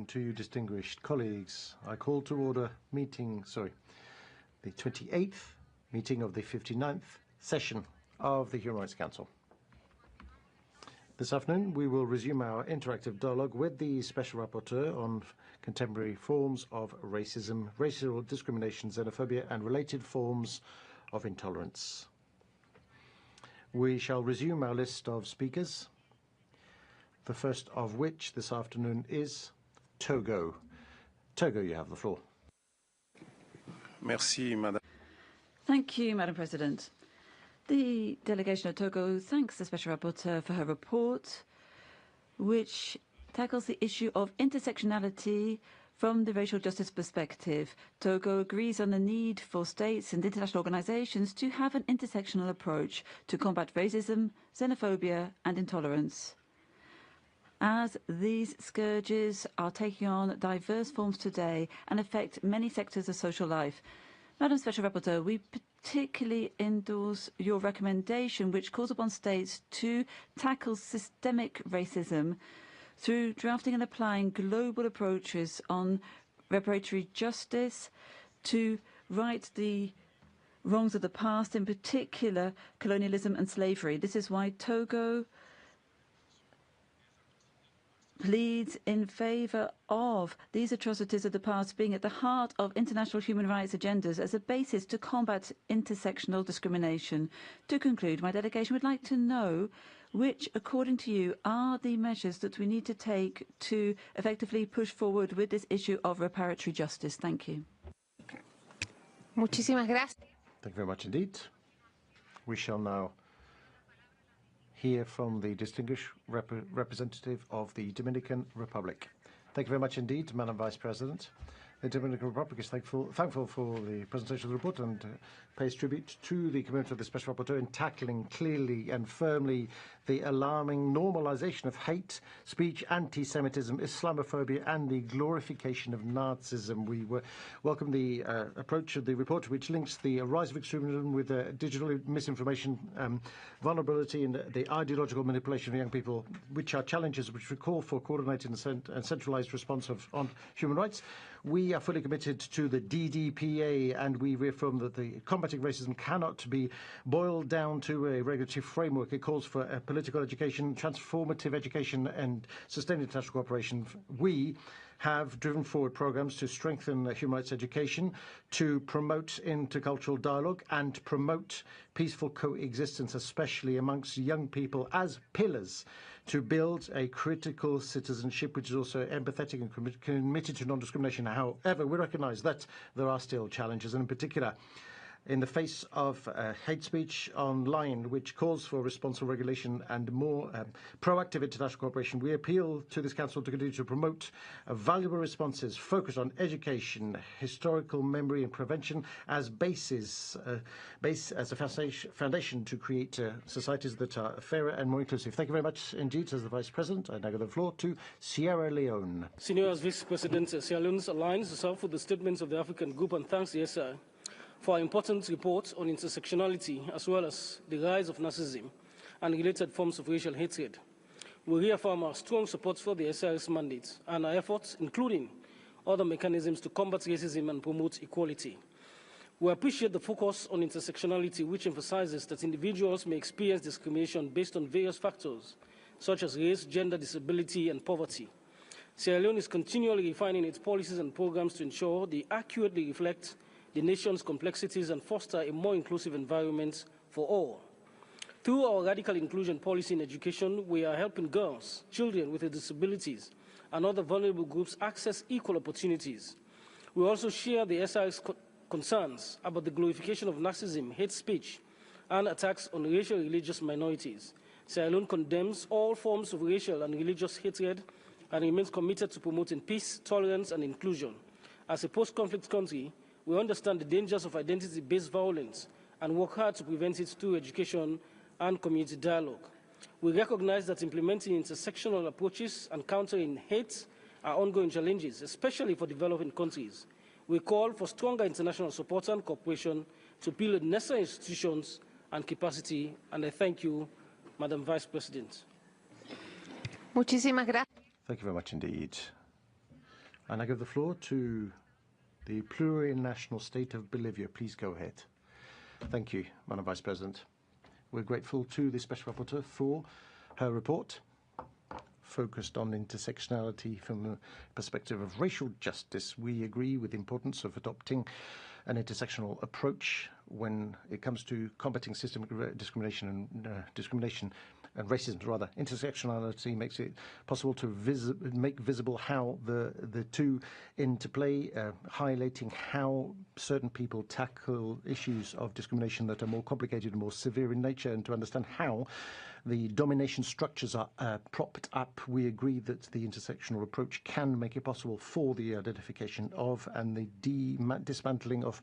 afternoon to you, distinguished colleagues. I call to order the 28th meeting of the 59th session of the Human Rights Council. This afternoon, we will resume our interactive dialogue with the Special Rapporteur on contemporary forms of racism, racial discrimination, xenophobia, and related forms of intolerance. We shall resume our list of speakers, the first of which this afternoon is Togo. Togo, you have the floor. Merci, Madame. Thank you, Madam President. The delegation of Togo thanks the Special Rapporteur for her report, which tackles the issue of intersectionality from the racial justice perspective. Togo agrees on the need for states and international organizations to have an intersectional approach to combat racism, xenophobia, and intolerance, as these scourges are taking on diverse forms today and affect many sectors of social life. Madam Special Rapporteur, we particularly endorse your recommendation, which calls upon states to tackle systemic racism through drafting and applying global approaches on reparatory justice to right the wrongs of the past, in particular colonialism and slavery. This is why Togo pleads in favor of these atrocities of the past being at the heart of international human rights agendas as a basis to combat intersectional discrimination. To conclude, my delegation would like to know which, according to you, are the measures that we need to take to effectively push forward with this issue of reparatory justice. Thank you. Muchísimas gracias. Thank you very much indeed. We shall now hear from the distinguished representative of the Dominican Republic. Thank you very much indeed, Madam Vice President. The Dominican Republic is thankful for the presentation of the report and pays tribute to the commitment of the Special Rapporteur in tackling clearly and firmly the alarming normalization of hate speech, anti-Semitism, Islamophobia, and the glorification of Nazism. We welcome the approach of the report, which links the rise of extremism with digital misinformation, vulnerability, and the ideological manipulation of young people, which are challenges which we call for coordinated and centralized response on human rights. We are fully committed to the DDPA, and we reaffirm that the combating racism cannot be boiled down to a regulatory framework. It calls for a political education, transformative education, and sustained international cooperation. We have driven forward programs to strengthen human rights education, to promote intercultural dialogue, and promote peaceful coexistence, especially amongst young people, as pillars to build a critical citizenship which is also empathetic and committed to non-discrimination. However, we recognize that there are still challenges, and in particular, in the face of hate speech online, which calls for responsible regulation and more proactive international cooperation, we appeal to this Council to continue to promote valuable responses focused on education, historical memory and prevention as as a foundation to create societies that are fairer and more inclusive. Thank you very much indeed. As the Vice President, I now give the floor to Sierra Leone. Senior Vice President, Sierra Leone aligns herself with the statements of the African group and thanks the SI for our important report on intersectionality as well as the rise of Nazism and related forms of racial hatred. We reaffirm our strong support for the SI's mandate and our efforts, including other mechanisms to combat racism and promote equality. We appreciate the focus on intersectionality, which emphasizes that individuals may experience discrimination based on various factors, such as race, gender, disability, and poverty. Sierra Leone is continually refining its policies and programs to ensure they accurately reflect the nation's complexities and foster a more inclusive environment for all. Through our radical inclusion policy in education, we are helping girls, children with disabilities, and other vulnerable groups access equal opportunities. We also share the SI's concerns about the glorification of Nazism, hate speech, and attacks on racial and religious minorities. Sierra Leone condemns all forms of racial and religious hatred and remains committed to promoting peace, tolerance, and inclusion. As a post-conflict country, we understand the dangers of identity-based violence and work hard to prevent it through education and community dialogue. We recognize that implementing intersectional approaches and countering hate are ongoing challenges, especially for developing countries. We call for stronger international support and cooperation to build necessary institutions and capacity, and I thank you, Madam Vice President. Muchísimas gracias. Thank you very much indeed. And I give the floor to the plurinational state of Bolivia. Please go ahead. Thank you, Madam Vice President. We're grateful to the Special Rapporteur for her report, focused on intersectionality from the perspective of racial justice. We agree with the importance of adopting an intersectional approach when it comes to combating systemic discrimination and racism, rather. Intersectionality makes it possible to make visible how the two interplay, highlighting how certain people tackle issues of discrimination that are more complicated and more severe in nature, and to understand how the domination structures are propped up. We agree that the intersectional approach can make it possible for the identification of and the dismantling of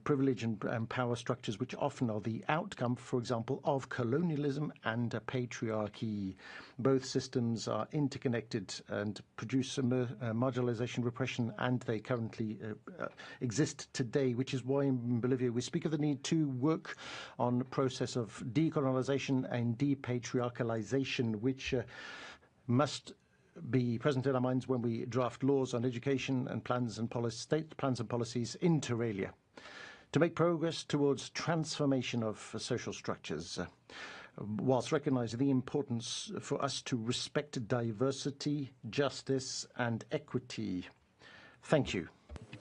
privilege and power structures, which often are the outcome, for example, of colonialism and patriarchy. Both systems are interconnected and produce marginalization, repression, and they currently exist today, which is why in Bolivia we speak of the need to work on the process of decolonization and depatriarchalization, which must be present in our minds when we draft laws on education and state plans and policies inter alia, to make progress towards transformation of social structures, whilst recognizing the importance for us to respect diversity, justice, and equity. Thank you.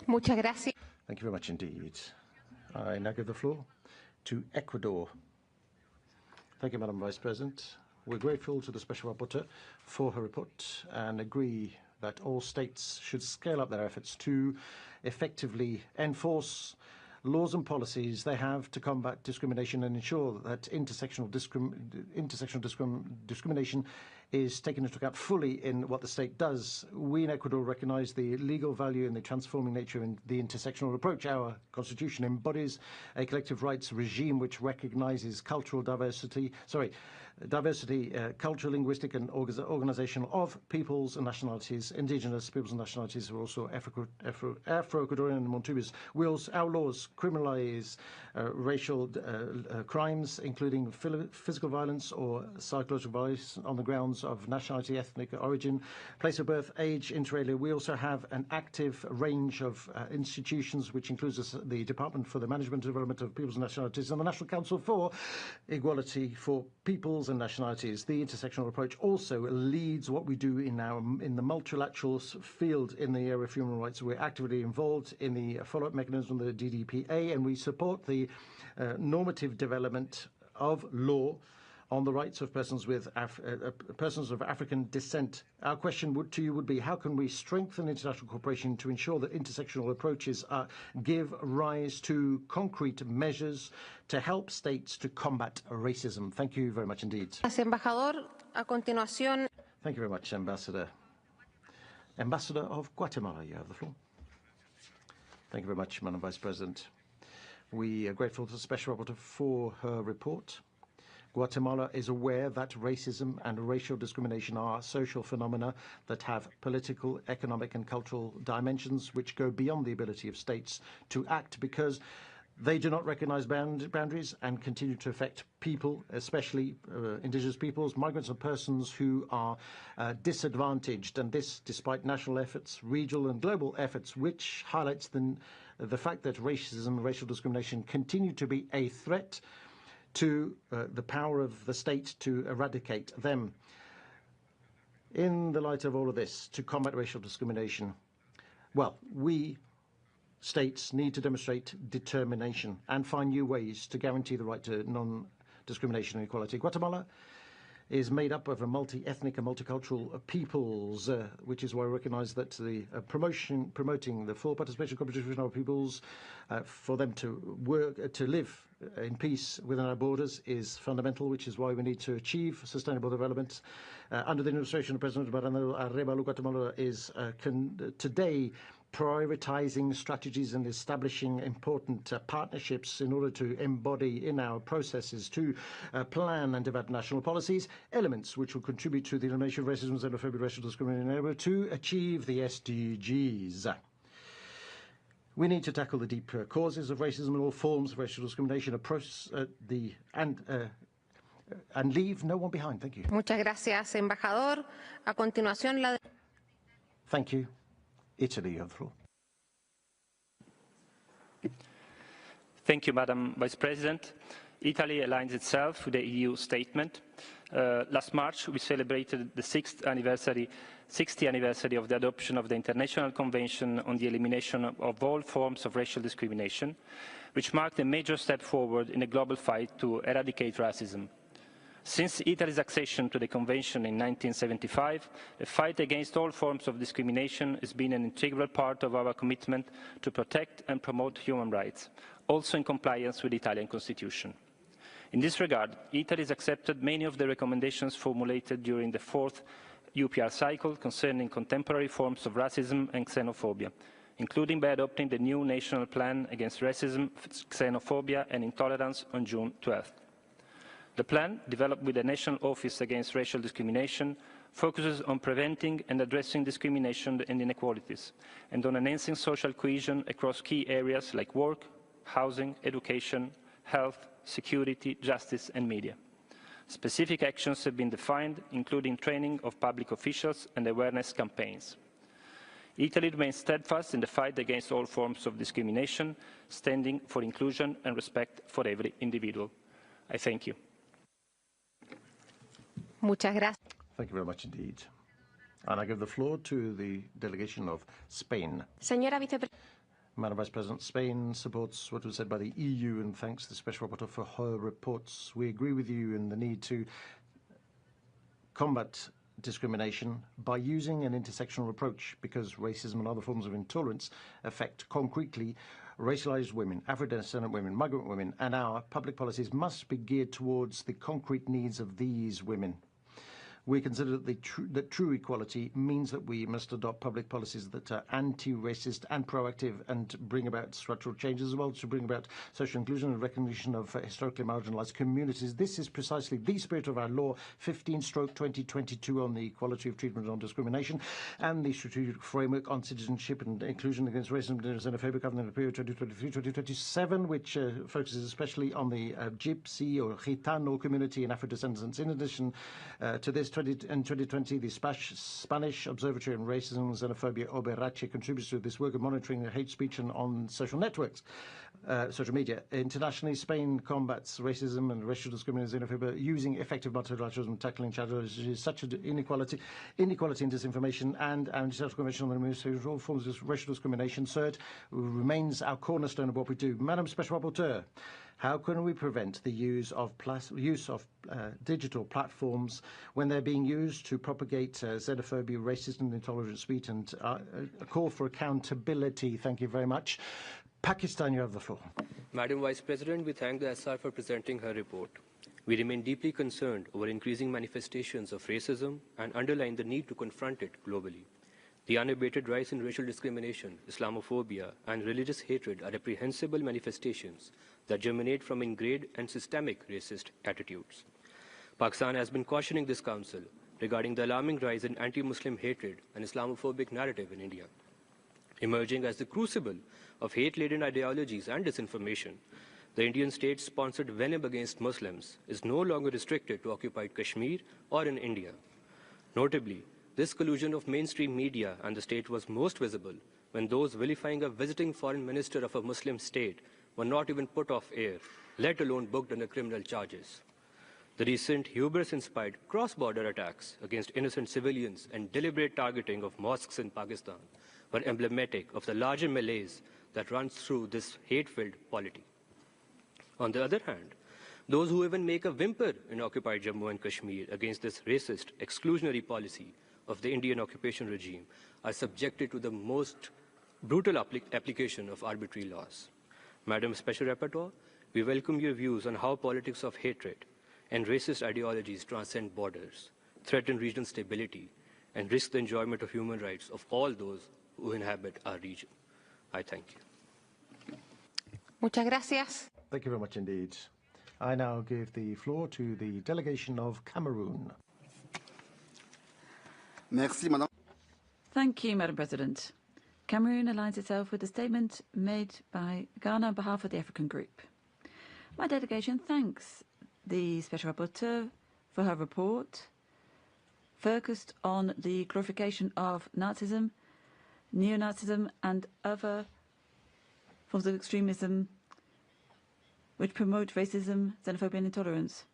Muchas gracias. Thank you very much indeed. I now give the floor to Ecuador. Thank you, Madam Vice President. We're grateful to the Special Rapporteur for her report and agree that all states should scale up their efforts to effectively enforce laws and policies they have to combat discrimination and ensure that intersectional discrimination is taken into account fully in what the state does. We in Ecuador recognize the legal value and the transforming nature in the intersectional approach. Our constitution embodies a collective rights regime which recognizes cultural diversity, cultural, linguistic, and organizational of peoples and nationalities, indigenous peoples and nationalities who are also Afro-Ecuadorian and Montubes. Our laws criminalize racial crimes, including physical violence or psychological violence on the grounds of nationality, ethnic origin, place of birth, age, inter alia. We also have an active range of institutions, which includes the Department for the Management and Development of Peoples and Nationalities and the National Council for Equality for Peoples and Nationalities. The intersectional approach also leads what we do in the multilateral field in the area of human rights. We're actively involved in the follow-up mechanism of the DDPA, and we support the normative development of law on the rights of persons of African descent. Our question to you would be, how can we strengthen international cooperation to ensure that intersectional approaches give rise to concrete measures to help states to combat racism? Thank you very much indeed. Embajador, a continuación. Thank you very much, Ambassador. Ambassador of Guatemala, you have the floor. Thank you very much, Madam Vice President. We are grateful to the Special Rapporteur for her report. Guatemala is aware that racism and racial discrimination are social phenomena that have political, economic, and cultural dimensions which go beyond the ability of states to act because they do not recognize boundaries and continue to affect people, especially indigenous peoples, migrants, and persons who are disadvantaged, and this despite national efforts, regional and global efforts, which highlights the fact that racism and racial discrimination continue to be a threat to the power of the state to eradicate them. In the light of all of this, to combat racial discrimination, well, we states need to demonstrate determination and find new ways to guarantee the right to non-discrimination and equality. Guatemala is made up of a multi-ethnic and multicultural peoples, which is why we recognize that the promoting the full participation and competition of our peoples for them to work, to live in peace within our borders is fundamental, which is why we need to achieve sustainable development. Under the administration of President Mariano Arevalo, Guatemala is today prioritizing strategies and establishing important partnerships in order to embody in our processes to plan and develop national policies, elements which will contribute to the elimination of racism, xenophobia, racial discrimination, in order to achieve the SDGs. We need to tackle the deep causes of racism and all forms of racial discrimination, and leave no one behind. Thank you. Muchas gracias, embajador. A continuación, Thank you. Italy, you have the floor. Thank you, Madam Vice President. Italy aligns itself with the EU statement. Last March, we celebrated the 60th anniversary of the adoption of the International Convention on the Elimination of All Forms of Racial Discrimination, which marked a major step forward in the global fight to eradicate racism. Since Italy's accession to the Convention in 1975, the fight against all forms of discrimination has been an integral part of our commitment to protect and promote human rights, also in compliance with the Italian Constitution. In this regard, Italy has accepted many of the recommendations formulated during the fourth UPR cycle concerning contemporary forms of racism and xenophobia, including by adopting the new National Plan Against Racism, Xenophobia and Intolerance on June 12th. The plan, developed with the National Office Against Racial Discrimination, focuses on preventing and addressing discrimination and inequalities, and on enhancing social cohesion across key areas like work, housing, education, health, security, justice and media. Specific actions have been defined, including training of public officials and awareness campaigns. Italy remains steadfast in the fight against all forms of discrimination, standing for inclusion and respect for every individual. I thank you. Muchas gracias. Thank you very much indeed. And I give the floor to the delegation of Spain. Señora Vicepresidenta. Madam Vice President, Spain supports what was said by the EU and thanks the Special Rapporteur for her reports. We agree with you in the need to combat discrimination by using an intersectional approach because racism and other forms of intolerance affect concretely racialized women, Afro-descendant women, migrant women, and our public policies must be geared towards the concrete needs of these women. We consider that true equality means that we must adopt public policies that are anti-racist and proactive and bring about structural changes as well to bring about social inclusion and recognition of historically marginalized communities. This is precisely the spirit of our Law 15/2022 on the equality of treatment and non-discrimination and the strategic framework on citizenship and inclusion against racism and xenophobia covering the period 2023-2027, which focuses especially on the Gypsy or Gitano community and Afro-descendants. In addition to this, in 2020, the Spanish Observatory on Racism and Xenophobia, Oberache, contributes to this work of monitoring hate speech and on social networks, social media. Internationally, Spain combats racism and racial discrimination and xenophobia using effective multilateralism, tackling challenges such as inequality and disinformation, and anti-social convention on the administration of all forms of racial discrimination. Third, remains our cornerstone of what we do. Madam Special Rapporteur, how can we prevent the use of digital platforms when they're being used to propagate xenophobia, racism, and intolerant speech, and a call for accountability? Thank you very much. Pakistan, you have the floor. Madam Vice President, we thank the SR for presenting her report. We remain deeply concerned over increasing manifestations of racism and underline the need to confront it globally. The unabated rise in racial discrimination, Islamophobia, and religious hatred are reprehensible manifestations that germinate from ingrained and systemic racist attitudes. Pakistan has been cautioning this Council regarding the alarming rise in anti-Muslim hatred and Islamophobic narrative in India. Emerging as the crucible of hate-laden ideologies and disinformation, the Indian state-sponsored venom against Muslims is no longer restricted to occupied Kashmir or in India. Notably, this collusion of mainstream media and the state was most visible when those vilifying a visiting foreign minister of a Muslim state were not even put off air, let alone booked under criminal charges. The recent hubris-inspired cross-border attacks against innocent civilians and deliberate targeting of mosques in Pakistan were emblematic of the larger malaise that runs through this hate-filled polity. On the other hand, those who even make a whimper in occupied Jammu and Kashmir against this racist, exclusionary policy of the Indian occupation regime are subjected to the most brutal application of arbitrary laws. Madam Special Rapporteur, we welcome your views on how politics of hatred and racist ideologies transcend borders, threaten regional stability, and risk the enjoyment of human rights of all those who inhabit our region. I thank you. Muchas gracias. Thank you very much indeed. I now give the floor to the delegation of Cameroon. Merci, Madame. Thank you, Madam President. Cameroon aligns itself with the statement made by Ghana on behalf of the African Group. My delegation thanks the Special Rapporteur for her report, focused on the glorification of Nazism, neo-Nazism and other forms of extremism which promote racism, xenophobia and intolerance.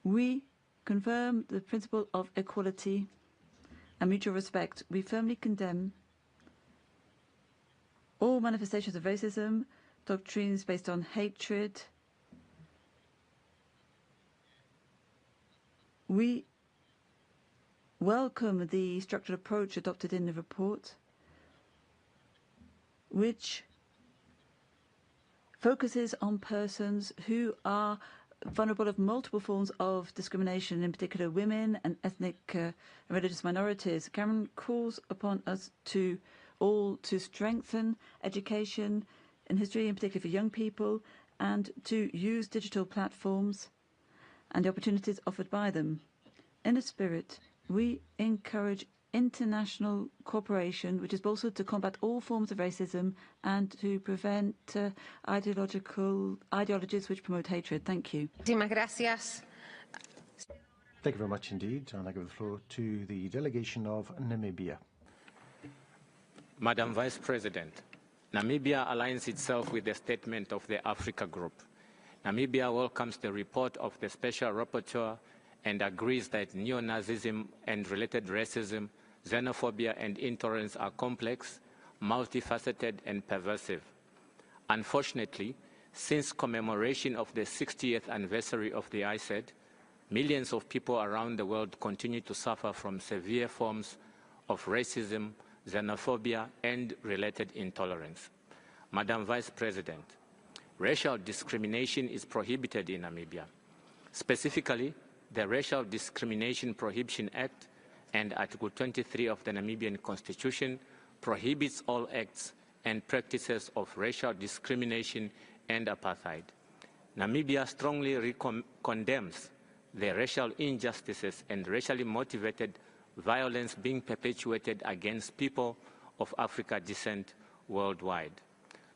We confirm the principle of equality and mutual respect. We firmly condemn all manifestations of racism, doctrines based on hatred. We welcome the structured approach adopted in the report, which focuses on persons who are vulnerable of multiple forms of discrimination, in particular women and ethnic and religious minorities. Cameron calls upon us all to strengthen education in history, in particular for young people, and to use digital platforms and the opportunities offered by them. In this spirit, we encourage international cooperation, which is also to combat all forms of racism and to prevent ideologies which promote hatred. Thank you. Muchísimas gracias. Thank you very much indeed. And I give the floor to the delegation of Namibia. Madam Vice President, Namibia aligns itself with the statement of the Africa Group. Namibia welcomes the report of the Special Rapporteur and agrees that neo-Nazism and related racism, xenophobia and intolerance are complex, multifaceted and pervasive. Unfortunately, since commemoration of the 60th anniversary of the ICED, millions of people around the world continue to suffer from severe forms of racism, xenophobia and related intolerance. Madam Vice President, racial discrimination is prohibited in Namibia. Specifically, the Racial Discrimination Prohibition Act and Article 23 of the Namibian Constitution prohibits all acts and practices of racial discrimination and apartheid. Namibia strongly condemns the racial injustices and racially motivated violence being perpetuated against people of African descent worldwide.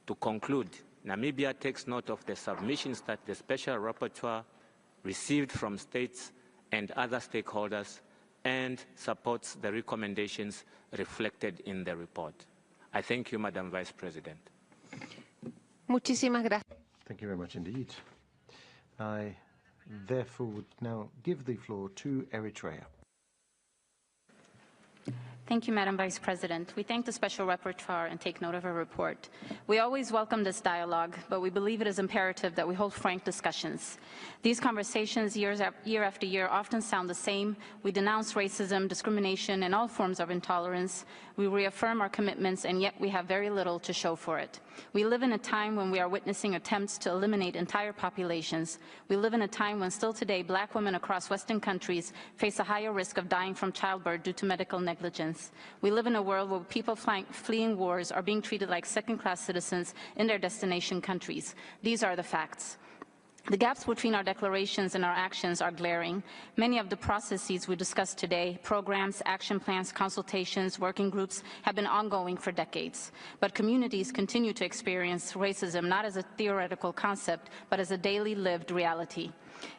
To conclude, Namibia takes note of the submissions that the Special Rapporteur received from states and other stakeholders and supports the recommendations reflected in the report. I thank you, Madam Vice President. Muchísimas gracias. Thank you very much indeed. I therefore would now give the floor to Eritrea. Thank you, Madam Vice President. We thank the Special Rapporteur and take note of her report. We always welcome this dialogue, but we believe it is imperative that we hold frank discussions. These conversations, year after year, often sound the same. We denounce racism, discrimination, and all forms of intolerance. We reaffirm our commitments, and yet we have very little to show for it. We live in a time when we are witnessing attempts to eliminate entire populations. We live in a time when still today Black women across Western countries face a higher risk of dying from childbirth due to medical negligence. We live in a world where people fleeing wars are being treated like second-class citizens in their destination countries. These are the facts. The gaps between our declarations and our actions are glaring. Many of the processes we discussed today, programs, action plans, consultations, working groups, have been ongoing for decades. But communities continue to experience racism not as a theoretical concept, but as a daily lived reality.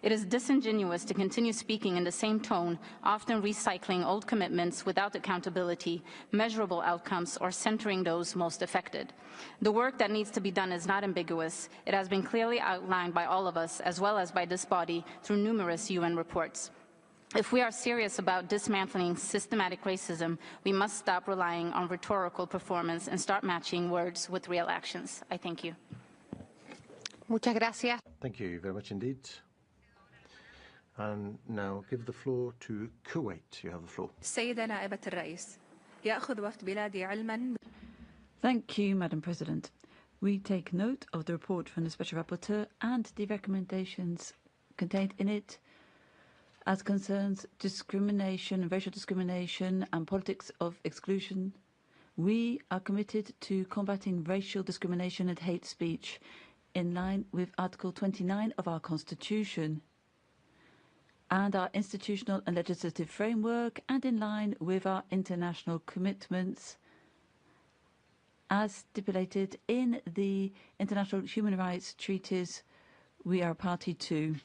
It is disingenuous to continue speaking in the same tone, often recycling old commitments without accountability, measurable outcomes, or centering those most affected. The work that needs to be done is not ambiguous. It has been clearly outlined by all of us, as well as by this body, through numerous UN reports. If we are serious about dismantling systematic racism, we must stop relying on rhetorical performance and start matching words with real actions. I thank you. Muchas gracias. Thank you very much indeed. And now give the floor to Kuwait. You have the floor. السيدة نائبة الرئيس يأخذ وفد بلادي علما. Thank you, Madam President. We take note of the report from the Special Rapporteur and the recommendations contained in it as concerns discrimination, racial discrimination and politics of exclusion. We are committed to combating racial discrimination and hate speech in line with Article 29 of our Constitution and our institutional and legislative framework, and in line with our international commitments as stipulated in the international human rights treaties we are party to.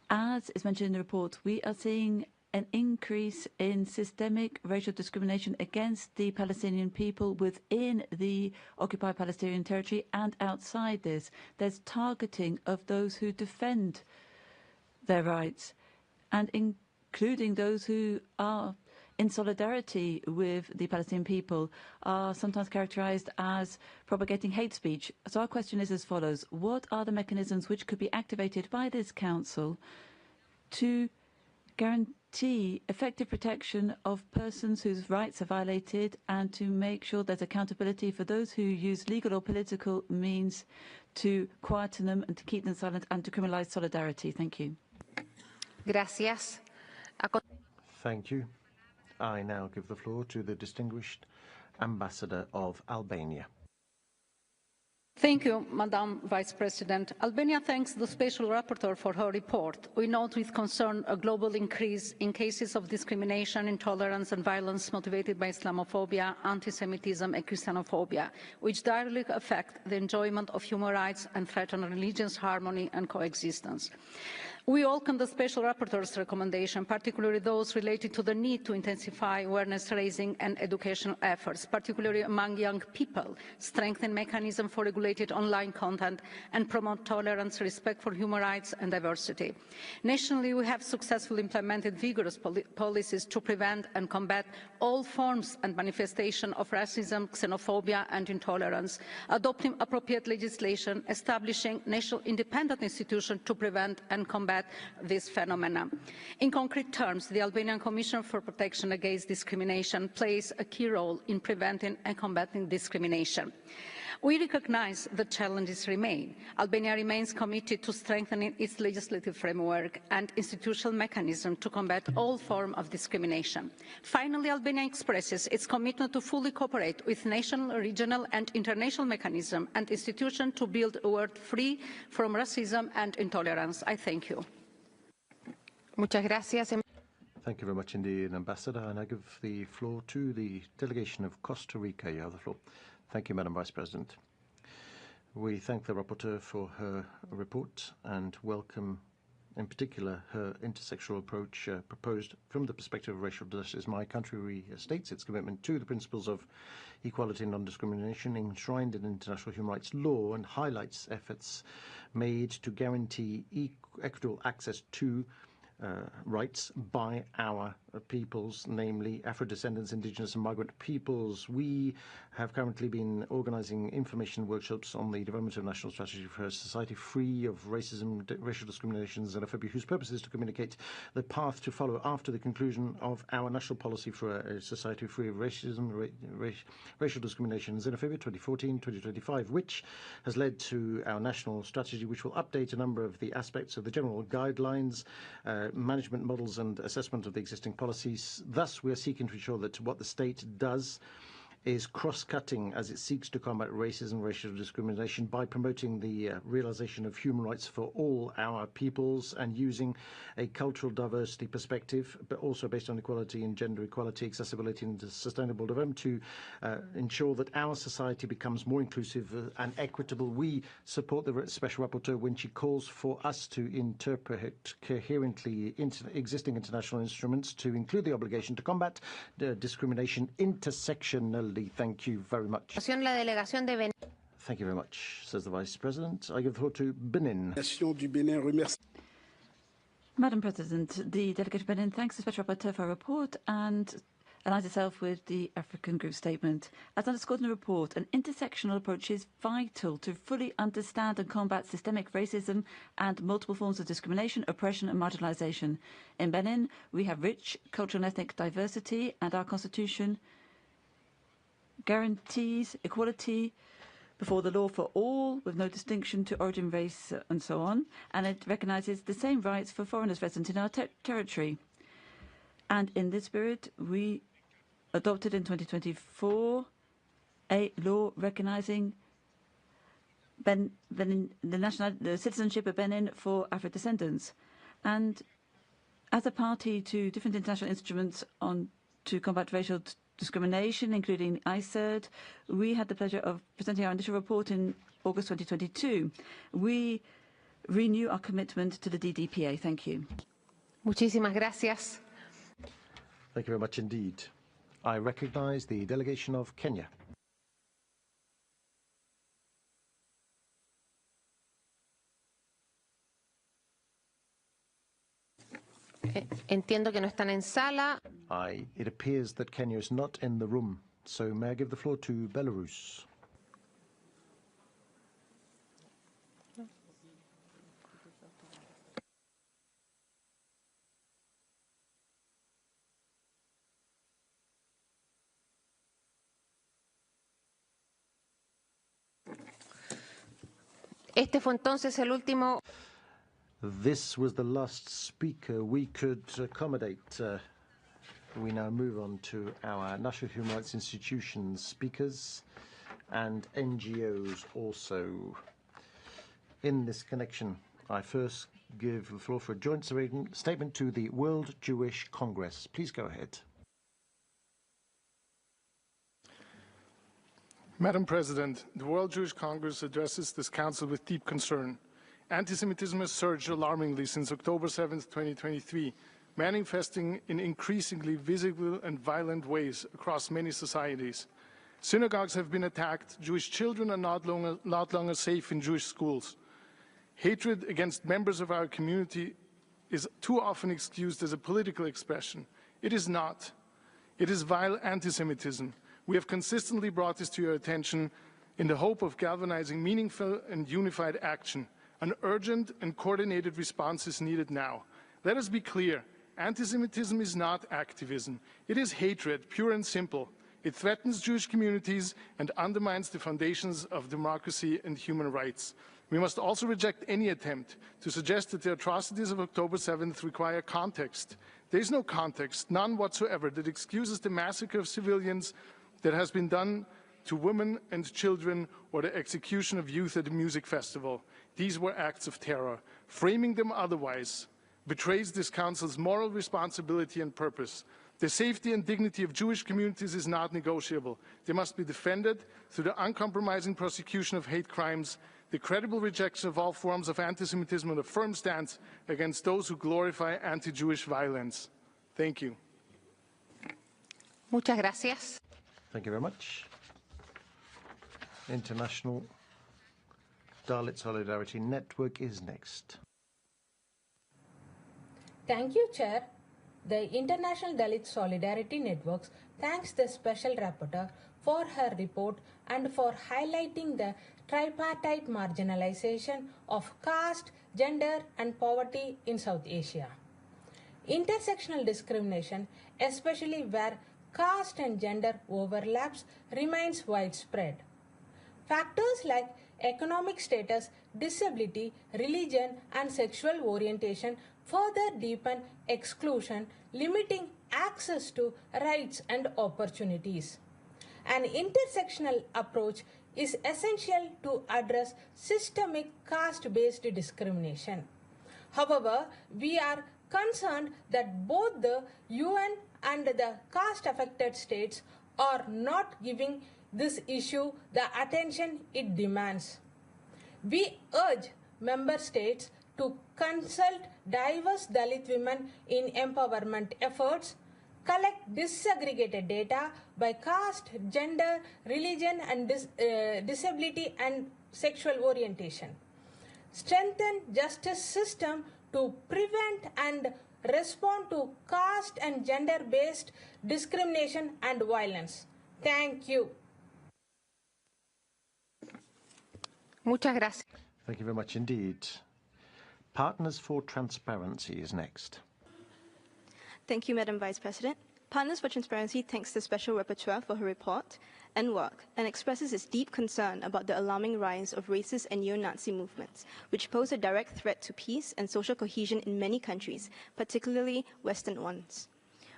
As is mentioned in the report, we are seeing an increase in systemic racial discrimination against the Palestinian people within the occupied Palestinian territory and outside this. There's targeting of those who defend their rights, and including those who are in solidarity with the Palestinian people, are sometimes characterized as propagating hate speech. So our question is as follows: what are the mechanisms which could be activated by this Council to guarantee effective protection of persons whose rights are violated, and to make sure there's accountability for those who use legal or political means to quieten them and to keep them silent and to criminalize solidarity? Thank you. Gracias. Thank you. I now give the floor to the distinguished Ambassador of Albania. Thank you, Madam Vice President. Albania thanks the Special Rapporteur for her report. We note with concern a global increase in cases of discrimination, intolerance and violence motivated by Islamophobia, anti-Semitism and Christianophobia, which directly affect the enjoyment of human rights and threaten religious harmony and coexistence. We welcome the Special Rapporteur's recommendation, particularly those related to the need to intensify awareness raising and educational efforts, particularly among young people, strengthen mechanisms for regulated online content, and promote tolerance, respect for human rights and diversity. Nationally, we have successfully implemented vigorous policies to prevent and combat all forms and manifestations of racism, xenophobia and intolerance, adopting appropriate legislation, establishing national independent institutions to prevent and combat this phenomenon. In concrete terms, the Albanian Commission for Protection Against Discrimination plays a key role in preventing and combating discrimination. We recognize the challenges remain. Albania remains committed to strengthening its legislative framework and institutional mechanism to combat all forms of discrimination. Finally, Albania expresses its commitment to fully cooperate with national, regional and international mechanisms and institutions to build a world free from racism and intolerance. I thank you. Muchas gracias. Thank you very much indeed, Ambassador. And I give the floor to the delegation of Costa Rica. You have the floor. Thank you, Madam Vice President. We thank the rapporteur for her report and welcome, in particular, her intersectional approach proposed from the perspective of racial justice. My country restates its commitment to the principles of equality and non-discrimination enshrined in international human rights law and highlights efforts made to guarantee equitable access to rights by our peoples, namely Afro-descendants, indigenous and migrant peoples. We have currently been organizing information workshops on the development of national strategy for a society free of racism, racial discrimination, and xenophobia, whose purpose is to communicate the path to follow after the conclusion of our national policy for a society free of racism, racial discrimination, and xenophobia 2014-2025, which has led to our national strategy, which will update a number of the aspects of the general guidelines, management models and assessment of the existing policies. Thus, we are seeking to ensure that what the state does is cross-cutting as it seeks to combat racism and racial discrimination by promoting the realization of human rights for all our peoples and using a cultural diversity perspective, but also based on equality and gender equality, accessibility and sustainable development to ensure that our society becomes more inclusive and equitable. We support the Special Rapporteur when she calls for us to interpret coherently existing international instruments to include the obligation to combat discrimination intersectionally. Thank you very much. Thank you very much, says the Vice President. I give the floor to Benin. Madam President, the delegation of Benin thanks the Special Rapporteur for her report and aligns itself with the African Group statement. As underscored in the report, an intersectional approach is vital to fully understand and combat systemic racism and multiple forms of discrimination, oppression and marginalization. In Benin, we have rich cultural and ethnic diversity, and our constitution guarantees equality before the law for all, with no distinction to origin, race, and so on, and it recognizes the same rights for foreigners resident in our territory. And in this spirit, we adopted in 2024 a law recognizing the citizenship of Benin for Afro-descendants. And as a party to different international instruments to combat racial discrimination, including ICERD, we had the pleasure of presenting our initial report in August 2022. We renew our commitment to the DDPA. Thank you. Muchísimas gracias. Thank you very much indeed. I recognize the delegation of Kenya. Entiendo que no están en sala. It appears that Kenya is not in the room, so may I give the floor to Belarus? Este fue entonces el último. This was the last speaker we could accommodate. We now move on to our national human rights institutions speakers and NGOs also. In this connection, I first give the floor for a joint statement to the World Jewish Congress. Please go ahead. Madam President, the World Jewish Congress addresses this Council with deep concern. Anti-Semitism has surged alarmingly since October 7, 2023, manifesting in increasingly visible and violent ways across many societies. Synagogues have been attacked. Jewish children are not longer safe in Jewish schools. Hatred against members of our community is too often excused as a political expression. It is not. It is vile anti-Semitism. We have consistently brought this to your attention in the hope of galvanizing meaningful and unified action. An urgent and coordinated response is needed now. Let us be clear. Anti-Semitism is not activism. It is hatred, pure and simple. It threatens Jewish communities and undermines the foundations of democracy and human rights. We must also reject any attempt to suggest that the atrocities of October 7th require context. There is no context, none whatsoever, that excuses the massacre of civilians that has been done to women and children or the execution of youth at a music festival. These were acts of terror. Framing them otherwise betrays this Council's moral responsibility and purpose. The safety and dignity of Jewish communities is not negotiable. They must be defended through the uncompromising prosecution of hate crimes, the credible rejection of all forms of anti-Semitism, and a firm stance against those who glorify anti-Jewish violence. Thank you. Muchas gracias. Thank you very much. International Dalit Solidarity Network is next. Thank you, Chair. The International Dalit Solidarity Networks thanks the Special Rapporteur for her report and for highlighting the tripartite marginalization of caste, gender and poverty in South Asia. Intersectional discrimination, especially where caste and gender overlaps, remains widespread. Factors like economic status, disability, religion, and sexual orientation further deepen exclusion, limiting access to rights and opportunities. An intersectional approach is essential to address systemic caste-based discrimination. However, we are concerned that both the UN and the caste-affected states are not giving this issue the attention it demands. We urge member states to consult diverse Dalit women in empowerment efforts, collect disaggregated data by caste, gender, religion, and disability and sexual orientation, strengthen justice system to prevent and respond to caste and gender-based discrimination and violence. Thank you. Muchas gracias. Thank you very much indeed. Partners for Transparency is next. Thank you, Madam Vice President. Partners for Transparency thanks the Special Rapporteur for her report and work and expresses its deep concern about the alarming rise of racist and neo-Nazi movements, which pose a direct threat to peace and social cohesion in many countries, particularly Western ones.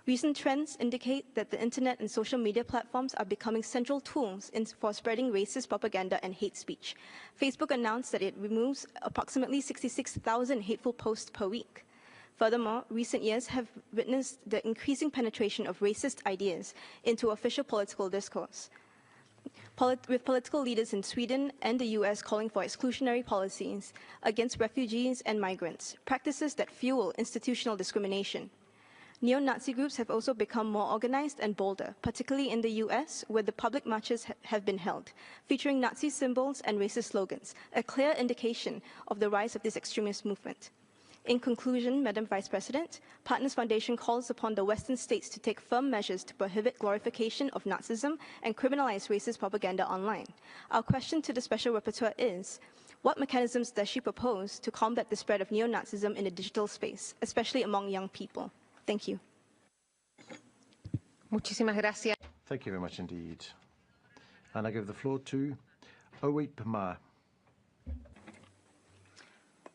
Recent trends indicate that the internet and social media platforms are becoming central tools for spreading racist propaganda and hate speech. Facebook announced that it removes approximately 66,000 hateful posts per week. Furthermore, recent years have witnessed the increasing penetration of racist ideas into official political discourse, with political leaders in Sweden and the US calling for exclusionary policies against refugees and migrants, practices that fuel institutional discrimination. Neo-Nazi groups have also become more organized and bolder, particularly in the US, where the public marches have been held, featuring Nazi symbols and racist slogans, a clear indication of the rise of this extremist movement. In conclusion, Madam Vice President, Partners Foundation calls upon the Western states to take firm measures to prohibit glorification of Nazism and criminalize racist propaganda online. Our question to the Special Rapporteur is, what mechanisms does she propose to combat the spread of neo-Nazism in the digital space, especially among young people? Thank you. Muchísimas gracias. Thank you very much indeed. And I give the floor to Oweit Pama.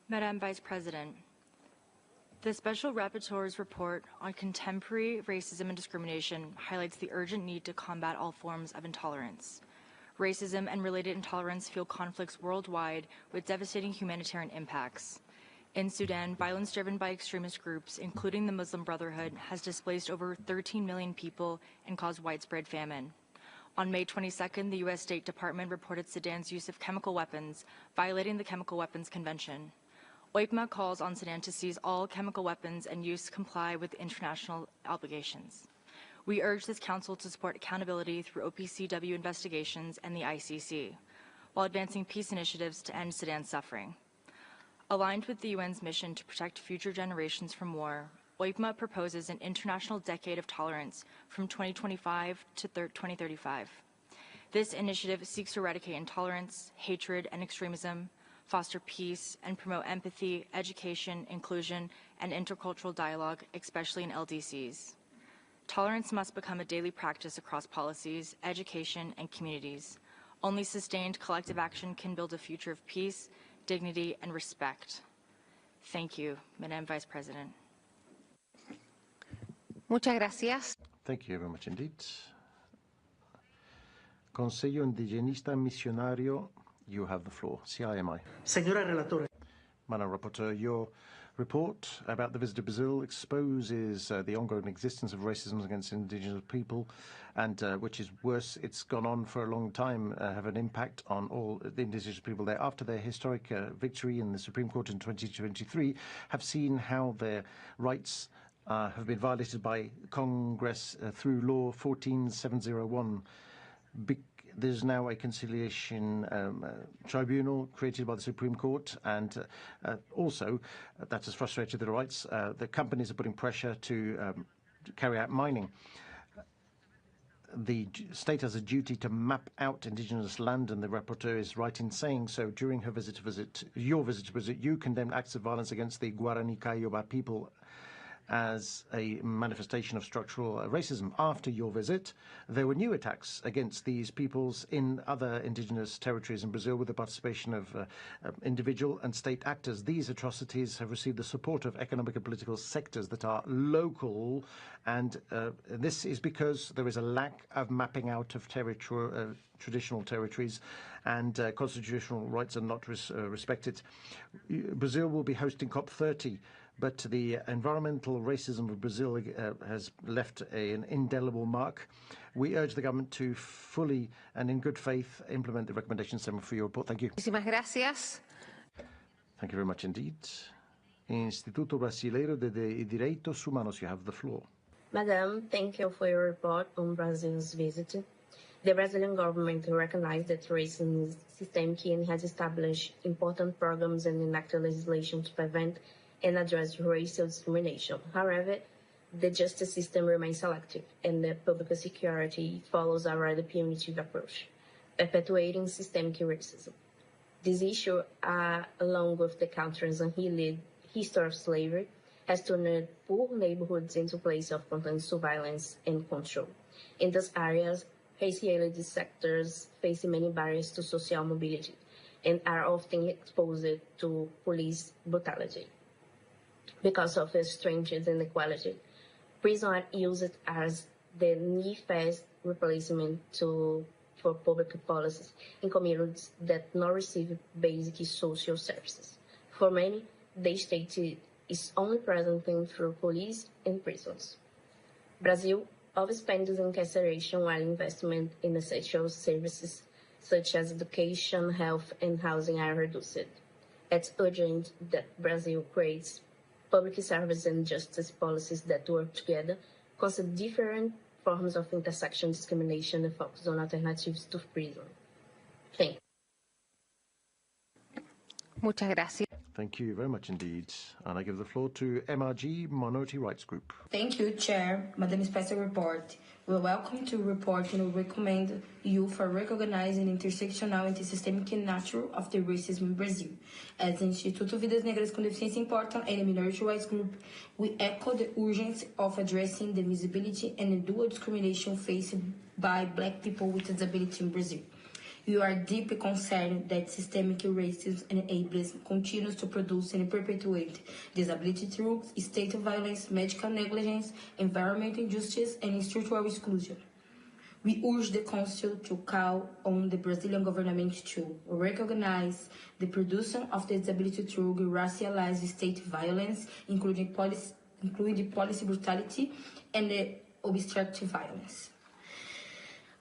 Madam Vice President, the Special Rapporteur's report on contemporary racism and discrimination highlights the urgent need to combat all forms of intolerance. Racism and related intolerance fuel conflicts worldwide with devastating humanitarian impacts. In Sudan, violence driven by extremist groups, including the Muslim Brotherhood, has displaced over 13 million people and caused widespread famine. On May 22nd, the U.S. State Department reported Sudan's use of chemical weapons, violating the Chemical Weapons Convention. OIPMA calls on Sudan to seize all chemical weapons and use comply with international obligations. We urge this Council to support accountability through OPCW investigations and the ICC, while advancing peace initiatives to end Sudan's suffering. Aligned with the UN's mission to protect future generations from war, OIPMA proposes an international decade of tolerance from 2025 to 2035. This initiative seeks to eradicate intolerance, hatred, and extremism, foster peace, and promote empathy, education, inclusion, and intercultural dialogue, especially in LDCs. Tolerance must become a daily practice across policies, education, and communities. Only sustained collective action can build a future of peace, dignity, and respect. Thank you, Madam Vice President. Muchas gracias. Thank you very much indeed. Consello Indigenista Missionario, you have the floor. CIMI. Señora Relatora. Madam Rapporteur, your report about the visit to Brazil exposes the ongoing existence of racism against indigenous people, and which is worse, it's gone on for a long time, have an impact on all the indigenous people there. After their historic victory in the Supreme Court in 2023, have seen how their rights have been violated by Congress through Law 14701. There's now a conciliation tribunal created by the Supreme Court, and also that has frustrated the rights. The companies are putting pressure to carry out mining. The state has a duty to map out indigenous land, and the rapporteur is right in saying so. During her your visit to visit, you condemned acts of violence against the Guarani Kaiyoba people as a manifestation of structural racism. After your visit, there were new attacks against these peoples in other indigenous territories in Brazil with the participation of individual and state actors. These atrocities have received the support of economic and political sectors that are local, and this is because there is a lack of mapping out of traditional territories, and constitutional rights are not respected. Brazil will be hosting COP30, but the environmental racism of Brazil has left an indelible mark. We urge the government to fully and in good faith implement the recommendations for your report. Thank you. Muchísimas gracias. Thank you very much indeed. Instituto Brasileiro de Direitos Humanos, you have the floor. Madam, thank you for your report on Brazil's visit. The Brazilian government recognized that racism is systemic and has established important programs and enacted legislation to prevent and address racial discrimination. However, the justice system remains selective, and the public security follows a rather punitive approach, perpetuating systemic racism. This issue, along with the country's unhealed history of slavery, has turned poor neighborhoods into places of constant surveillance and control. In these areas, racially sectors face many barriers to social mobility and are often exposed to police brutality. Because of its stringent inequality, prison are used as the needful replacement for public policies in communities that not receive basic social services. For many, the state is only present through police and prisons. Brazil overspends incarceration while investment in essential services such as education, health, and housing are reduced. It's urgent that Brazil creates public service and justice policies that work together, consider different forms of intersection discrimination and focus on alternatives to prison. Thank you. Muchas gracias. Thank you very much indeed. And I give the floor to MRG, Minority Rights Group. Thank you, Chair. Madam Special Report. We welcome to report and recommend you for recognizing intersectional and systemic nature of the racism in Brazil. As the Instituto Vidas Negras com Deficiência Importam and the Minority Rights Group, we echo the urgency of addressing the visibility and the dual discrimination faced by Black people with disability in Brazil. We are deeply concerned that systemic racism and ableism continues to produce and perpetuate disability through state violence, medical negligence, environmental injustice, and structural exclusion. We urge the Council to call on the Brazilian government to recognize the production of the disability through racialized state violence, including policy brutality and the obstructive violence.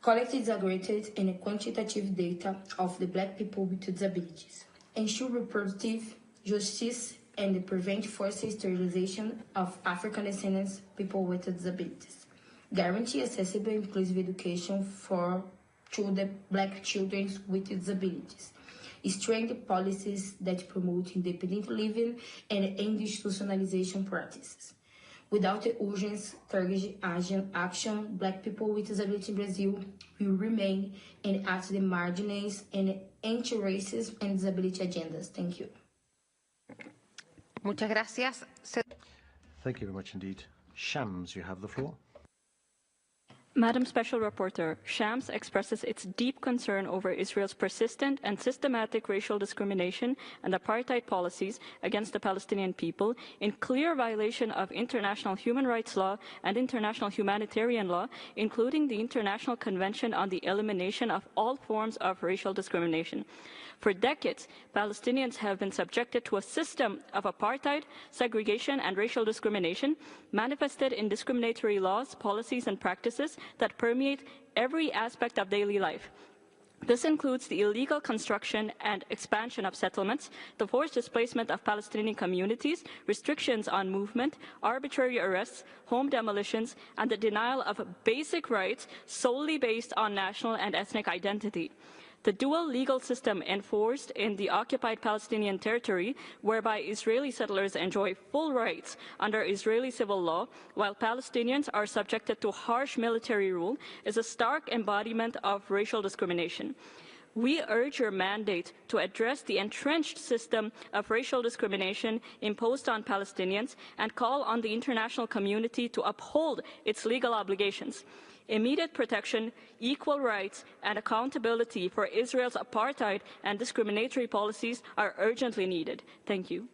Collect disaggregated and quantitative data of the Black people with disabilities. Ensure reproductive justice and prevent forced sterilization of African descendants people with disabilities. Guarantee accessible and inclusive education to the Black children with disabilities. Strengthen policies that promote independent living and end institutionalization practices. Without the urgent, targeted action, Black people with disability in Brazil will remain and at the margins and anti-racism and disability agendas. Thank you. Muchas gracias. Thank you very much indeed. Shams, you have the floor. Madam Special Rapporteur, Shams expresses its deep concern over Israel's persistent and systematic racial discrimination and apartheid policies against the Palestinian people in clear violation of international human rights law and international humanitarian law, including the International Convention on the Elimination of All Forms of Racial Discrimination. For decades, Palestinians have been subjected to a system of apartheid, segregation, and racial discrimination manifested in discriminatory laws, policies, and practices that permeate every aspect of daily life. This includes the illegal construction and expansion of settlements, the forced displacement of Palestinian communities, restrictions on movement, arbitrary arrests, home demolitions, and the denial of basic rights solely based on national and ethnic identity. The dual legal system enforced in the occupied Palestinian territory, whereby Israeli settlers enjoy full rights under Israeli civil law, while Palestinians are subjected to harsh military rule, is a stark embodiment of racial discrimination. We urge your mandate to address the entrenched system of racial discrimination imposed on Palestinians and call on the international community to uphold its legal obligations. Immediate protection, equal rights, and accountability for Israel's apartheid and discriminatory policies are urgently needed. Thank you.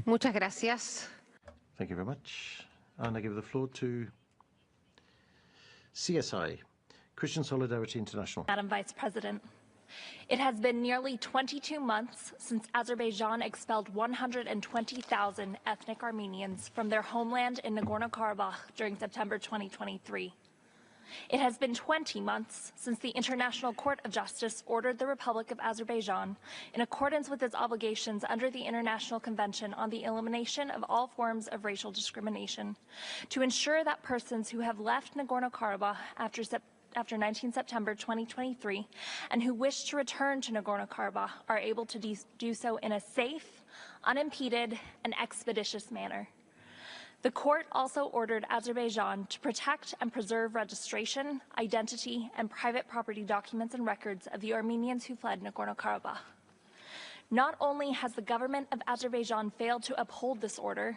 Muchas gracias. Thank you very much. And I give the floor to CSI, Christian Solidarity International. Madam Vice President, it has been nearly 22 months since Azerbaijan expelled 120,000 ethnic Armenians from their homeland in Nagorno-Karabakh during September 2023. It has been 20 months since the International Court of Justice ordered the Republic of Azerbaijan, in accordance with its obligations under the International Convention on the Elimination of All Forms of Racial Discrimination, to ensure that persons who have left Nagorno-Karabakh after 19 September 2023 and who wish to return to Nagorno-Karabakh are able to do so in a safe, unimpeded, and expeditious manner. The court also ordered Azerbaijan to protect and preserve registration, identity, and private property documents and records of the Armenians who fled Nagorno-Karabakh. Not only has the government of Azerbaijan failed to uphold this order,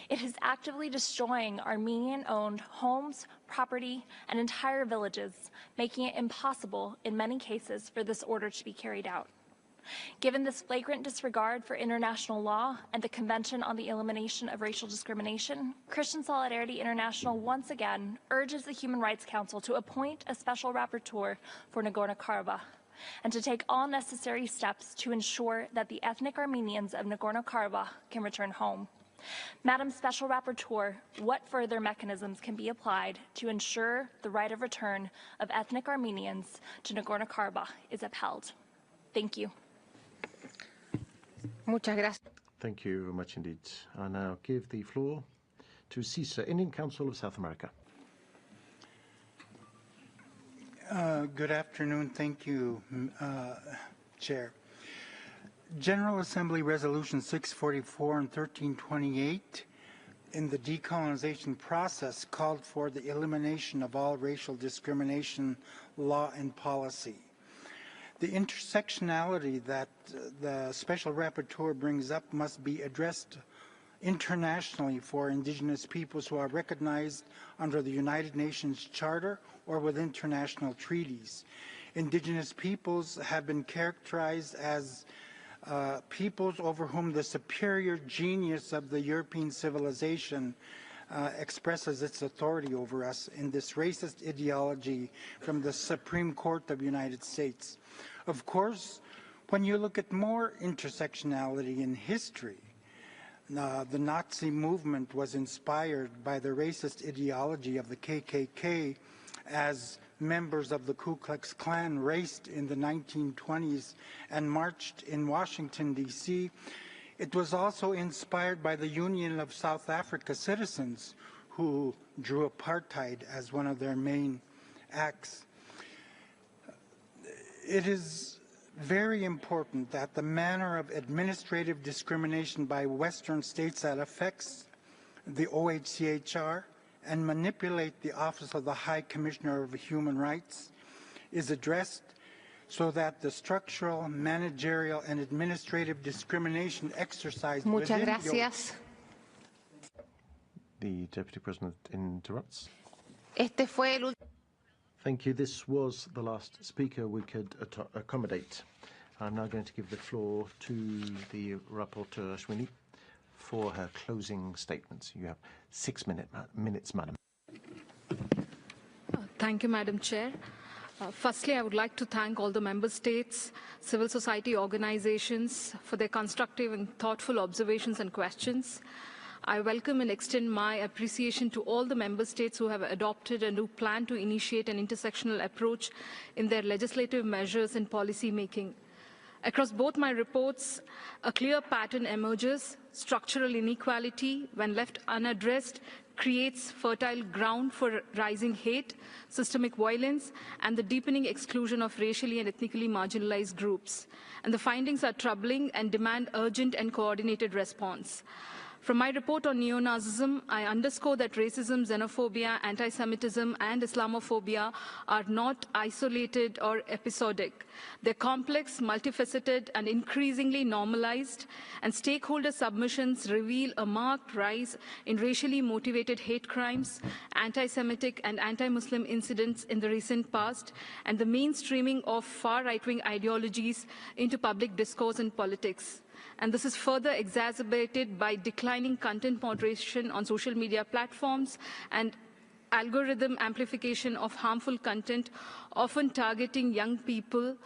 it is actively destroying Armenian-owned homes, property, and entire villages, making it impossible, in many cases, for this order to be carried out. Given this flagrant disregard for international law and the Convention on the Elimination of Racial Discrimination, Christian Solidarity International once again urges the Human Rights Council to appoint a special rapporteur for Nagorno-Karabakh and to take all necessary steps to ensure that the ethnic Armenians of Nagorno-Karabakh can return home. Madam Special Rapporteur, what further mechanisms can be applied to ensure the right of return of ethnic Armenians to Nagorno-Karabakh is upheld? Thank you. Muchas gracias. Thank you very much indeed. I now give the floor to CISA, Indian Council of South America. Good afternoon. Thank you, Chair. General Assembly Resolution 644 and 1328 in the decolonization process called for the elimination of all racial discrimination law and policy. The intersectionality that the Special Rapporteur brings up must be addressed internationally for indigenous peoples who are recognized under the United Nations Charter or with international treaties. Indigenous peoples have been characterized as peoples over whom the superior genius of the European civilization expresses its authority over us in this racist ideology from the Supreme Court of the United States. Of course, when you look at more intersectionality in history, the Nazi movement was inspired by the racist ideology of the KKK as members of the Ku Klux Klan raced in the 1920s and marched in Washington, D.C. It was also inspired by the Union of South Africa citizens who drew apartheid as one of their main acts. It is very important that the manner of administrative discrimination by Western states that affects the OHCHR and manipulate the Office of the High Commissioner of Human Rights is addressed so that the structural, managerial, and administrative discrimination exercised Muchas gracias. The Deputy President interrupts. Este fue el Thank you. This was the last speaker we could accommodate. I'm now going to give the floor to the Rapporteur Ashwini for her closing statements. You have 6 minutes, Madam. Thank you, Madam Chair. Firstly, I would like to thank all the member states, civil society organizations for their constructive and thoughtful observations and questions. I welcome and extend my appreciation to all the member states who have adopted and who plan to initiate an intersectional approach in their legislative measures and policy making. Across both my reports, a clear pattern emerges. Structural inequality, when left unaddressed, creates fertile ground for rising hate, systemic violence, and the deepening exclusion of racially and ethnically marginalized groups. And the findings are troubling and demand urgent and coordinated response. From my report on neo-Nazism, I underscore that racism, xenophobia, anti-Semitism, and Islamophobia are not isolated or episodic. They're complex, multifaceted, and increasingly normalized, and stakeholder submissions reveal a marked rise in racially motivated hate crimes, anti-Semitic and anti-Muslim incidents in the recent past, and the mainstreaming of far right-wing ideologies into public discourse and politics. And this is further exacerbated by declining content moderation on social media platforms and algorithm amplification of harmful content, often targeting young people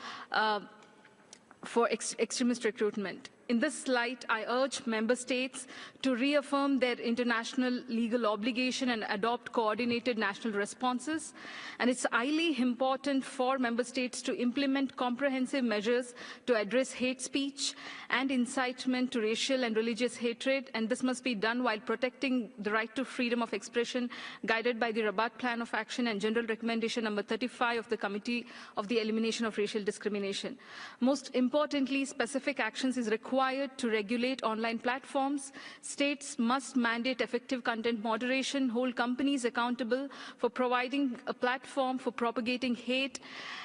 for extremist recruitment. In this light, I urge member states to reaffirm their international legal obligation and adopt coordinated national responses. And it's highly important for member states to implement comprehensive measures to address hate speech and incitement to racial and religious hatred. And this must be done while protecting the right to freedom of expression, guided by the Rabat Plan of Action and General Recommendation number 35 of the Committee of the Elimination of Racial Discrimination. Most importantly, specific actions is required to regulate online platforms. States must mandate effective content moderation, hold companies accountable for providing a platform for propagating hate,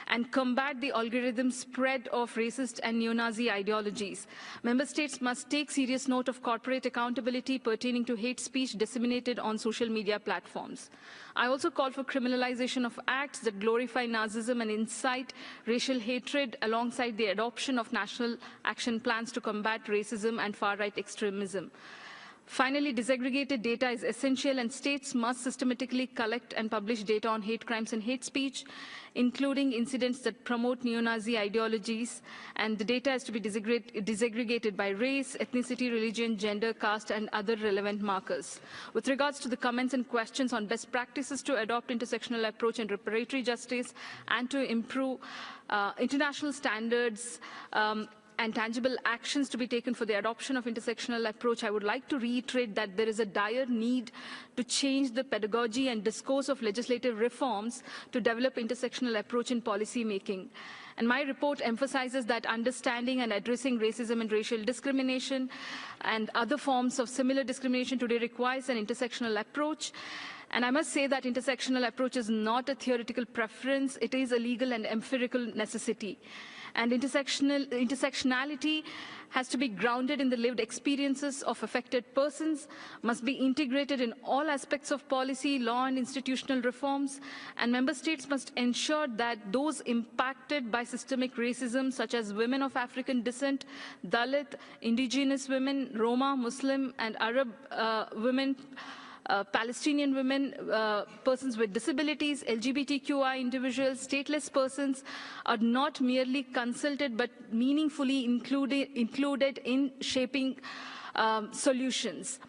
and combat the algorithm spread of racist and neo-Nazi ideologies. Member states must take serious note of corporate accountability pertaining to hate speech disseminated on social media platforms. I also call for criminalization of acts that glorify Nazism and incite racial hatred, alongside the adoption of national action plans to combat racism and far-right extremism. Finally, disaggregated data is essential, and states must systematically collect and publish data on hate crimes and hate speech, including incidents that promote neo-Nazi ideologies, and the data has to be disaggregated by race, ethnicity, religion, gender, caste, and other relevant markers. With regards to the comments and questions on best practices to adopt intersectional approach and reparatory justice and to improve international standards, and tangible actions to be taken for the adoption of intersectional approach, I would like to reiterate that there is a dire need to change the pedagogy and discourse of legislative reforms to develop intersectional approach in policy making. And my report emphasizes that understanding and addressing racism and racial discrimination and other forms of similar discrimination today requires an intersectional approach. And I must say that intersectional approach is not a theoretical preference, it is a legal and empirical necessity. And intersectionality has to be grounded in the lived experiences of affected persons, must be integrated in all aspects of policy, law, and institutional reforms, and member states must ensure that those impacted by systemic racism, such as women of African descent, Dalit, indigenous women, Roma, Muslim, and Arab women, Palestinian women, persons with disabilities, LGBTQI individuals, stateless persons are not merely consulted but meaningfully included in shaping solutions.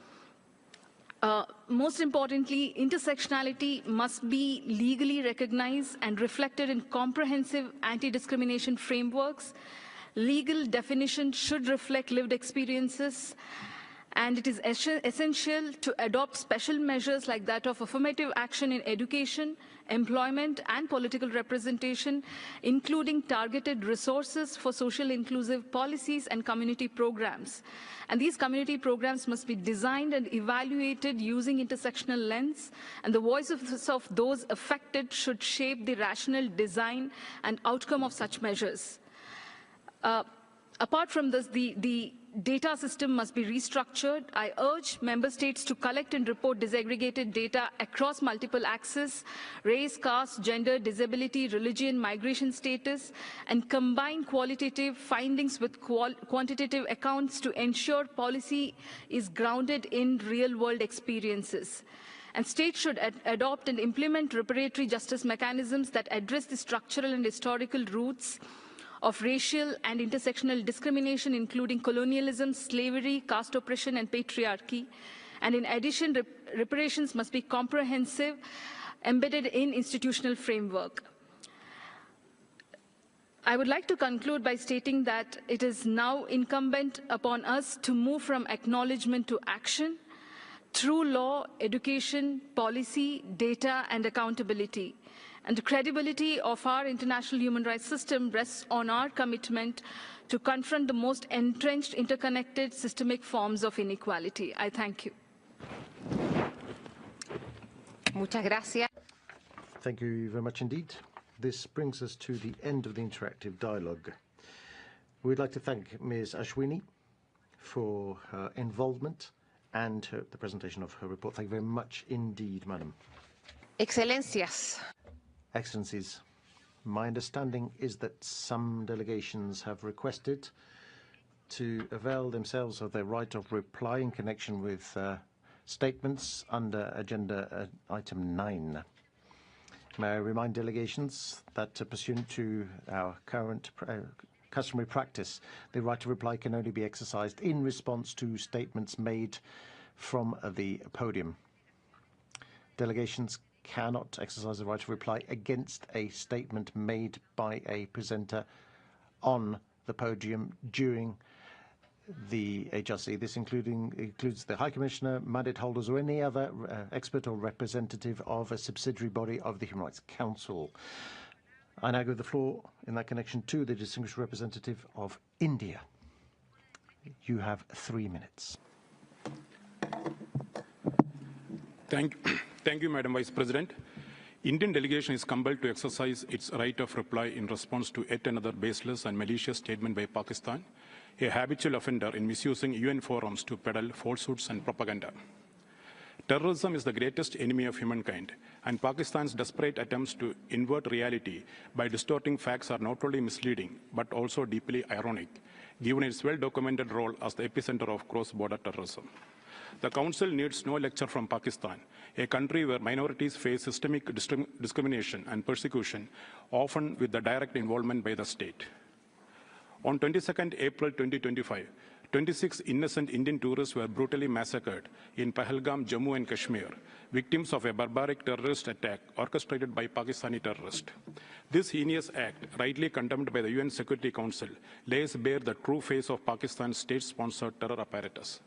Most importantly, intersectionality must be legally recognized and reflected in comprehensive anti-discrimination frameworks. Legal definition should reflect lived experiences, and it is essential to adopt special measures like that of affirmative action in education, employment, and political representation, including targeted resources for social inclusive policies and community programs. And these community programs must be designed and evaluated using intersectional lens, and the voices of those affected should shape the rational design and outcome of such measures. Apart from this, the data system must be restructured. I urge member states to collect and report disaggregated data across multiple axes, race, caste, gender, disability, religion, migration status, and combine qualitative findings with quantitative accounts to ensure policy is grounded in real-world experiences. And states should adopt and implement reparatory justice mechanisms that address the structural and historical roots of racial and intersectional discrimination, including colonialism, slavery, caste oppression, and patriarchy. And in addition, reparations must be comprehensive, embedded in institutional framework. I would like to conclude by stating that it is now incumbent upon us to move from acknowledgement to action through law, education, policy, data, and accountability. And the credibility of our international human rights system rests on our commitment to confront the most entrenched, interconnected, systemic forms of inequality. I thank you. Muchas gracias. Thank you very much indeed. This brings us to the end of the interactive dialogue. We'd like to thank Ms. Ashwini for her involvement and the presentation of her report. Thank you very much indeed, Madam. Excellencias. Excellencies, my understanding is that some delegations have requested to avail themselves of their right of reply in connection with statements under Agenda Item 9. May I remind delegations that pursuant to our current customary practice, the right to reply can only be exercised in response to statements made from the podium. Delegations cannot exercise the right to reply against a statement made by a presenter on the podium during the HRC. This includes the High Commissioner, mandate holders, or any other expert or representative of a subsidiary body of the Human Rights Council. I now give the floor in that connection to the distinguished representative of India. You have 3 minutes. Thank you, Madam Vice President. Indian delegation is compelled to exercise its right of reply in response to yet another baseless and malicious statement by Pakistan, a habitual offender in misusing UN forums to peddle falsehoods and propaganda. Terrorism is the greatest enemy of humankind, and Pakistan's desperate attempts to invert reality by distorting facts are not only misleading, but also deeply ironic, given its well-documented role as the epicenter of cross-border terrorism. The Council needs no lecture from Pakistan, a country where minorities face systemic discrimination and persecution, often with the direct involvement by the state. On 22nd April 2025, 26 innocent Indian tourists were brutally massacred in Pahalgam, Jammu and Kashmir, victims of a barbaric terrorist attack orchestrated by Pakistani terrorists. This heinous act, rightly condemned by the UN Security Council, lays bare the true face of Pakistan's state-sponsored terror apparatus.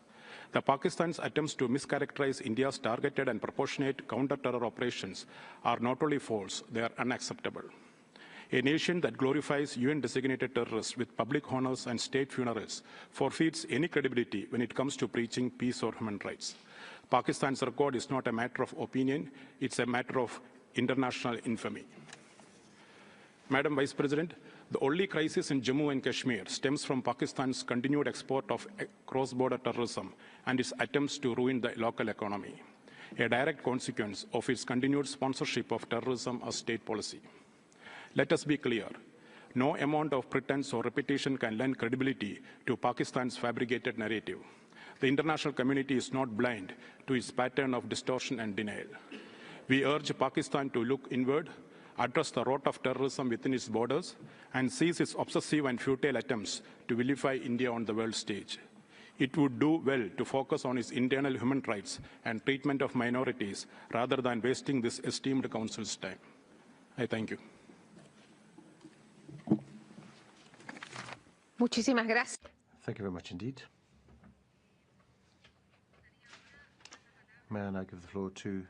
The Pakistan's attempts to mischaracterize India's targeted and proportionate counter-terror operations are not only false, they are unacceptable. A nation that glorifies UN-designated terrorists with public honors and state funerals forfeits any credibility when it comes to preaching peace or human rights. Pakistan's record is not a matter of opinion, it's a matter of international infamy. Madam Vice President, the only crisis in Jammu and Kashmir stems from Pakistan's continued export of cross-border terrorism and its attempts to ruin the local economy, a direct consequence of its continued sponsorship of terrorism as state policy. Let us be clear, no amount of pretense or repetition can lend credibility to Pakistan's fabricated narrative. The international community is not blind to its pattern of distortion and denial. We urge Pakistan to look inward, address the rot of terrorism within its borders, and cease its obsessive and futile attempts to vilify India on the world stage. It would do well to focus on its internal human rights and treatment of minorities rather than wasting this esteemed Council's time. I thank you. Muchísimas gracias. Thank you very much indeed. May I now give the floor to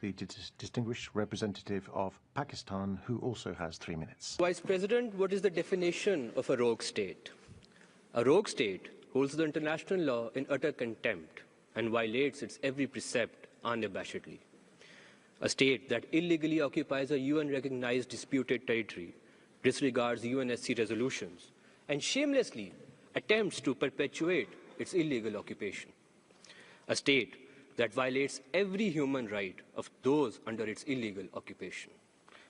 the distinguished representative of Pakistan, who also has 3 minutes. Vice President, what is the definition of a rogue state? A rogue state holds the international law in utter contempt and violates its every precept unabashedly. A state that illegally occupies a UN-recognized disputed territory, disregards UNSC resolutions, and shamelessly attempts to perpetuate its illegal occupation. A state that violates every human right of those under its illegal occupation.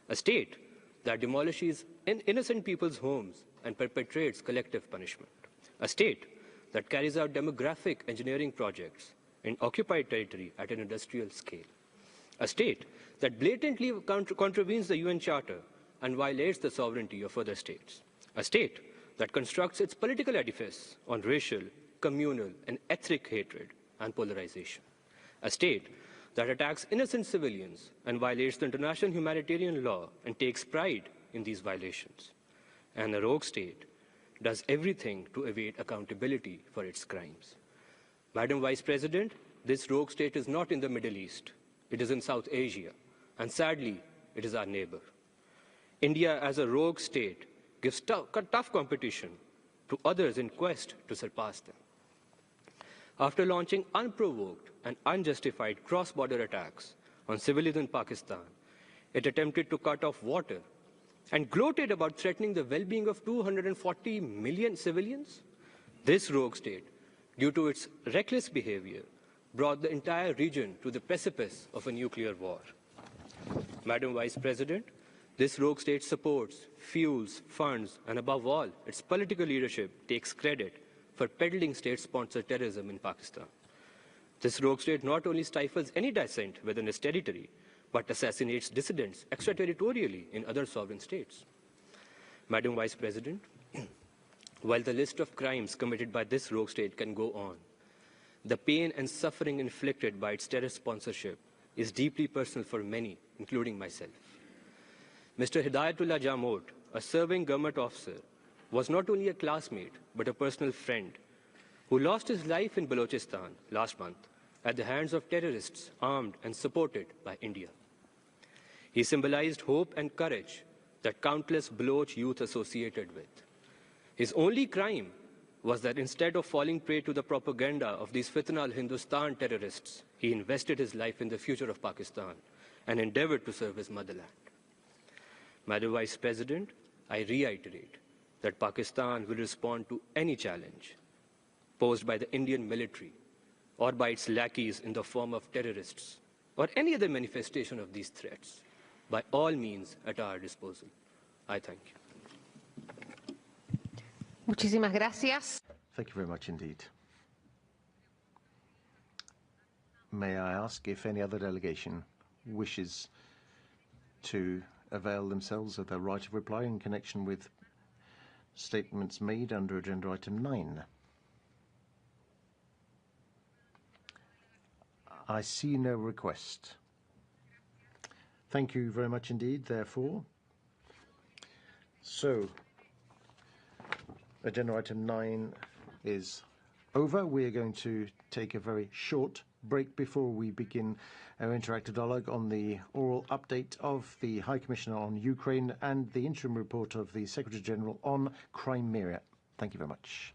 A state that demolishes innocent people's homes and perpetrates collective punishment. A state that carries out demographic engineering projects in occupied territory at an industrial scale. A state that blatantly contravenes the UN Charter and violates the sovereignty of other states. A state that constructs its political edifice on racial, communal, and ethnic hatred and polarization. A state that attacks innocent civilians and violates the international humanitarian law and takes pride in these violations. And a rogue state does everything to evade accountability for its crimes. Madam Vice President, this rogue state is not in the Middle East. It is in South Asia, and sadly, it is our neighbor. India, as a rogue state, gives tough competition to others in quest to surpass them. After launching unprovoked and unjustified cross-border attacks on civilians in Pakistan, it attempted to cut off water and gloated about threatening the well-being of 240 million civilians. This rogue state, due to its reckless behavior, brought the entire region to the precipice of a nuclear war. Madam Vice President, this rogue state supports, fuels, funds, and above all, its political leadership takes credit for peddling state-sponsored terrorism in Pakistan. This rogue state not only stifles any dissent within its territory, but assassinates dissidents extraterritorially in other sovereign states. Madam Vice President, while the list of crimes committed by this rogue state can go on, the pain and suffering inflicted by its terror sponsorship is deeply personal for many, including myself. Mr. Hidayatullah Jamot, a serving government officer, was not only a classmate, but a personal friend who lost his life in Balochistan last month at the hands of terrorists armed and supported by India. He symbolized hope and courage that countless Baloch youth associated with. His only crime was that instead of falling prey to the propaganda of these Fitna al-Hindustan terrorists, he invested his life in the future of Pakistan and endeavored to serve his motherland. Madam Vice President, I reiterate that Pakistan will respond to any challenge posed by the Indian military or by its lackeys in the form of terrorists or any other manifestation of these threats by all means at our disposal. I thank you. Muchísimas gracias. Thank you very much indeed. May I ask if any other delegation wishes to avail themselves of their right of reply in connection with statements made under agenda item 9? I see no request. Thank you very much indeed, therefore. So, agenda item 9 is over. We are going to take a very short break before we begin our interactive dialogue on the oral update of the High Commissioner on Ukraine and the interim report of the Secretary General on Crimea. Thank you very much.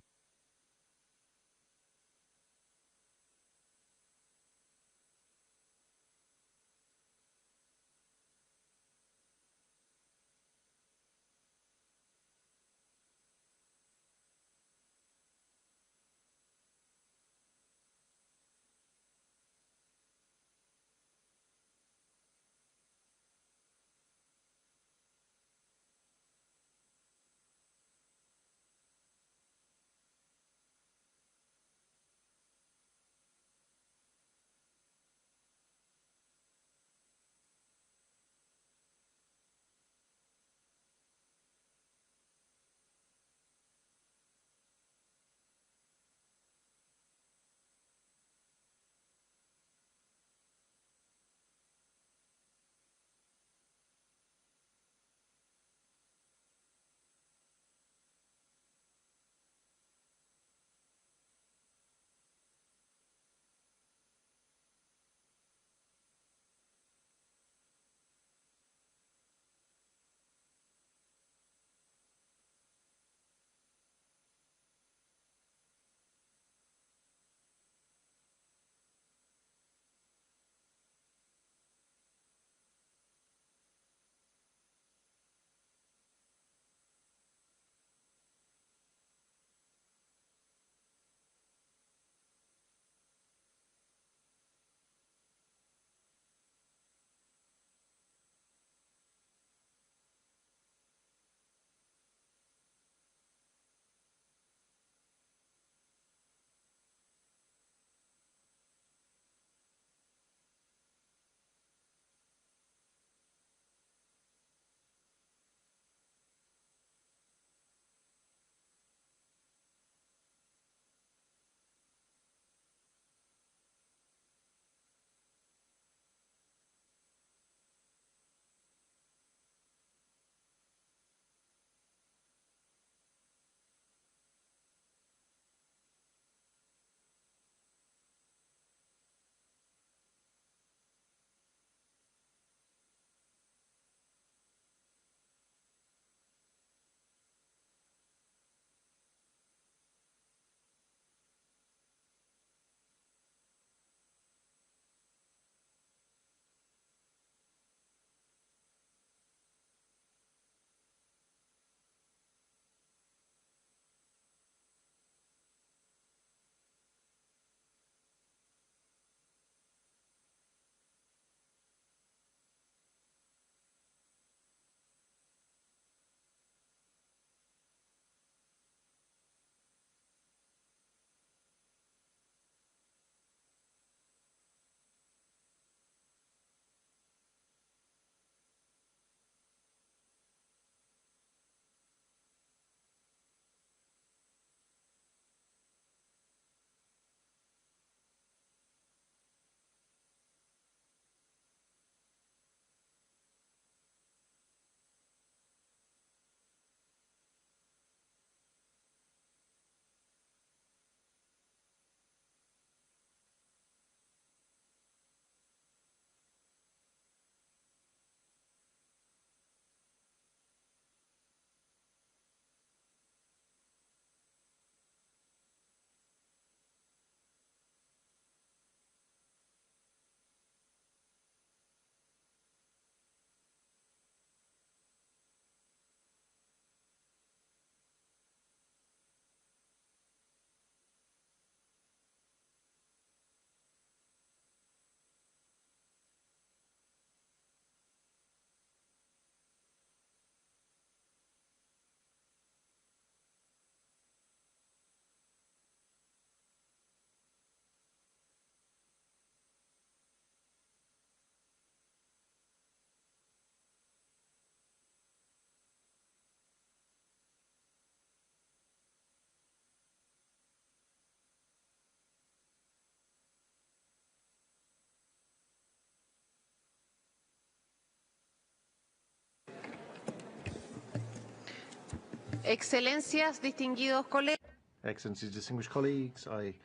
Excelencias, distinguidos colegas. Excellencies, distinguished colleagues, I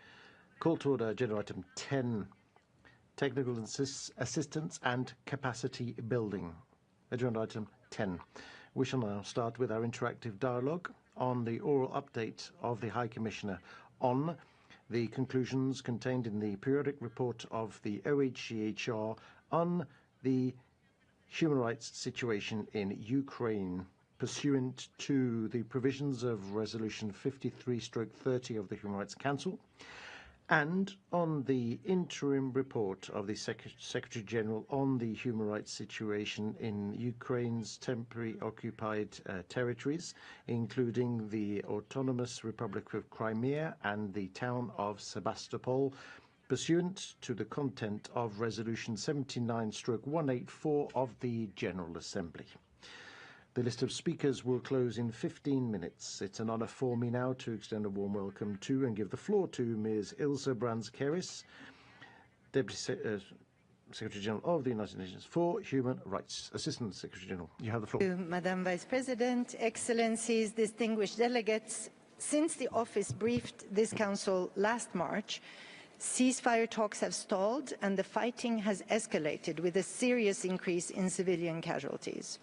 call to order agenda item 10, technical assistance and capacity building. Agenda item 10. We shall now start with our interactive dialogue on the oral update of the High Commissioner on the conclusions contained in the periodic report of the OHCHR on the human rights situation in Ukraine, pursuant to the provisions of Resolution 53/30 of the Human Rights Council, and on the interim report of the Secretary General on the human rights situation in Ukraine's temporary occupied territories, including the Autonomous Republic of Crimea and the town of Sebastopol, pursuant to the content of Resolution 79/184 of the General Assembly. The list of speakers will close in 15 minutes. It's an honor for me now to extend a warm welcome to and give the floor to Ms. Ilse Brands-Keris, Deputy Secretary General of the United Nations for Human Rights. Assistant Secretary General, you have the floor. Thank you, Madam Vice President, Excellencies, distinguished delegates. Since the office briefed this Council last March, ceasefire talks have stalled and the fighting has escalated with a serious increase in civilian casualties.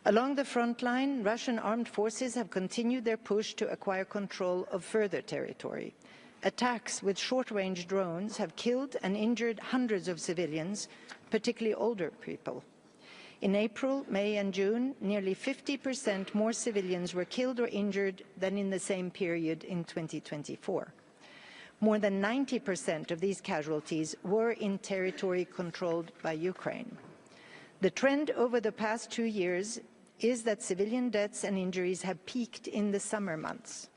Along the front line, Russian armed forces have continued their push to acquire control of further territory. Attacks with short-range drones have killed and injured hundreds of civilians, particularly older people. In April, May and June, nearly 50% more civilians were killed or injured than in the same period in 2024. More than 90% of these casualties were in territory controlled by Ukraine. The trend over the past 2 years is that civilian deaths and injuries have peaked in the summer months.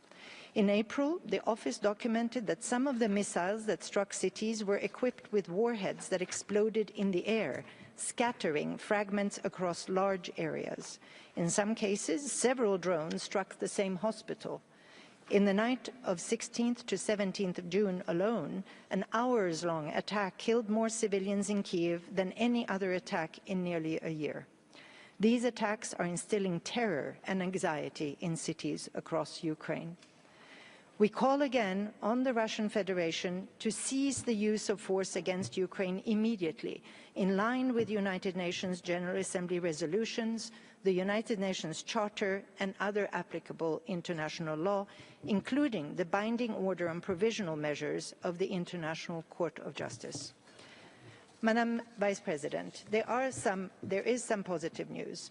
In April, the office documented that some of the missiles that struck cities were equipped with warheads that exploded in the air, scattering fragments across large areas. In some cases, several drones struck the same hospital. In the night of 16th to 17th of June alone, an hours-long attack killed more civilians in Kiev than any other attack in nearly a year. These attacks are instilling terror and anxiety in cities across Ukraine. We call again on the Russian Federation to cease the use of force against Ukraine immediately, in line with United Nations General Assembly resolutions, the United Nations Charter, and other applicable international law, including the binding order on provisional measures of the International Court of Justice. Madam Vice President, there is some positive news.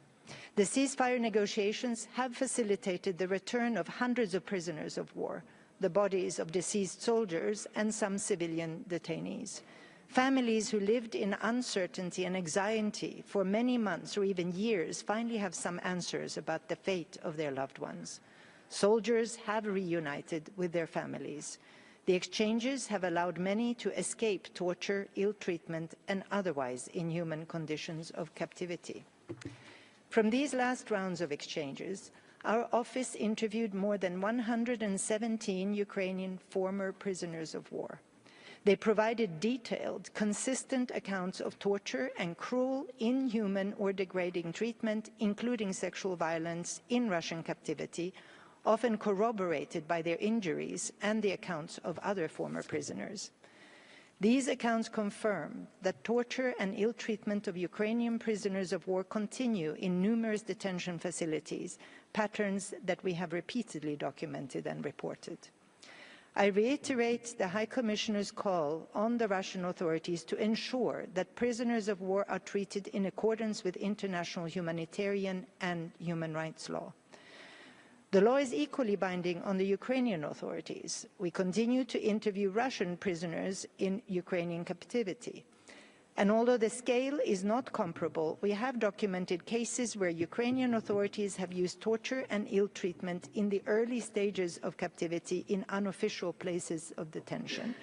The ceasefire negotiations have facilitated the return of hundreds of prisoners of war, the bodies of deceased soldiers, and some civilian detainees. Families who lived in uncertainty and anxiety for many months or even years finally have some answers about the fate of their loved ones. Soldiers have reunited with their families. The exchanges have allowed many to escape torture, ill treatment, and otherwise inhuman conditions of captivity. From these last rounds of exchanges, our office interviewed more than 117 Ukrainian former prisoners of war. They provided detailed, consistent accounts of torture and cruel, inhuman, or degrading treatment, including sexual violence, in Russian captivity, often corroborated by their injuries and the accounts of other former prisoners. These accounts confirm that torture and ill treatment of Ukrainian prisoners of war continue in numerous detention facilities, patterns that we have repeatedly documented and reported. I reiterate the High Commissioner's call on the Russian authorities to ensure that prisoners of war are treated in accordance with international humanitarian and human rights law. The law is equally binding on the Ukrainian authorities. We continue to interview Russian prisoners in Ukrainian captivity. And although the scale is not comparable, we have documented cases where Ukrainian authorities have used torture and ill treatment in the early stages of captivity in unofficial places of detention.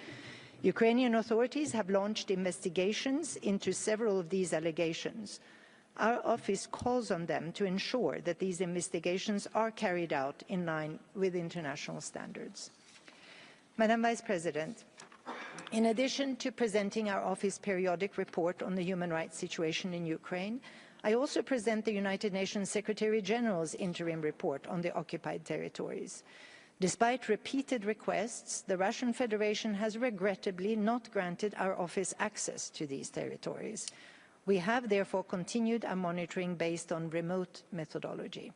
Ukrainian authorities have launched investigations into several of these allegations. Our office calls on them to ensure that these investigations are carried out in line with international standards. Madam Vice President, in addition to presenting our office periodic report on the human rights situation in Ukraine, I also present the United Nations Secretary-General's interim report on the occupied territories. Despite repeated requests, the Russian Federation has regrettably not granted our office access to these territories. We have therefore continued our monitoring based on remote methodology.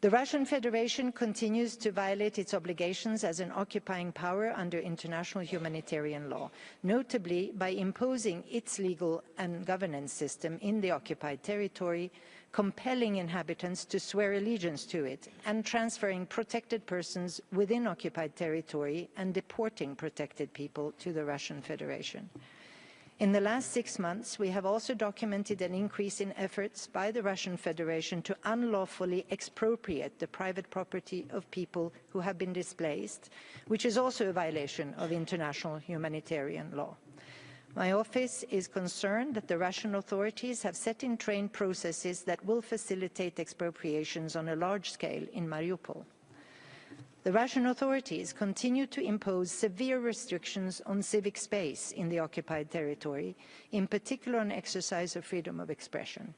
The Russian Federation continues to violate its obligations as an occupying power under international humanitarian law, notably by imposing its legal and governance system in the occupied territory, compelling inhabitants to swear allegiance to it, and transferring protected persons within occupied territory and deporting protected people to the Russian Federation. In the last 6 months, we have also documented an increase in efforts by the Russian Federation to unlawfully expropriate the private property of people who have been displaced, which is also a violation of international humanitarian law. My office is concerned that the Russian authorities have set in train processes that will facilitate expropriations on a large scale in Mariupol. The Russian authorities continue to impose severe restrictions on civic space in the occupied territory, in particular on exercise of freedom of expression.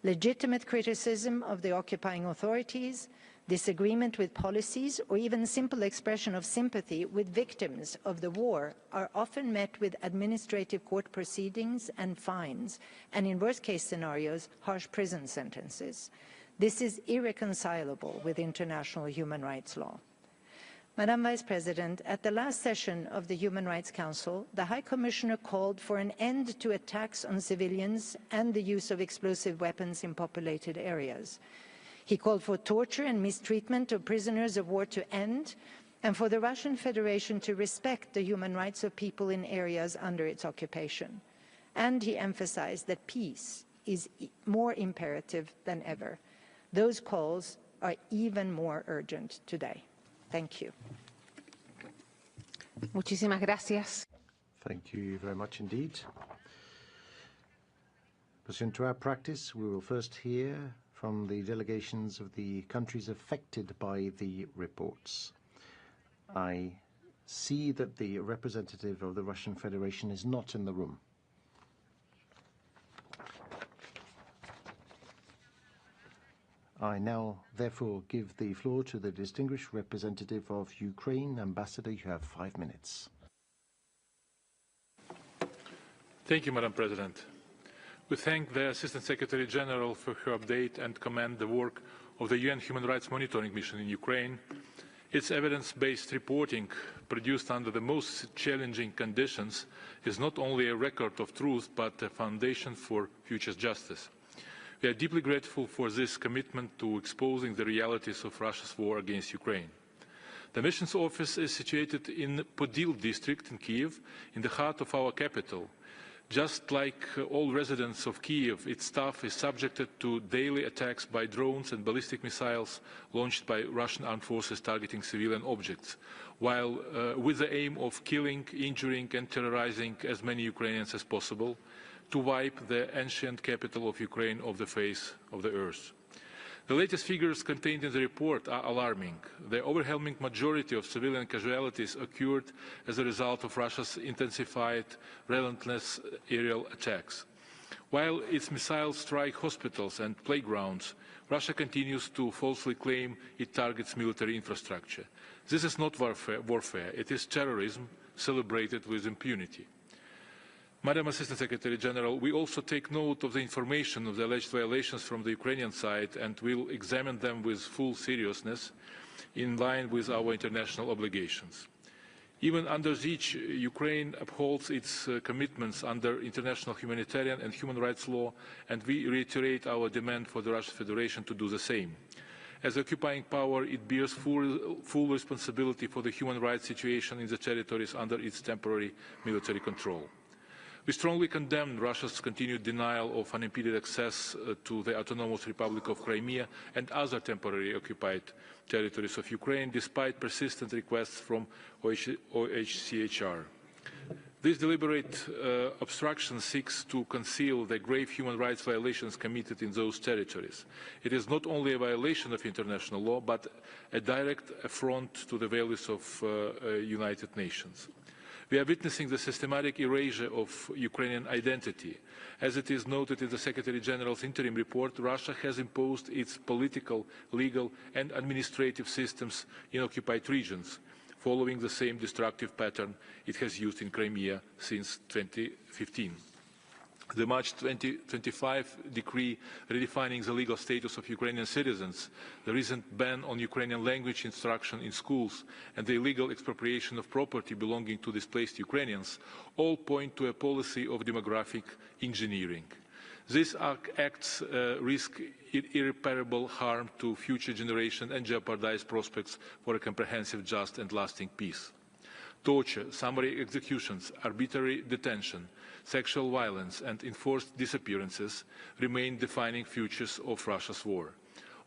Legitimate criticism of the occupying authorities, disagreement with policies, or even simple expression of sympathy with victims of the war are often met with administrative court proceedings and fines, and in worst-case scenarios, harsh prison sentences. This is irreconcilable with international human rights law. Madam Vice President, at the last session of the Human Rights Council, the High Commissioner called for an end to attacks on civilians and the use of explosive weapons in populated areas. He called for torture and mistreatment of prisoners of war to end, and for the Russian Federation to respect the human rights of people in areas under its occupation. And he emphasized that peace is more imperative than ever. Those calls are even more urgent today. Thank you. Muchísimas gracias. Thank you very much indeed. Pursuant to our practice, we will first hear from the delegations of the countries affected by the reports. I see that the representative of the Russian Federation is not in the room. I now, therefore, give the floor to the distinguished representative of Ukraine. Ambassador, you have 5 minutes. Thank you, Madam President. We thank the Assistant Secretary General for her update and commend the work of the UN Human Rights Monitoring Mission in Ukraine. Its evidence-based reporting, produced under the most challenging conditions, is not only a record of truth, but a foundation for future justice. We are deeply grateful for this commitment to exposing the realities of Russia's war against Ukraine. The mission's office is situated in Podil district in Kyiv, in the heart of our capital. Just like all residents of Kyiv, its staff is subjected to daily attacks by drones and ballistic missiles launched by Russian armed forces targeting civilian objects, while with the aim of killing, injuring and terrorizing as many Ukrainians as possible, to wipe the ancient capital of Ukraine off the face of the earth. The latest figures contained in the report are alarming. The overwhelming majority of civilian casualties occurred as a result of Russia's intensified, relentless aerial attacks. While its missiles strike hospitals and playgrounds, Russia continues to falsely claim it targets military infrastructure. This is not warfare, it is terrorism celebrated with impunity. Madam Assistant Secretary General, we also take note of the information of the alleged violations from the Ukrainian side and will examine them with full seriousness in line with our international obligations. Even under siege, Ukraine upholds its commitments under international humanitarian and human rights law, and we reiterate our demand for the Russian Federation to do the same. As occupying power, it bears full responsibility for the human rights situation in the territories under its temporary military control. We strongly condemn Russia's continued denial of unimpeded access to the Autonomous Republic of Crimea and other temporarily occupied territories of Ukraine, despite persistent requests from OHCHR. This deliberate obstruction seeks to conceal the grave human rights violations committed in those territories. It is not only a violation of international law, but a direct affront to the values of United Nations. We are witnessing the systematic erasure of Ukrainian identity. As it is noted in the Secretary General's interim report, Russia has imposed its political, legal and administrative systems in occupied regions, following the same destructive pattern it has used in Crimea since 2015. The March 2025 decree redefining the legal status of Ukrainian citizens, the recent ban on Ukrainian language instruction in schools, and the illegal expropriation of property belonging to displaced Ukrainians all point to a policy of demographic engineering. These acts risk irreparable harm to future generations and jeopardize prospects for a comprehensive, just and lasting peace. Torture, summary executions, arbitrary detention, sexual violence and enforced disappearances remain defining features of Russia's war.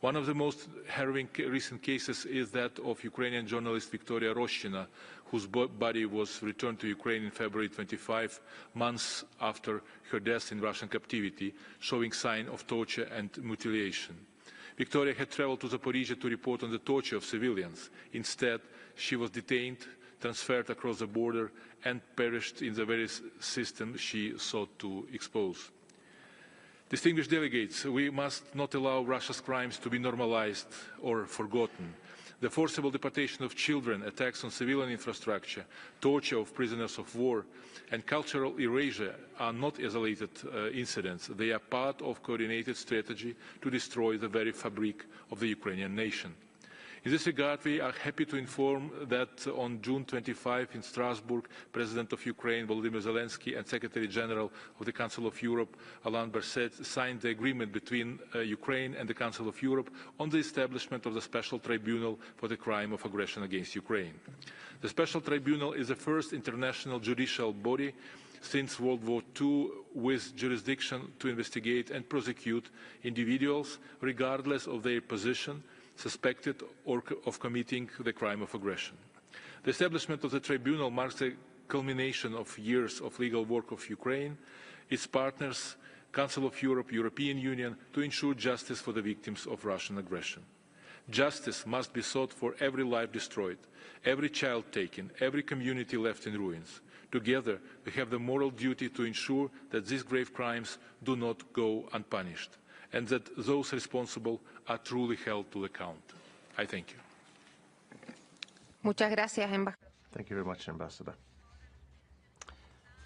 One of the most harrowing recent cases is that of Ukrainian journalist Victoria Roshchina, whose body was returned to Ukraine in February 25, months after her death in Russian captivity, showing signs of torture and mutilation. Victoria had traveled to Zaporizhia to report on the torture of civilians. Instead, she was detained, transferred across the border and perished in the very system she sought to expose. Distinguished delegates, we must not allow Russia's crimes to be normalized or forgotten. The forcible deportation of children, attacks on civilian infrastructure, torture of prisoners of war, and cultural erasure are not isolated incidents. They are part of a coordinated strategy to destroy the very fabric of the Ukrainian nation. In this regard, we are happy to inform that on June 25 in Strasbourg, President of Ukraine Volodymyr Zelensky and Secretary General of the Council of Europe Alain Berset signed the agreement between Ukraine and the Council of Europe on the establishment of the Special Tribunal for the crime of aggression against Ukraine. The Special Tribunal is the first international judicial body since World War II with jurisdiction to investigate and prosecute individuals regardless of their position, suspected of committing the crime of aggression. The establishment of the tribunal marks the culmination of years of legal work of Ukraine, its partners, Council of Europe, European Union, to ensure justice for the victims of Russian aggression. Justice must be sought for every life destroyed, every child taken, every community left in ruins. Together, we have the moral duty to ensure that these grave crimes do not go unpunished, and that those responsible are truly held to account. I thank you. Muchas gracias, Thank you very much, Ambassador.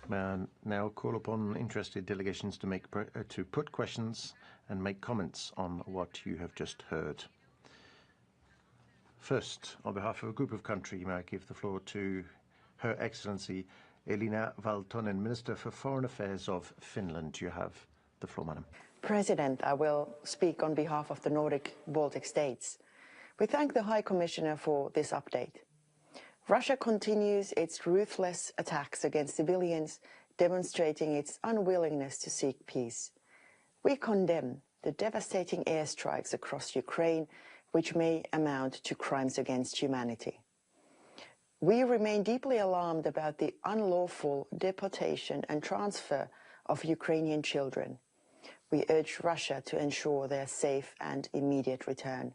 May I now call upon interested delegations to put questions and make comments on what you have just heard. First, on behalf of a group of countries, may I give the floor to Her Excellency Elina Valtonen, Minister for Foreign Affairs of Finland. You have the floor, Madam. President, I will speak on behalf of the Nordic Baltic states. We thank the High Commissioner for this update. Russia continues its ruthless attacks against civilians, demonstrating its unwillingness to seek peace. We condemn the devastating airstrikes across Ukraine, which may amount to crimes against humanity. We remain deeply alarmed about the unlawful deportation and transfer of Ukrainian children. We urge Russia to ensure their safe and immediate return.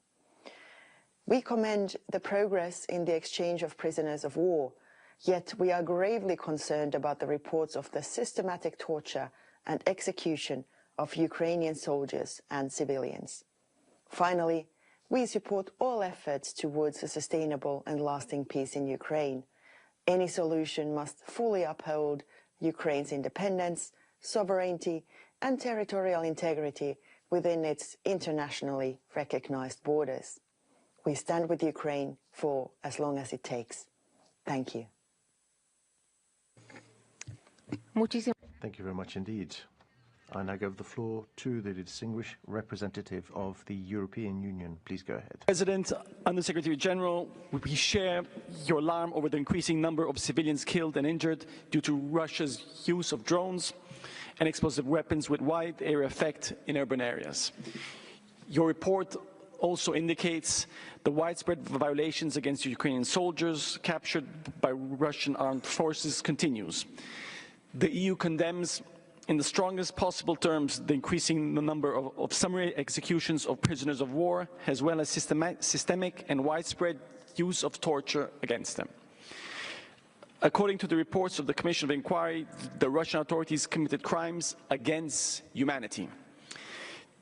We commend the progress in the exchange of prisoners of war, yet we are gravely concerned about the reports of the systematic torture and execution of Ukrainian soldiers and civilians. Finally, we support all efforts towards a sustainable and lasting peace in Ukraine. Any solution must fully uphold Ukraine's independence, sovereignty, and territorial integrity within its internationally recognized borders. We stand with Ukraine for as long as it takes. Thank you. Thank you very much indeed. I now give the floor to the distinguished representative of the European Union. Please go ahead. President, Undersecretary General, we share your alarm over the increasing number of civilians killed and injured due to Russia's use of drones and explosive weapons with wide area effect in urban areas. Your report also indicates the widespread violations against Ukrainian soldiers captured by Russian armed forces continues. The EU condemns in the strongest possible terms the increasing number of summary executions of prisoners of war, as well as systemic and widespread use of torture against them. According to the reports of the Commission of Inquiry, the Russian authorities committed crimes against humanity.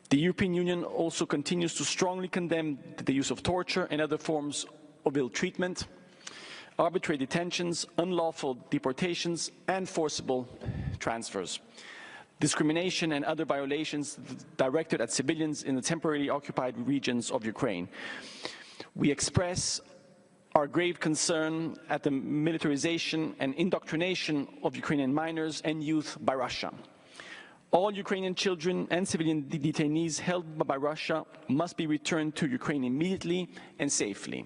The European Union also continues to strongly condemn the use of torture and other forms of ill treatment, arbitrary detentions, unlawful deportations, and forcible transfers. Discrimination and other violations directed at civilians in the temporarily occupied regions of Ukraine. We express our grave concern at the militarization and indoctrination of Ukrainian minors and youth by Russia. All Ukrainian children and civilian detainees held by Russia must be returned to Ukraine immediately and safely.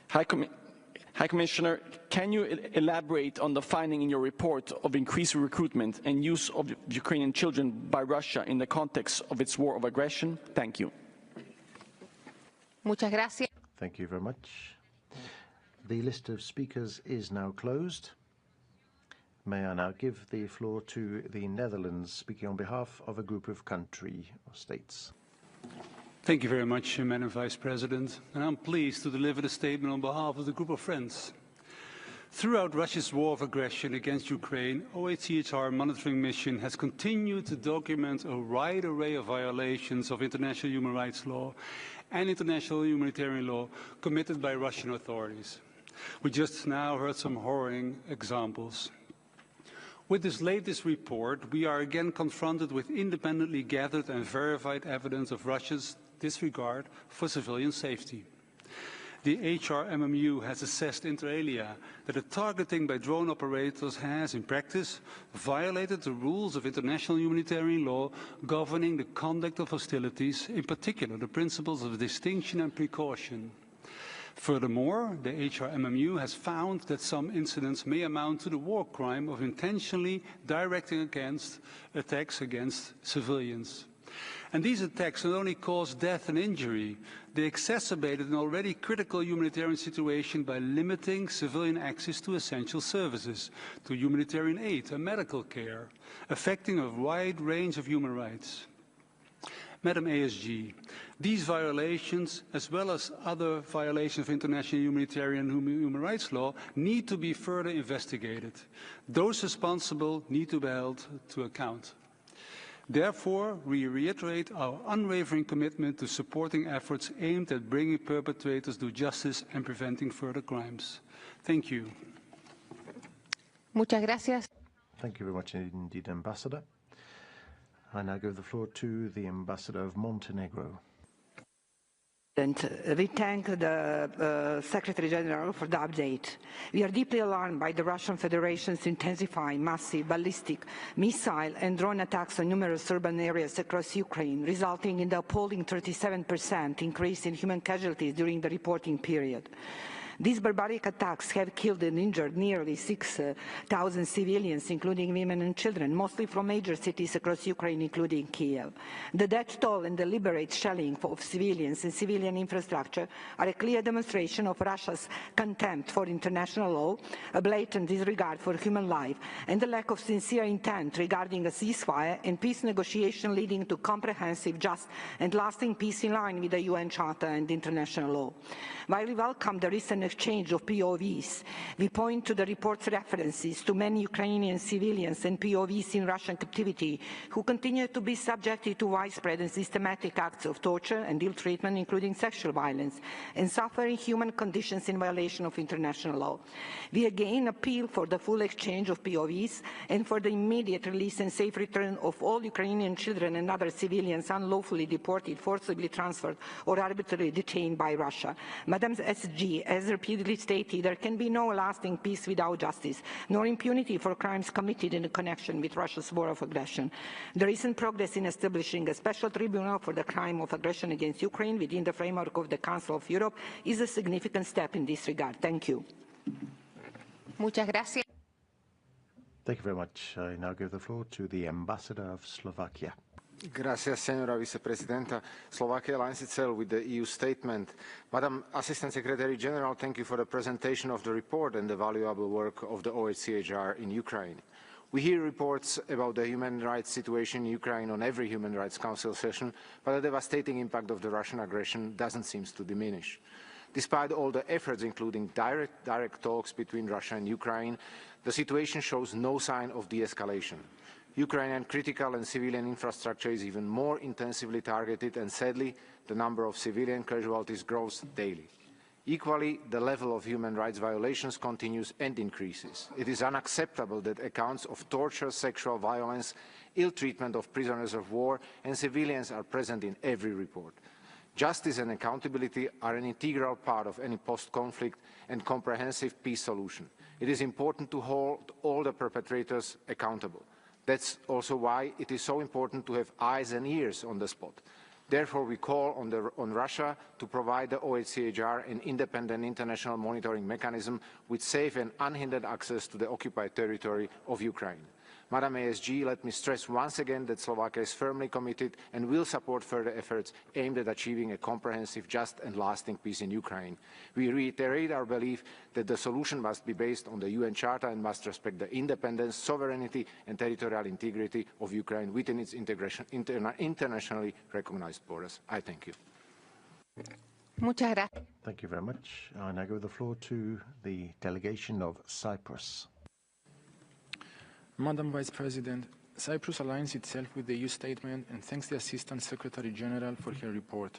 High Commissioner, can you elaborate on the finding in your report of increased recruitment and use of Ukrainian children by Russia in the context of its war of aggression? Thank you. Muchas gracias. Thank you very much. The list of speakers is now closed. May I now give the floor to the Netherlands, speaking on behalf of a group of country or states. Thank you very much, Madam Vice President, and I'm pleased to deliver the statement on behalf of the group of friends. Throughout Russia's war of aggression against Ukraine, OHCHR monitoring mission has continued to document a wide array of violations of international human rights law and international humanitarian law committed by Russian authorities. We just now heard some harrowing examples. With this latest report, we are again confronted with independently gathered and verified evidence of Russia's disregard for civilian safety. The HRMMU has assessed inter alia that the targeting by drone operators has, in practice, violated the rules of international humanitarian law governing the conduct of hostilities, in particular the principles of distinction and precaution. Furthermore, the HRMMU has found that some incidents may amount to the war crime of intentionally directing attacks against civilians. And these attacks not only caused death and injury, they exacerbated an already critical humanitarian situation by limiting civilian access to essential services, to humanitarian aid and medical care, affecting a wide range of human rights. Madam ASG, these violations, as well as other violations of international humanitarian and human rights law, need to be further investigated. Those responsible need to be held to account. Therefore, we reiterate our unwavering commitment to supporting efforts aimed at bringing perpetrators to justice and preventing further crimes. Thank you. Muchas gracias. Thank you very much indeed, Ambassador. I now give the floor to the Ambassador of Montenegro. We thank the Secretary General for the update. We are deeply alarmed by the Russian Federation's intensifying massive ballistic, missile and drone attacks on numerous urban areas across Ukraine, resulting in the appalling 37% increase in human casualties during the reporting period. These barbaric attacks have killed and injured nearly 6,000 civilians, including women and children, mostly from major cities across Ukraine, including Kiev. The death toll and deliberate shelling of civilians and civilian infrastructure are a clear demonstration of Russia's contempt for international law, a blatant disregard for human life, and the lack of sincere intent regarding a ceasefire and peace negotiation leading to comprehensive, just, and lasting peace in line with the UN Charter and international law. While we welcome the recent exchange of POVs, we point to the report's references to many Ukrainian civilians and POVs in Russian captivity who continue to be subjected to widespread and systematic acts of torture and ill treatment, including sexual violence, and suffering human conditions in violation of international law. We again appeal for the full exchange of POVs and for the immediate release and safe return of all Ukrainian children and other civilians unlawfully deported, forcibly transferred, or arbitrarily detained by Russia. Madam SG, as repeatedly stated, there can be no lasting peace without justice, nor impunity for crimes committed in connection with Russia's war of aggression. The recent progress in establishing a special tribunal for the crime of aggression against Ukraine within the framework of the Council of Europe is a significant step in this regard. Thank you. Muchas gracias. Thank you very much. I now give the floor to the Ambassador of Slovakia. Gracias, Senora Vicepresidenta. Slovakia aligns itself with the EU statement. Madam Assistant Secretary General, thank you for the presentation of the report and the valuable work of the OHCHR in Ukraine. We hear reports about the human rights situation in Ukraine on every Human Rights Council session, but the devastating impact of the Russian aggression doesn't seem to diminish. Despite all the efforts, including direct talks between Russia and Ukraine, the situation shows no sign of de-escalation. Ukrainian critical and civilian infrastructure is even more intensively targeted, and sadly, the number of civilian casualties grows daily. Equally, the level of human rights violations continues and increases. It is unacceptable that accounts of torture, sexual violence, ill treatment of prisoners of war and civilians are present in every report. Justice and accountability are an integral part of any post-conflict and comprehensive peace solution. It is important to hold all the perpetrators accountable. That's also why it is so important to have eyes and ears on the spot. Therefore, we call on Russia to provide the OHCHR an independent international monitoring mechanism with safe and unhindered access to the occupied territory of Ukraine. Madam ASG, let me stress once again that Slovakia is firmly committed and will support further efforts aimed at achieving a comprehensive, just and lasting peace in Ukraine. We reiterate our belief that the solution must be based on the UN Charter and must respect the independence, sovereignty and territorial integrity of Ukraine within its internationally recognized borders. I thank you. Muchas gracias. Thank you very much. I now give the floor to the delegation of Cyprus. Madam Vice President, Cyprus aligns itself with the EU statement and thanks the Assistant Secretary General for her report.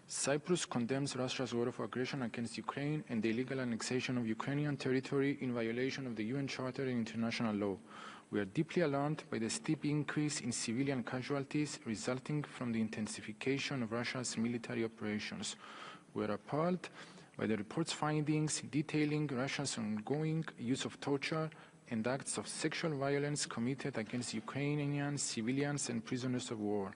Cyprus condemns Russia's war of aggression against Ukraine and the illegal annexation of Ukrainian territory in violation of the UN Charter and international law. We are deeply alarmed by the steep increase in civilian casualties resulting from the intensification of Russia's military operations. We are appalled by the report's findings detailing Russia's ongoing use of torture and acts of sexual violence committed against Ukrainian civilians and prisoners of war.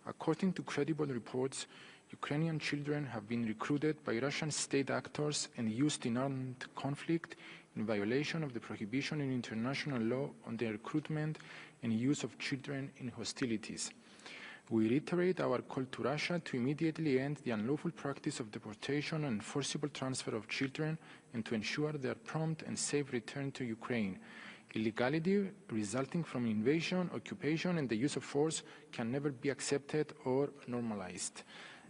According to credible reports, Ukrainian children have been recruited by Russian state actors and used in armed conflict in violation of the prohibition in international law on the recruitment and use of children in hostilities. We reiterate our call to Russia to immediately end the unlawful practice of deportation and forcible transfer of children and to ensure their prompt and safe return to Ukraine. Illegality resulting from invasion, occupation and the use of force can never be accepted or normalized.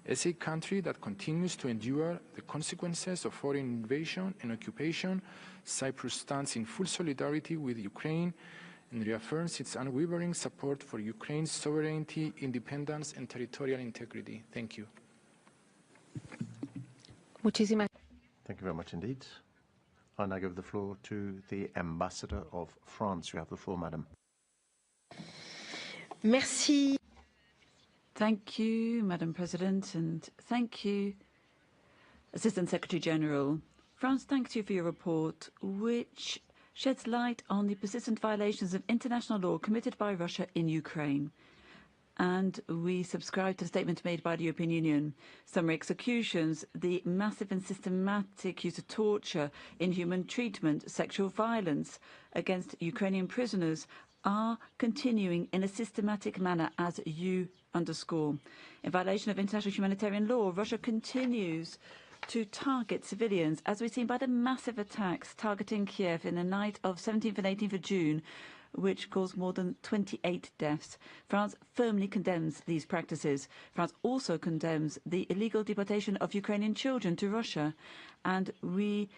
As a country that continues to endure the consequences of foreign invasion and occupation, Cyprus stands in full solidarity with Ukraine and reaffirms its unwavering support for Ukraine's sovereignty, independence and territorial integrity. Thank you. Muchísimas. Thank you very much indeed. I now give the floor to the Ambassador of France. You have the floor, Madam. Merci. Thank you, Madam President, and thank you, Assistant Secretary General. France thanks you for your report, which sheds light on the persistent violations of international law committed by Russia in Ukraine. And we subscribe to the statement made by the European Union. Summary executions, the massive and systematic use of torture, inhuman treatment, sexual violence against Ukrainian prisoners are continuing in a systematic manner, as you underscore. In violation of international humanitarian law, Russia continues to target civilians, as we've seen by the massive attacks targeting Kiev in the night of 17th and 18th of June, which caused more than 28 deaths. France firmly condemns these practices. France also condemns the illegal deportation of Ukrainian children to Russia, and we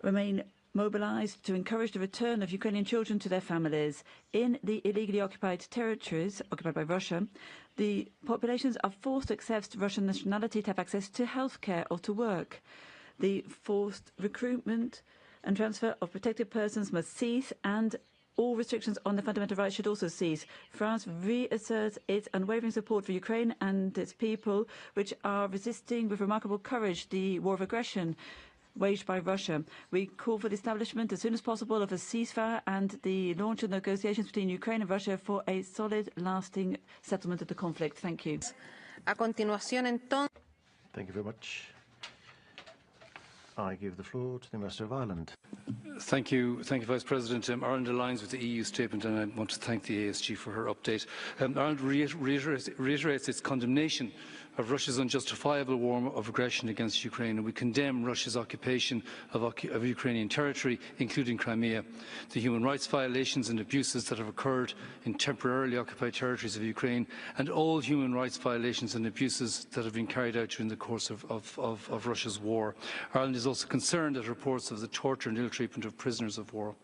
remain mobilized to encourage the return of Ukrainian children to their families. In the illegally occupied territories occupied by Russia, the populations are forced to accept Russian nationality to have access to healthcare or to work. The forced recruitment and transfer of protected persons must cease, and all restrictions on the fundamental rights should also cease. France reasserts its unwavering support for Ukraine and its people, which are resisting with remarkable courage the war of aggression waged by Russia. We call for the establishment as soon as possible of a ceasefire and the launch of negotiations between Ukraine and Russia for a solid, lasting settlement of the conflict. Thank you. A continuación, entonces. Thank you very much. I give the floor to the Ambassador of Ireland. Thank you, Vice President. Ireland aligns with the EU statement, and I want to thank the ASG for her update. Ireland reiterates its condemnation of Russia's unjustifiable war of aggression against Ukraine, and we condemn Russia's occupation of Ukrainian territory, including Crimea, the human rights violations and abuses that have occurred in temporarily occupied territories of Ukraine, and all human rights violations and abuses that have been carried out during the course of Russia's war. Ireland is also concerned at reports of the torture and ill treatment of prisoners of war.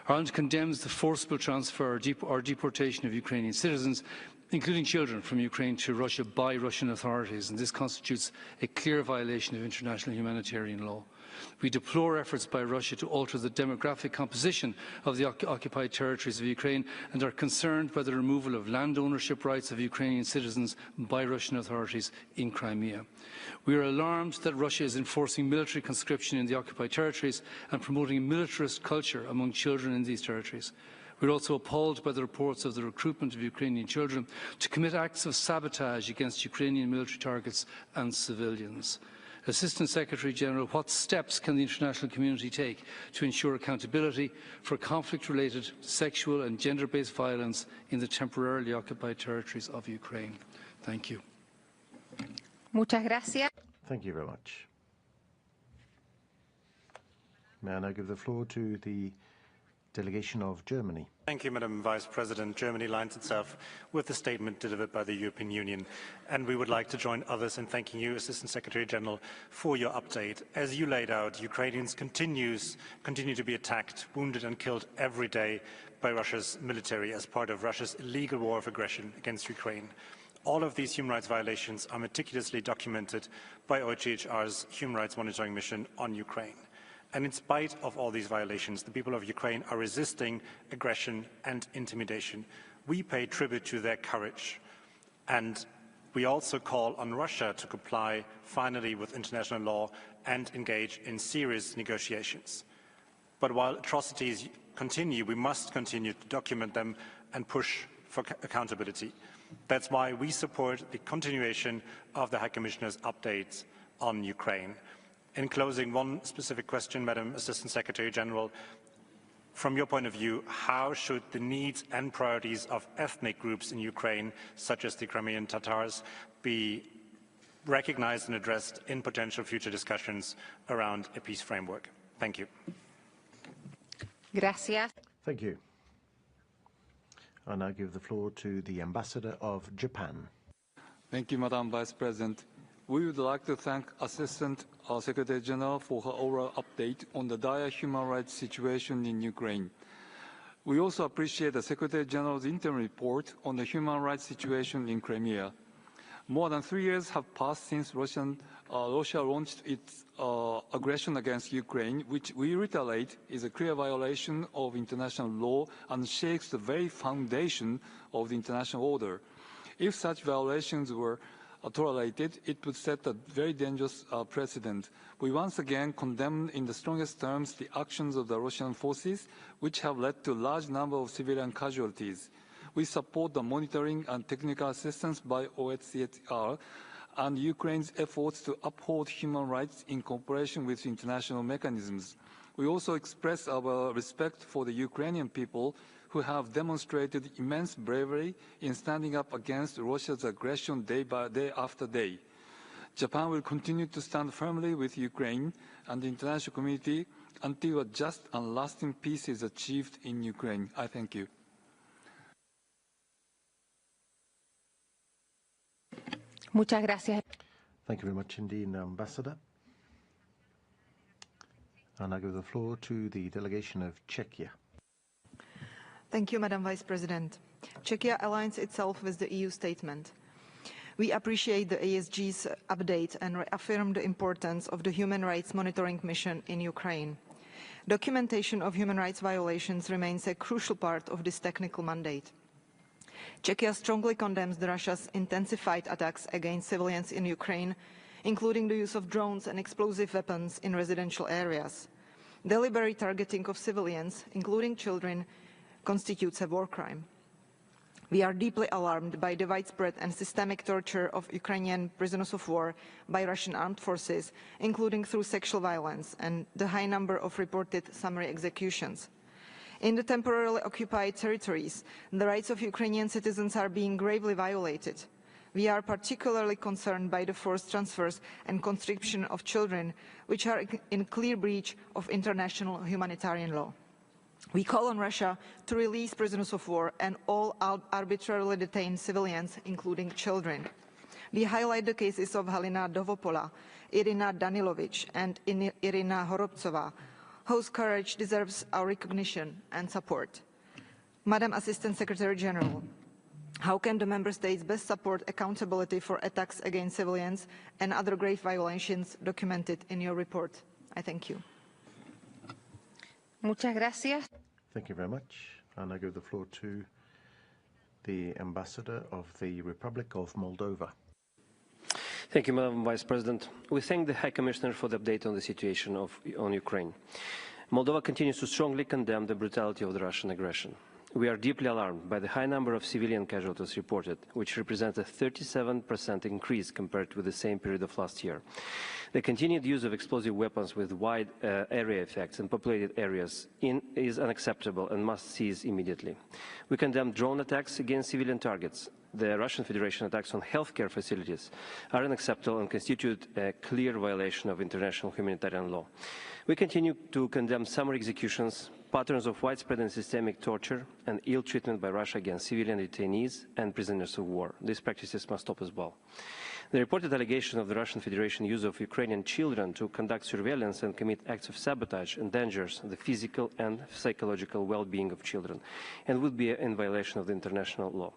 Ireland condemns the forcible transfer or deportation of Ukrainian citizens, including children, from Ukraine to Russia by Russian authorities, and this constitutes a clear violation of international humanitarian law. We deplore efforts by Russia to alter the demographic composition of the occupied territories of Ukraine and are concerned by the removal of land ownership rights of Ukrainian citizens by Russian authorities in Crimea. We are alarmed that Russia is enforcing military conscription in the occupied territories and promoting a militarist culture among children in these territories. We are also appalled by the reports of the recruitment of Ukrainian children to commit acts of sabotage against Ukrainian military targets and civilians. Assistant Secretary-General, what steps can the international community take to ensure accountability for conflict-related sexual and gender-based violence in the temporarily occupied territories of Ukraine? Thank you. Muchas gracias. Thank you very much. May I now give the floor to the delegation of Germany. Thank you, Madam Vice President. Germany aligns itself with the statement delivered by the European Union, and we would like to join others in thanking you, Assistant Secretary General, for your update. As you laid out, Ukrainians continue to be attacked, wounded and killed every day by Russia's military as part of Russia's illegal war of aggression against Ukraine. All of these human rights violations are meticulously documented by OHCHR's Human Rights Monitoring Mission on Ukraine. And in spite of all these violations, the people of Ukraine are resisting aggression and intimidation. We pay tribute to their courage. And we also call on Russia to comply finally with international law and engage in serious negotiations. But while atrocities continue, we must continue to document them and push for accountability. That's why we support the continuation of the High Commissioner's updates on Ukraine. In closing, one specific question, Madam Assistant Secretary General. From your point of view, how should the needs and priorities of ethnic groups in Ukraine, such as the Crimean Tatars, be recognized and addressed in potential future discussions around a peace framework? Thank you. Gracias. Thank you. I now give the floor to the Ambassador of Japan. Thank you, Madam Vice President. We would like to thank Assistant Secretary General for her oral update on the dire human rights situation in Ukraine. We also appreciate the Secretary General's interim report on the human rights situation in Crimea. More than 3 years have passed since Russia launched its aggression against Ukraine, which we reiterate is a clear violation of international law and shakes the very foundation of the international order. If such violations were tolerated, it would set a very dangerous precedent. We once again condemn in the strongest terms the actions of the Russian forces, which have led to a large number of civilian casualties. We support the monitoring and technical assistance by OHCHR and Ukraine's efforts to uphold human rights in cooperation with international mechanisms. We also express our respect for the Ukrainian people who have demonstrated immense bravery in standing up against Russia's aggression day after day. Japan will continue to stand firmly with Ukraine and the international community until a just and lasting peace is achieved in Ukraine. I thank you. Muchas gracias. Thank you very much indeed, Ambassador. And I give the floor to the delegation of Czechia. Thank you, Madam Vice President. Czechia aligns itself with the EU statement. We appreciate the ASG's update and reaffirm the importance of the Human Rights Monitoring Mission in Ukraine. Documentation of human rights violations remains a crucial part of this technical mandate. Czechia strongly condemns Russia's intensified attacks against civilians in Ukraine, including the use of drones and explosive weapons in residential areas. Deliberate targeting of civilians, including children, constitutes a war crime. We are deeply alarmed by the widespread and systemic torture of Ukrainian prisoners of war by Russian armed forces, including through sexual violence, and the high number of reported summary executions. In the temporarily occupied territories, the rights of Ukrainian citizens are being gravely violated. We are particularly concerned by the forced transfers and conscription of children, which are in clear breach of international humanitarian law. We call on Russia to release prisoners of war and all arbitrarily detained civilians, including children. We highlight the cases of Halina Dovopola, Irina Danilovic, and Irina Horobtsova, whose courage deserves our recognition and support. Madam Assistant Secretary General, how can the Member States best support accountability for attacks against civilians and other grave violations documented in your report? I thank you. Muchas gracias. Thank you very much. And I give the floor to the Ambassador of the Republic of Moldova. Thank you, Madam Vice President. We thank the High Commissioner for the update on the situation on Ukraine. Moldova continues to strongly condemn the brutality of the Russian aggression. We are deeply alarmed by the high number of civilian casualties reported, which represents a 37% increase compared with the same period of last year. The continued use of explosive weapons with wide area effects in populated areas is unacceptable and must cease immediately. We condemn drone attacks against civilian targets. The Russian Federation attacks on healthcare facilities are unacceptable and constitute a clear violation of international humanitarian law. We continue to condemn summary executions, patterns of widespread and systemic torture, and ill treatment by Russia against civilian detainees and prisoners of war. These practices must stop as well. The reported allegation of the Russian Federation use of Ukrainian children to conduct surveillance and commit acts of sabotage endangers the physical and psychological well-being of children and would be in violation of the international law.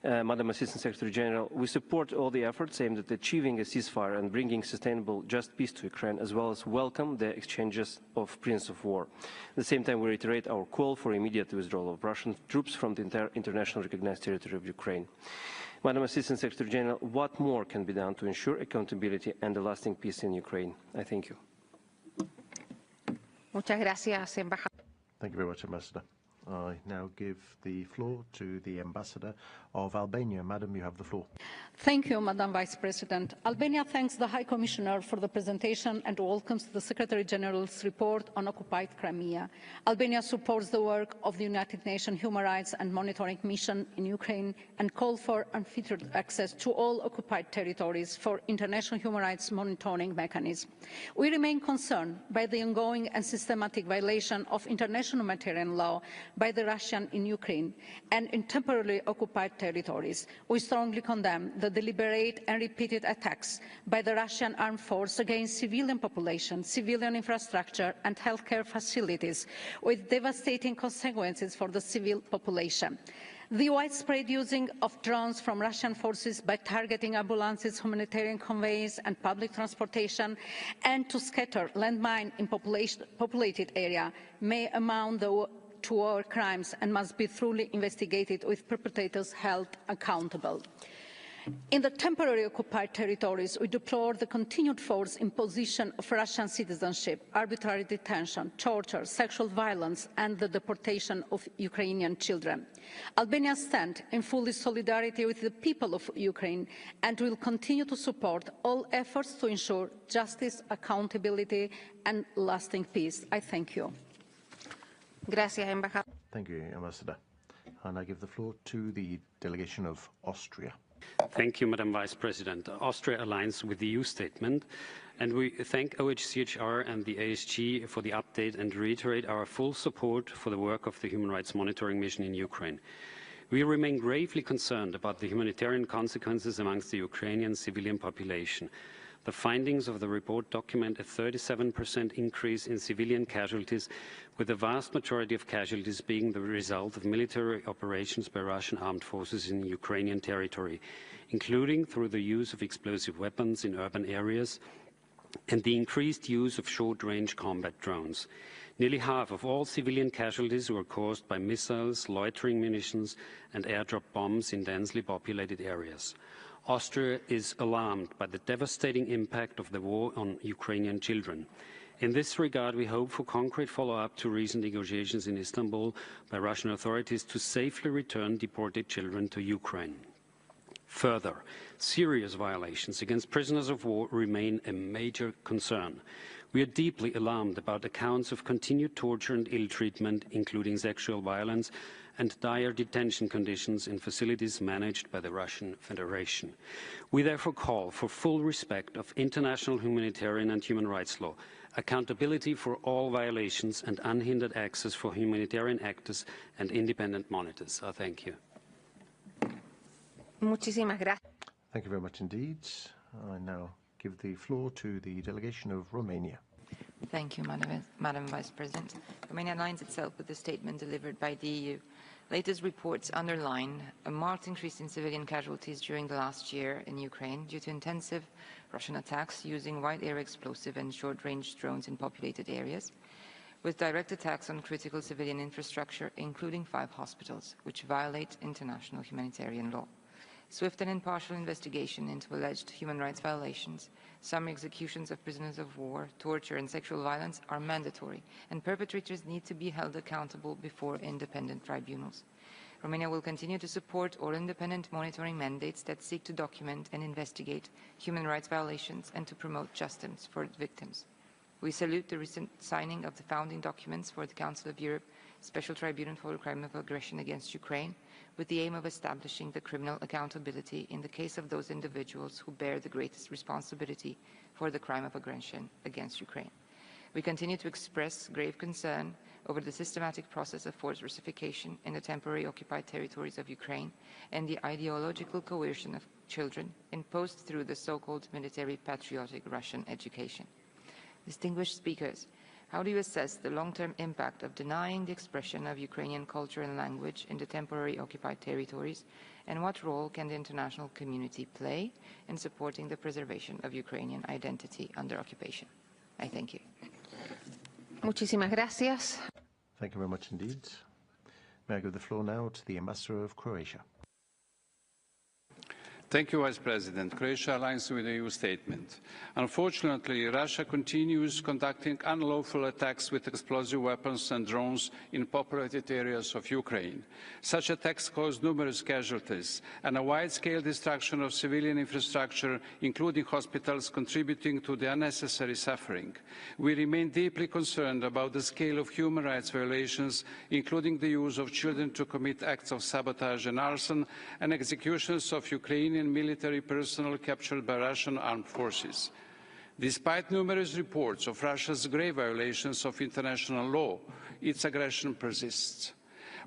Madam Assistant Secretary General, we support all the efforts aimed at achieving a ceasefire and bringing sustainable, just peace to Ukraine, as well as welcome the exchanges of prisoners of war. At the same time, we reiterate our call for immediate withdrawal of Russian troops from the entire international recognized territory of Ukraine. Madam Assistant Secretary General, what more can be done to ensure accountability and a lasting peace in Ukraine? I thank you. Muchas gracias, Embajador. Thank you very much, Ambassador. I now give the floor to the Ambassador of Albania. Madam, you have the floor. Thank you, Madam Vice President. Albania thanks the High Commissioner for the presentation and welcomes the Secretary General's report on occupied Crimea. Albania supports the work of the United Nations Human Rights and Monitoring Mission in Ukraine and calls for unfettered access to all occupied territories for international human rights monitoring mechanism. We remain concerned by the ongoing and systematic violation of international humanitarian law by the Russian in Ukraine and in temporarily occupied territories. We strongly condemn the deliberate and repeated attacks by the Russian armed force against civilian population, civilian infrastructure and healthcare facilities, with devastating consequences for the civil population. The widespread using of drones from Russian forces by targeting ambulances, humanitarian conveys and public transportation, and to scatter landmines in populated area may amount to war crimes and must be thoroughly investigated with perpetrators held accountable. In the temporarily occupied territories, we deplore the continued forced imposition of Russian citizenship, arbitrary detention, torture, sexual violence, and the deportation of Ukrainian children. Albania stands in full solidarity with the people of Ukraine and will continue to support all efforts to ensure justice, accountability, and lasting peace. I thank you. Gracias, Embajador. Thank you, Ambassador. And I give the floor to the delegation of Austria. Thank you, Madam Vice President. Austria aligns with the EU statement, and we thank OHCHR and the ASG for the update and reiterate our full support for the work of the Human Rights Monitoring Mission in Ukraine. We remain gravely concerned about the humanitarian consequences amongst the Ukrainian civilian population. The findings of the report document a 37% increase in civilian casualties, with the vast majority of casualties being the result of military operations by Russian armed forces in Ukrainian territory, including through the use of explosive weapons in urban areas and the increased use of short-range combat drones. Nearly half of all civilian casualties were caused by missiles, loitering munitions, and airdrop bombs in densely populated areas. Austria is alarmed by the devastating impact of the war on Ukrainian children. In this regard, we hope for concrete follow-up to recent negotiations in Istanbul by Russian authorities to safely return deported children to Ukraine. Further, serious violations against prisoners of war remain a major concern. We are deeply alarmed about accounts of continued torture and ill treatment, including sexual violence, and dire detention conditions in facilities managed by the Russian Federation. We therefore call for full respect of international humanitarian and human rights law, accountability for all violations, and unhindered access for humanitarian actors and independent monitors. I thank you. Muchísimas gracias. Thank you very much indeed. I now give the floor to the delegation of Romania. Thank you, Madam Vice President. Romania aligns itself with the statement delivered by the EU. Latest reports underline a marked increase in civilian casualties during the last year in Ukraine due to intensive Russian attacks using wide-area explosive and short-range drones in populated areas, with direct attacks on critical civilian infrastructure, including 5 hospitals, which violate international humanitarian law. Swift and impartial investigation into alleged human rights violations, summary executions of prisoners of war, torture and sexual violence are mandatory, and perpetrators need to be held accountable before independent tribunals. Romania will continue to support all independent monitoring mandates that seek to document and investigate human rights violations and to promote justice for victims. We salute the recent signing of the founding documents for the Council of Europe Special Tribunal for the Crime of Aggression against Ukraine, with the aim of establishing the criminal accountability in the case of those individuals who bear the greatest responsibility for the crime of aggression against Ukraine. We continue to express grave concern over the systematic process of forced Russification in the temporary occupied territories of Ukraine and the ideological coercion of children imposed through the so-called military patriotic Russian education. Distinguished speakers, how do you assess the long-term impact of denying the expression of Ukrainian culture and language in the temporary occupied territories, and what role can the international community play in supporting the preservation of Ukrainian identity under occupation? I thank you. Muchísimas gracias. Thank you very much indeed. May I give the floor now to the Ambassador of Croatia. Thank you, Vice President. Croatia aligns with the EU statement. Unfortunately, Russia continues conducting unlawful attacks with explosive weapons and drones in populated areas of Ukraine. Such attacks cause numerous casualties and a wide-scale destruction of civilian infrastructure, including hospitals, contributing to the unnecessary suffering. We remain deeply concerned about the scale of human rights violations, including the use of children to commit acts of sabotage and arson, and executions of Ukrainian military personnel captured by Russian armed forces. Despite numerous reports of Russia's grave violations of international law, its aggression persists.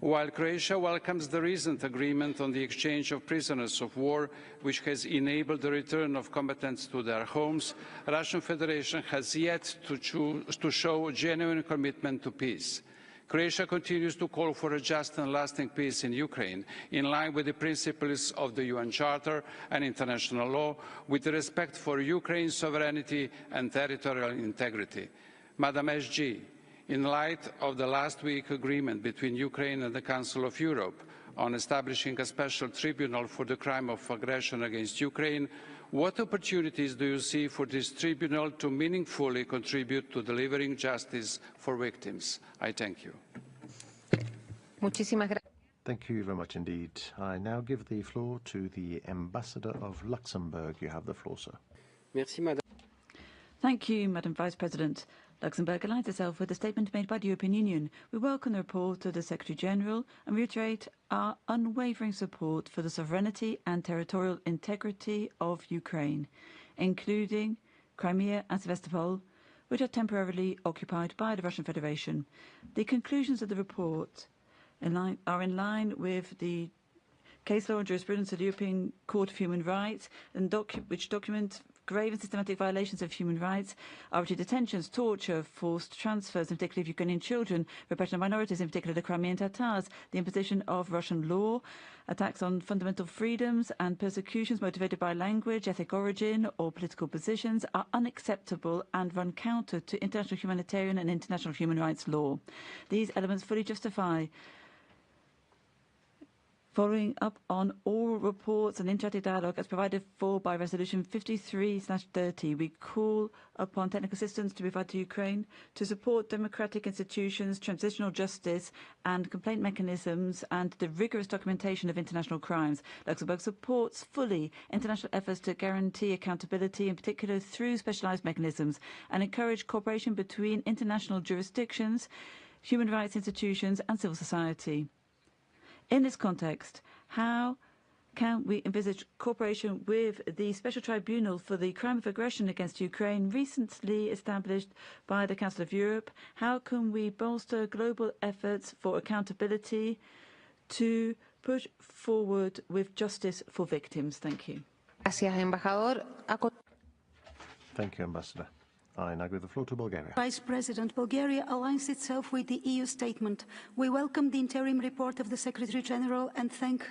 While Croatia welcomes the recent agreement on the exchange of prisoners of war, which has enabled the return of combatants to their homes, the Russian Federation has yet to show genuine commitment to peace. Croatia continues to call for a just and lasting peace in Ukraine, in line with the principles of the UN Charter and international law, with respect for Ukraine's sovereignty and territorial integrity. Madam SG, in light of the last week's agreement between Ukraine and the Council of Europe on establishing a special tribunal for the crime of aggression against Ukraine, what opportunities do you see for this tribunal to meaningfully contribute to delivering justice for victims? I thank you. Thank you very much indeed. I now give the floor to the Ambassador of Luxembourg. You have the floor, sir. Thank you, Madam Vice President. Luxembourg aligns itself with the statement made by the European Union. We welcome the report of the Secretary-General and reiterate our unwavering support for the sovereignty and territorial integrity of Ukraine, including Crimea and Sevastopol, which are temporarily occupied by the Russian Federation. The conclusions of the report are in line with the case law and jurisprudence of the European Court of Human Rights, and which document grave and systematic violations of human rights, arbitrary detentions, torture, forced transfers, in particular of Ukrainian children, repression of minorities, in particular the Crimean Tatars, the imposition of Russian law, attacks on fundamental freedoms, and persecutions motivated by language, ethnic origin, or political positions are unacceptable and run counter to international humanitarian and international human rights law. These elements fully justify following up on all reports and interactive dialogue as provided for by Resolution 53/30, we call upon technical assistance to be provided to Ukraine to support democratic institutions, transitional justice and complaint mechanisms, and the rigorous documentation of international crimes. Luxembourg supports fully international efforts to guarantee accountability, in particular through specialized mechanisms, and encourage cooperation between international jurisdictions, human rights institutions and civil society. In this context, how can we envisage cooperation with the Special Tribunal for the Crime of Aggression against Ukraine recently established by the Council of Europe? How can we bolster global efforts for accountability to push forward with justice for victims? Thank you. Gracias, embajador. Thank you, Ambassador. I now give the floor to Bulgaria. Vice President, Bulgaria aligns itself with the EU statement. We welcome the interim report of the Secretary General and thank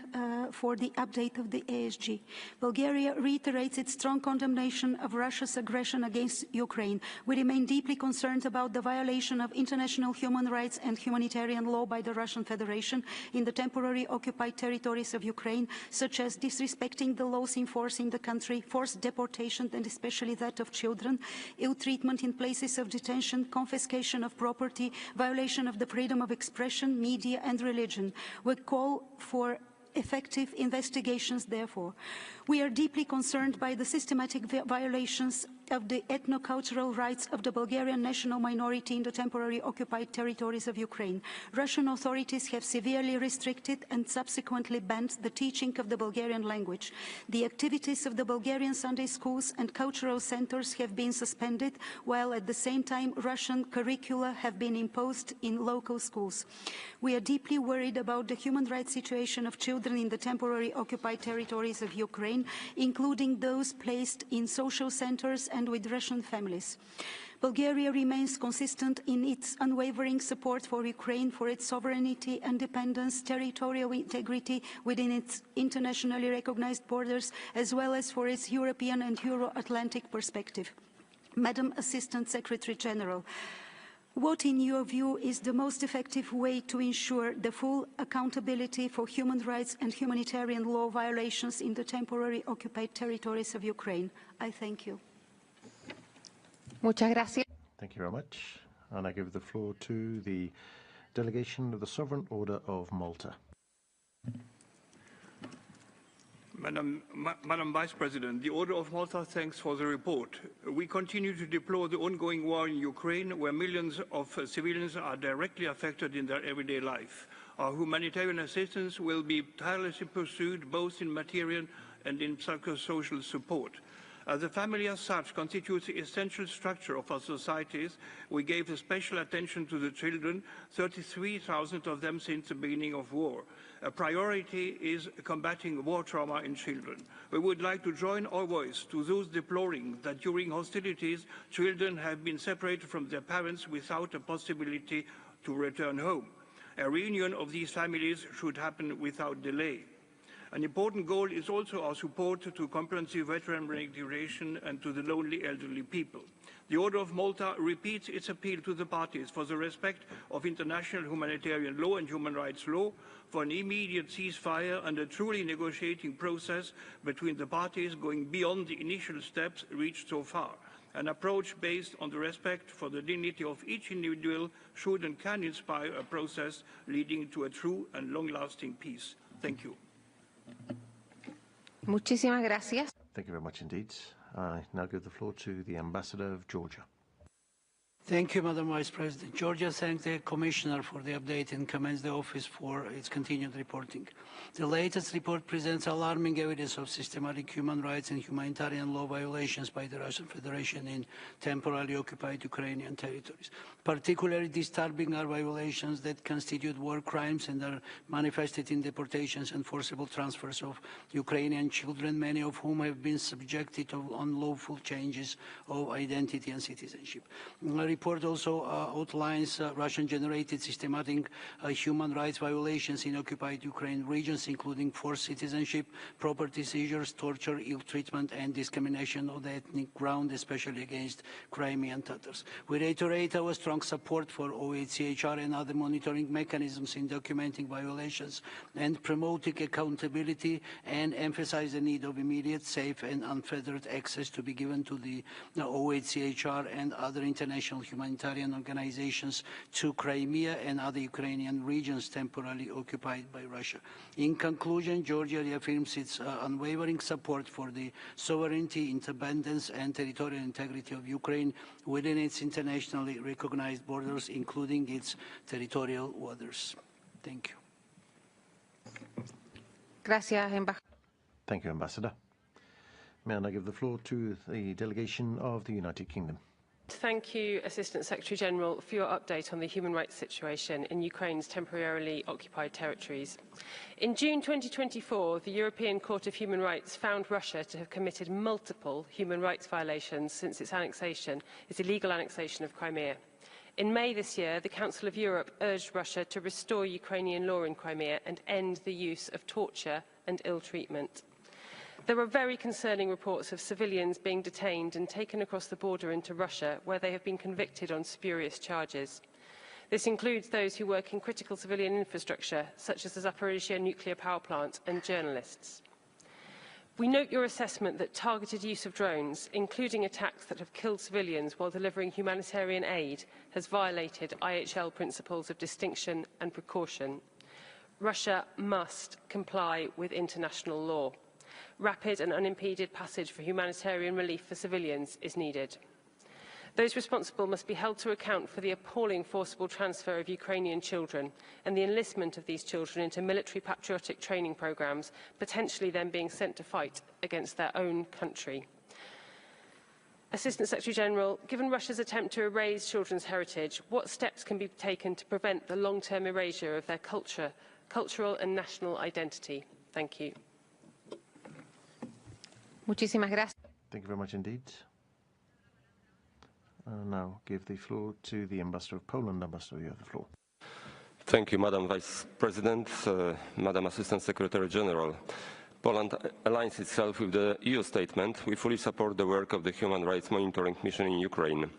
for the update of the ASG. Bulgaria reiterates its strong condemnation of Russia's aggression against Ukraine. We remain deeply concerned about the violation of international human rights and humanitarian law by the Russian Federation in the temporarily occupied territories of Ukraine, such as disrespecting the laws in force in the country, forced deportation, and especially that of children, ill treatment in places of detention, confiscation of property, violation of the freedom of expression, media and religion. We call for effective investigations, therefore. We are deeply concerned by the systematic violations of the ethno-cultural rights of the Bulgarian national minority in the temporarily occupied territories of Ukraine. Russian authorities have severely restricted and subsequently banned the teaching of the Bulgarian language. The activities of the Bulgarian Sunday schools and cultural centers have been suspended, while at the same time Russian curricula have been imposed in local schools. We are deeply worried about the human rights situation of children in the temporarily occupied territories of Ukraine, including those placed in social centers and with Russian families. Bulgaria remains consistent in its unwavering support for Ukraine, for its sovereignty, independence, territorial integrity within its internationally recognized borders, as well as for its European and Euro-Atlantic perspective. Madam Assistant Secretary General, what, in your view, is the most effective way to ensure the full accountability for human rights and humanitarian law violations in the temporarily occupied territories of Ukraine? I thank you. Muchas gracias. Thank you very much. And I give the floor to the delegation of the Sovereign Order of Malta. Madam Vice President, the Order of Malta thanks for the report. We continue to deplore the ongoing war in Ukraine, where millions of civilians are directly affected in their everyday life. Our humanitarian assistance will be tirelessly pursued both in material and in psychosocial support. As the family as such constitutes the essential structure of our societies, we gave special attention to the children, 33,000 of them since the beginning of war. A priority is combating war trauma in children. We would like to join our voice to those deploring that during hostilities, children have been separated from their parents without a possibility to return home. A reunion of these families should happen without delay. An important goal is also our support to comprehensive veteran reintegration and to the lonely elderly people. The Order of Malta repeats its appeal to the parties for the respect of international humanitarian law and human rights law, for an immediate ceasefire and a truly negotiating process between the parties going beyond the initial steps reached so far. An approach based on the respect for the dignity of each individual should and can inspire a process leading to a true and long-lasting peace. Thank you. Muchísimas gracias. Thank you very much indeed. I now give the floor to the Ambassador of Georgia. Thank you, Madam Vice President. Georgia thanks the Commissioner for the update and commends the Office for its continued reporting. The latest report presents alarming evidence of systematic human rights and humanitarian law violations by the Russian Federation in temporarily occupied Ukrainian territories. Particularly disturbing are violations that constitute war crimes and are manifested in deportations and forcible transfers of Ukrainian children, many of whom have been subjected to unlawful changes of identity and citizenship. The report also outlines Russian-generated systematic human rights violations in occupied Ukraine regions, including forced citizenship, property seizures, torture, ill treatment, and discrimination on the ethnic ground, especially against Crimean Tatars. We reiterate our strong support for OHCHR and other monitoring mechanisms in documenting violations and promoting accountability, and emphasize the need of immediate, safe, and unfettered access to be given to the OHCHR and other international humanitarian organizations to Crimea and other Ukrainian regions temporarily occupied by Russia. In conclusion, Georgia reaffirms its unwavering support for the sovereignty, independence, and territorial integrity of Ukraine within its internationally recognized borders, including its territorial waters. Thank you. Gracias, Thank you, Ambassador. May I now give the floor to the delegation of the United Kingdom. Thank you, Assistant Secretary-General, for your update on the human rights situation in Ukraine's temporarily occupied territories. In June 2024, the European Court of Human Rights found Russia to have committed multiple human rights violations since its illegal annexation of Crimea. In May this year, the Council of Europe urged Russia to restore Ukrainian law in Crimea and end the use of torture and ill treatment. There are very concerning reports of civilians being detained and taken across the border into Russia, where they have been convicted on spurious charges. This includes those who work in critical civilian infrastructure, such as the Zaporizhzhia nuclear power plant, and journalists. We note your assessment that targeted use of drones, including attacks that have killed civilians while delivering humanitarian aid, has violated IHL principles of distinction and precaution. Russia must comply with international law. Rapid and unimpeded passage for humanitarian relief for civilians is needed. Those responsible must be held to account for the appalling forcible transfer of Ukrainian children and the enlistment of these children into military patriotic training programs, potentially then being sent to fight against their own country. Assistant Secretary-General, given Russia's attempt to erase children's heritage, what steps can be taken to prevent the long-term erasure of their cultural and national identity? Thank you. Muchísimas gracias. Thank you very much indeed. I'll now give the floor to the Ambassador of Poland. Ambassador, you have the floor. Thank you, Madam Vice President, Madam Assistant Secretary General. Poland aligns itself with the EU statement. We fully support the work of the Human Rights Monitoring Mission in Ukraine.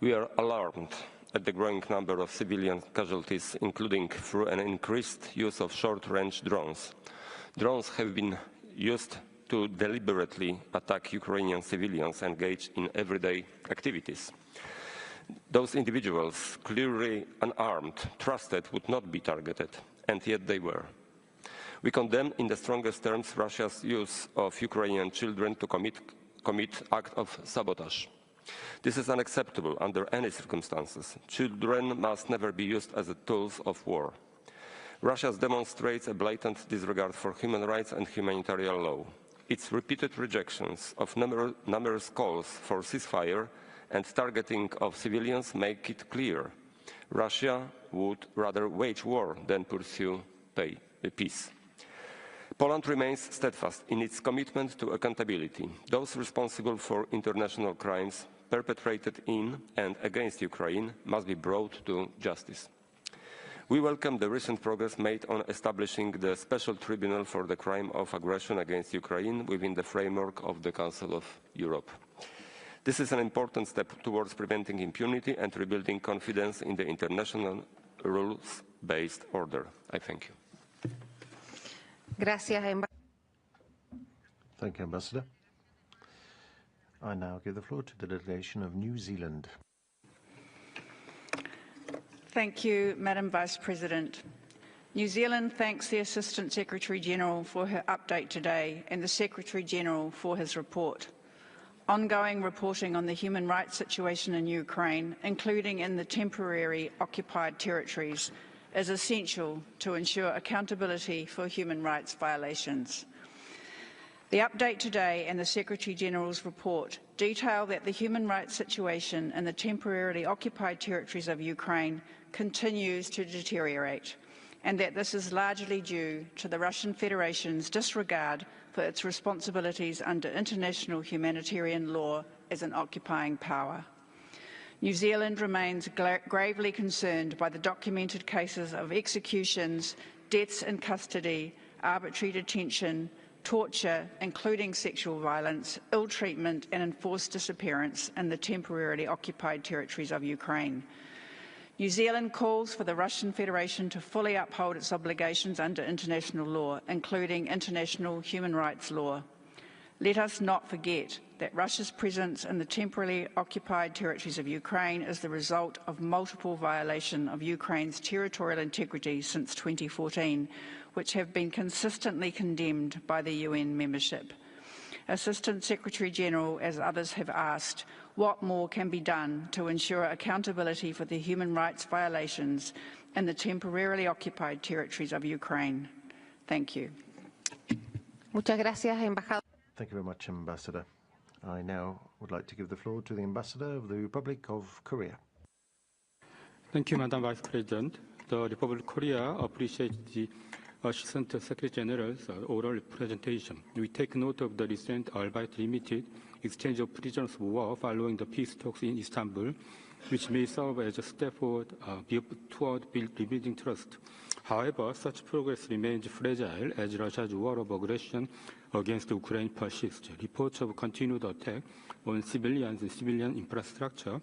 We are alarmed at the growing number of civilian casualties, including through an increased use of short-range drones. Drones have been used to deliberately attack Ukrainian civilians engaged in everyday activities. Those individuals, clearly unarmed, trusted would not be targeted, and yet they were. We condemn in the strongest terms Russia's use of Ukrainian children to commit acts of sabotage. This is unacceptable under any circumstances. Children must never be used as tools of war. Russia demonstrates a blatant disregard for human rights and humanitarian law. Its repeated rejections of numerous calls for ceasefire and targeting of civilians make it clear Russia would rather wage war than pursue peace. Poland remains steadfast in its commitment to accountability. Those responsible for international crimes perpetrated in and against Ukraine must be brought to justice. We welcome the recent progress made on establishing the Special Tribunal for the Crime of Aggression against Ukraine within the framework of the Council of Europe. This is an important step towards preventing impunity and rebuilding confidence in the international rules-based order. I thank you. Gracias, Thank you, Ambassador. I now give the floor to the delegation of New Zealand. Thank you, Madam Vice President. New Zealand thanks the Assistant Secretary-General for her update today and the Secretary-General for his report. Ongoing reporting on the human rights situation in Ukraine, including in the temporary occupied territories, is essential to ensure accountability for human rights violations. The update today and the Secretary-General's report detail that the human rights situation in the temporarily occupied territories of Ukraine continues to deteriorate, and that this is largely due to the Russian Federation's disregard for its responsibilities under international humanitarian law as an occupying power. New Zealand remains gravely concerned by the documented cases of executions, deaths in custody, arbitrary detention, torture, including sexual violence, ill treatment and enforced disappearance in the temporarily occupied territories of Ukraine. New Zealand calls for the Russian Federation to fully uphold its obligations under international law, including international human rights law. Let us not forget that Russia's presence in the temporarily occupied territories of Ukraine is the result of multiple violations of Ukraine's territorial integrity since 2014, which have been consistently condemned by the UN membership. Assistant Secretary-General, as others have asked, what more can be done to ensure accountability for the human rights violations in the temporarily occupied territories of Ukraine? Thank you. Muchas gracias, embajador. Thank you very much, Ambassador. I now would like to give the floor to the Ambassador of the Republic of Korea. Thank you, Madam Vice President. The Republic of Korea appreciates the Assistant Secretary General's oral presentation. We take note of the recent, albeit limited, exchange of prisoners of war following the peace talks in Istanbul, which may serve as a step forward toward rebuilding trust. However, such progress remains fragile as Russia's war of aggression against Ukraine persists. Reports of continued attack on civilians and civilian infrastructure,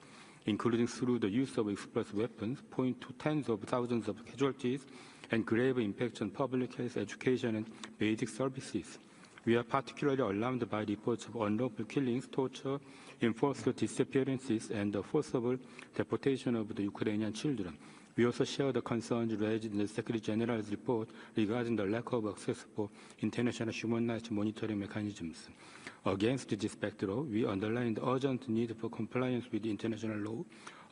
including through the use of explosive weapons, point to tens of thousands of casualties and grave impacts on public health, education, and basic services. We are particularly alarmed by reports of unlawful killings, torture, enforced disappearances, and the forcible deportation of the Ukrainian children. We also share the concerns raised in the Secretary General's report regarding the lack of access for international human rights monitoring mechanisms. Against this backdrop, we underline the urgent need for compliance with international law,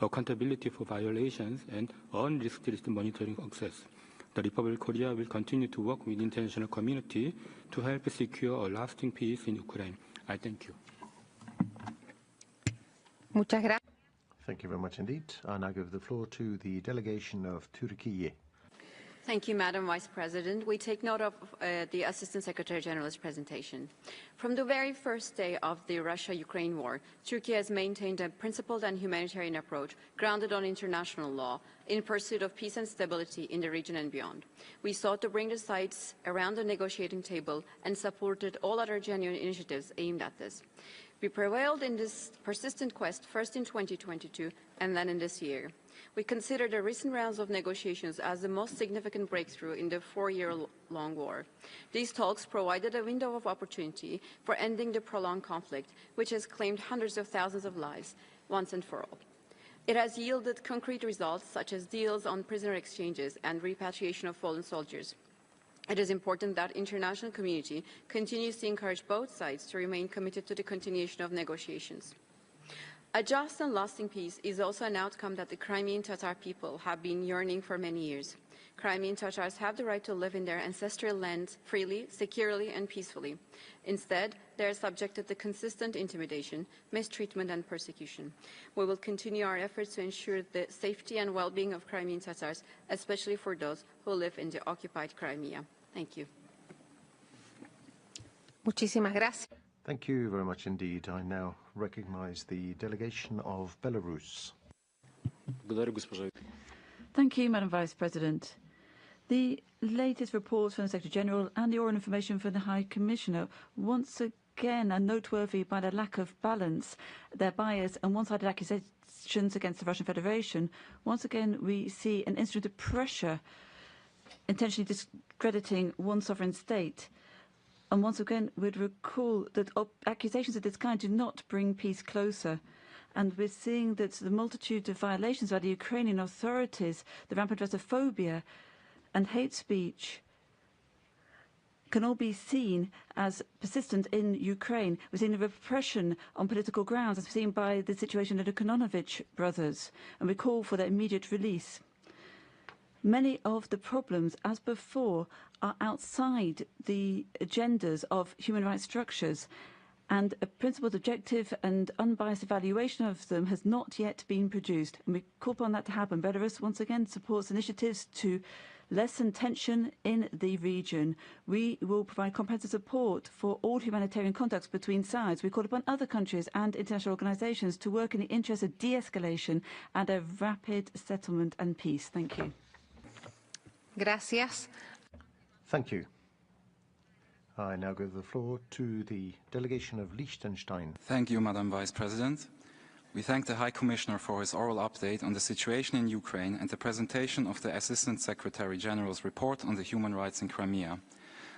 accountability for violations, and unrestricted monitoring access. The Republic of Korea will continue to work with the international community to help secure a lasting peace in Ukraine. I thank you. Muchas gracias. Thank you very much indeed. I now give the floor to the delegation of Turkey. Thank you, Madam Vice President. We take note of the Assistant Secretary General's presentation. From the very first day of the Russia-Ukraine war, Turkey has maintained a principled and humanitarian approach grounded on international law in pursuit of peace and stability in the region and beyond. We sought to bring the sides around the negotiating table and supported all other genuine initiatives aimed at this. We prevailed in this persistent quest first in 2022 and then in this year. We consider the recent rounds of negotiations as the most significant breakthrough in the 4-year-long war. These talks provided a window of opportunity for ending the prolonged conflict, which has claimed hundreds of thousands of lives once and for all. It has yielded concrete results, such as deals on prisoner exchanges and repatriation of fallen soldiers. It is important that the international community continues to encourage both sides to remain committed to the continuation of negotiations. A just and lasting peace is also an outcome that the Crimean Tatar people have been yearning for many years. Crimean Tatars have the right to live in their ancestral land freely, securely, and peacefully. Instead, they are subjected to consistent intimidation, mistreatment, and persecution. We will continue our efforts to ensure the safety and well-being of Crimean Tatars, especially for those who live in the occupied Crimea. Thank you. Muchísimas gracias. Thank you very much indeed. I now recognize the delegation of Belarus. Thank you, Madam Vice President. The latest reports from the Secretary General and the oral information from the High Commissioner once again are noteworthy by the lack of balance, their bias and one-sided accusations against the Russian Federation. Once again, we see an instrument of pressure intentionally discrediting one sovereign state. And once again, we'd recall that accusations of this kind do not bring peace closer. And we're seeing that the multitude of violations by the Ukrainian authorities, the rampant Russophobia and hate speech can all be seen as persistent in Ukraine. We're seeing the repression on political grounds, as seen by the situation of the Kononovich brothers, and we call for their immediate release. Many of the problems, as before, are outside the agendas of human rights structures, and a principled, objective and unbiased evaluation of them has not yet been produced. And we call upon that to happen. Belarus once again supports initiatives to lessen tension in the region. We will provide comprehensive support for all humanitarian contacts between sides. We call upon other countries and international organizations to work in the interest of de-escalation and a rapid settlement and peace. Thank you. Gracias. Thank you. I now give the floor to the delegation of Liechtenstein. Thank you, Madam Vice President. We thank the High Commissioner for his oral update on the situation in Ukraine and the presentation of the Assistant Secretary General's report on the human rights in Crimea.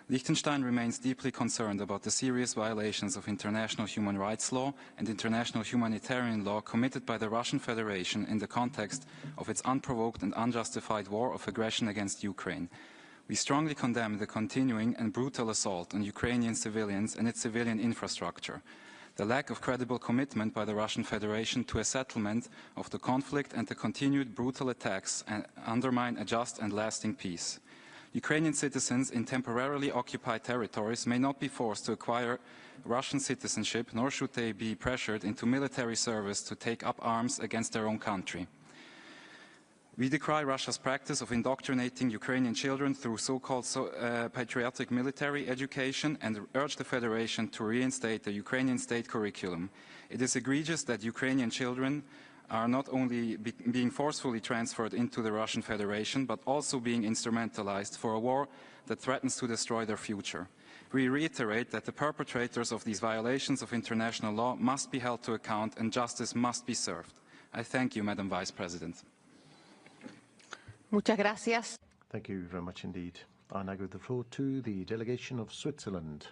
Liechtenstein remains deeply concerned about the serious violations of international human rights law and international humanitarian law committed by the Russian Federation in the context of its unprovoked and unjustified war of aggression against Ukraine. We strongly condemn the continuing and brutal assault on Ukrainian civilians and its civilian infrastructure, the lack of credible commitment by the Russian Federation to a settlement of the conflict, and the continued brutal attacks undermine a just and lasting peace. Ukrainian citizens in temporarily occupied territories may not be forced to acquire Russian citizenship, nor should they be pressured into military service to take up arms against their own country. We decry Russia's practice of indoctrinating Ukrainian children through so-called patriotic military education and urge the Federation to reinstate the Ukrainian state curriculum. It is egregious that Ukrainian children are not only being forcefully transferred into the Russian Federation, but also being instrumentalized for a war that threatens to destroy their future. We reiterate that the perpetrators of these violations of international law must be held to account and justice must be served. I thank you, Madam Vice President. Muchas gracias. Thank you very much indeed. I now give the floor to the delegation of Switzerland.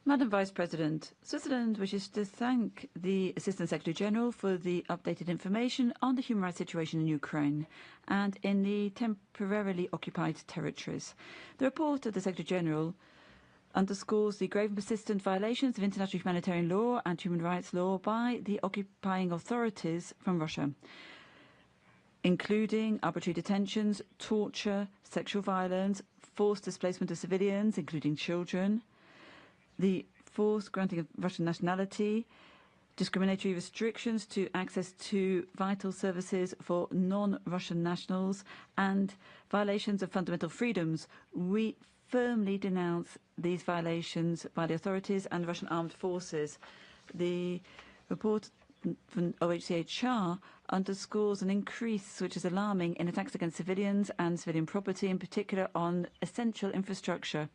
Madam Vice President, Switzerland wishes to thank the Assistant Secretary General for the updated information on the human rights situation in Ukraine and in the temporarily occupied territories. The report of the Secretary General underscores the grave and persistent violations of international humanitarian law and human rights law by the occupying authorities from Russia, including arbitrary detentions, torture, sexual violence, forced displacement of civilians, including children, the forced granting of Russian nationality, discriminatory restrictions to access to vital services for non-Russian nationals, and violations of fundamental freedoms. We firmly denounce these violations by the authorities and Russian armed forces. The report from OHCHR underscores an increase which is alarming in attacks against civilians and civilian property, in particular on essential infrastructure,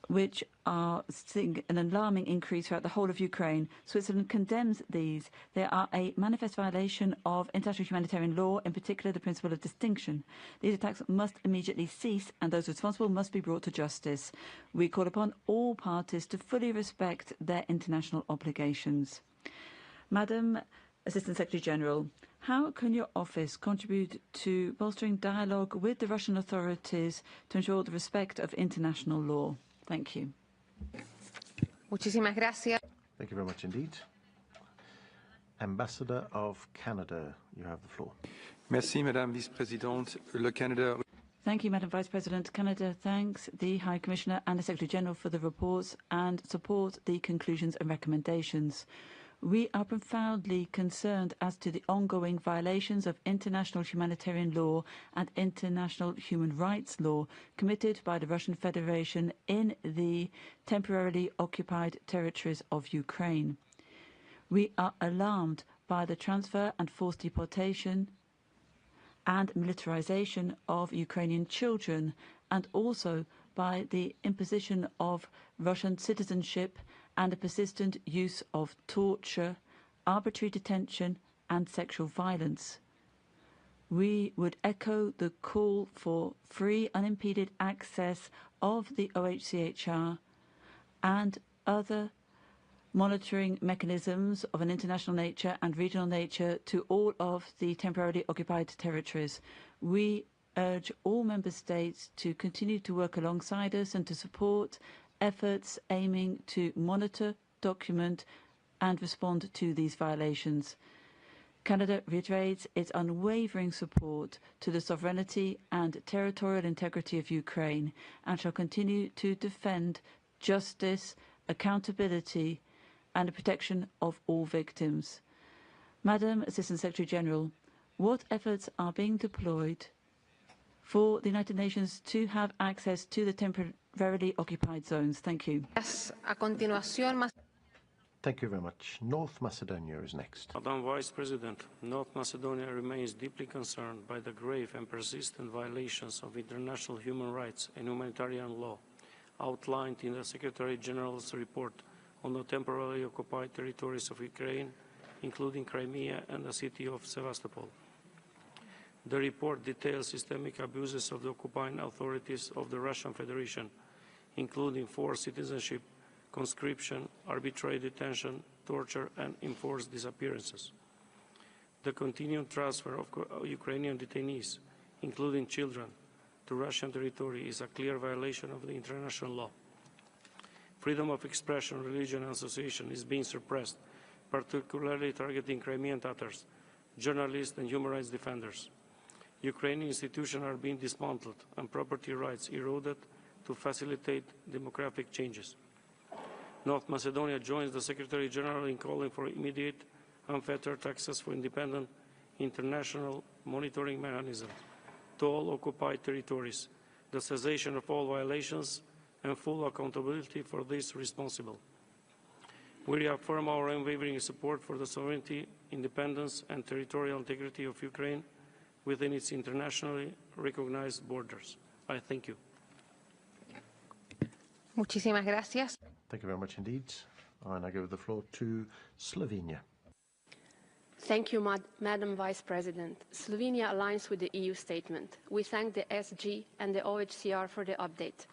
which are seeing an alarming increase throughout the whole of Ukraine. Switzerland condemns these. They are a manifest violation of international humanitarian law, in particular the principle of distinction. These attacks must immediately cease, and those responsible must be brought to justice. We call upon all parties to fully respect their international obligations. Madam Assistant Secretary General, how can your office contribute to bolstering dialogue with the Russian authorities to ensure the respect of international law? Thank you. Muchísimas gracias. Thank you very much indeed. Ambassador of Canada, you have the floor. Merci, Madame Vice-Présidente. Le Canada. Thank you, Madam Vice President. Canada thanks the High Commissioner and the Secretary General for the reports and support the conclusions and recommendations. We are profoundly concerned as to the ongoing violations of international humanitarian law and international human rights law committed by the Russian Federation in the temporarily occupied territories of Ukraine. We are alarmed by the transfer and forced deportation and militarization of Ukrainian children, and also by the imposition of Russian citizenship and the persistent use of torture, arbitrary detention and sexual violence. We would echo the call for free, unimpeded access of the OHCHR and other monitoring mechanisms of an international nature and regional nature to all of the temporarily occupied territories. We urge all member states to continue to work alongside us and to support efforts aiming to monitor, document and respond to these violations. Canada reiterates its unwavering support to the sovereignty and territorial integrity of Ukraine and shall continue to defend justice, accountability and the protection of all victims. Madam Assistant Secretary General, what efforts are being deployed for the United Nations to have access to the temporarily occupied zones? Thank you. Thank you very much. North Macedonia is next. Madam Vice President, North Macedonia remains deeply concerned by the grave and persistent violations of international human rights and humanitarian law outlined in the Secretary General's report on the temporarily occupied territories of Ukraine, including Crimea and the city of Sevastopol. The report details systemic abuses of the occupying authorities of the Russian Federation, including forced citizenship, conscription, arbitrary detention, torture, and enforced disappearances. The continued transfer of Ukrainian detainees, including children, to Russian territory is a clear violation of the international law. Freedom of expression, religion, and association is being suppressed, particularly targeting Crimean Tatars, journalists, and human rights defenders. Ukrainian institutions are being dismantled and property rights eroded to facilitate demographic changes. North Macedonia joins the Secretary General in calling for immediate, unfettered access for independent international monitoring mechanisms to all occupied territories, the cessation of all violations, and full accountability for those responsible. We reaffirm our unwavering support for the sovereignty, independence, and territorial integrity of Ukraine within its internationally recognized borders. I thank you. Muchísimas gracias. Thank you very much indeed. And I give the floor to Slovenia. Thank you, Madam Vice President. Slovenia aligns with the EU statement. We thank the SG and the OHCR for the update.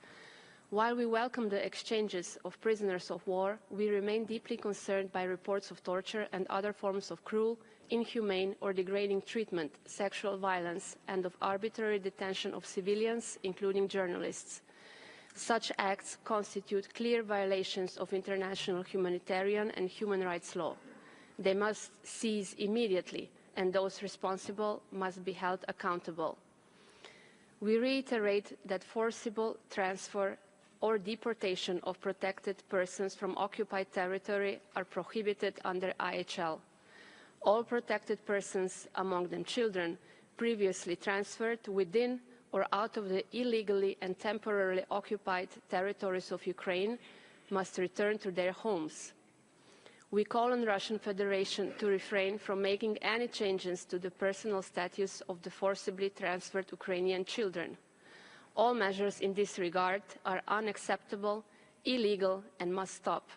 While we welcome the exchanges of prisoners of war, we remain deeply concerned by reports of torture and other forms of cruel, inhumane or degrading treatment, sexual violence, and of arbitrary detention of civilians, including journalists. Such acts constitute clear violations of international humanitarian and human rights law. They must cease immediately, and those responsible must be held accountable. We reiterate that forcible transfer or deportation of protected persons from occupied territory are prohibited under IHL. All protected persons, among them children, previously transferred within or out of the illegally and temporarily occupied territories of Ukraine must return to their homes. We call on the Russian Federation to refrain from making any changes to the personal status of the forcibly transferred Ukrainian children. All measures in this regard are unacceptable, illegal, and must stop.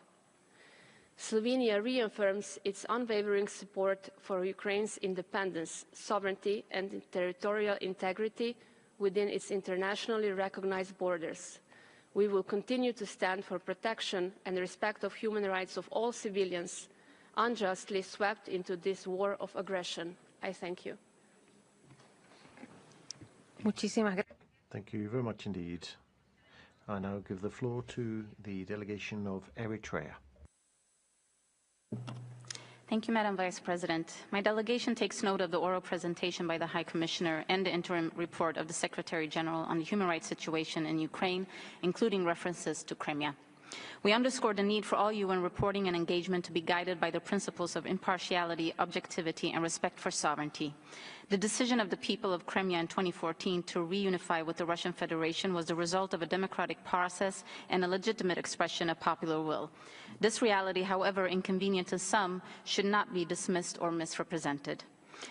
Slovenia reaffirms its unwavering support for Ukraine's independence, sovereignty, and territorial integrity within its internationally recognized borders. We will continue to stand for protection and respect of human rights of all civilians unjustly swept into this war of aggression. I thank you. Muchísimas gracias. Thank you very much indeed. I now give the floor to the delegation of Eritrea. Thank you, Madam Vice President. My delegation takes note of the oral presentation by the High Commissioner and the interim report of the Secretary General on the human rights situation in Ukraine, including references to Crimea. We underscore the need for all UN reporting and engagement to be guided by the principles of impartiality, objectivity, and respect for sovereignty. The decision of the people of Crimea in 2014 to reunify with the Russian Federation was the result of a democratic process and a legitimate expression of popular will. This reality, however inconvenient to some, should not be dismissed or misrepresented.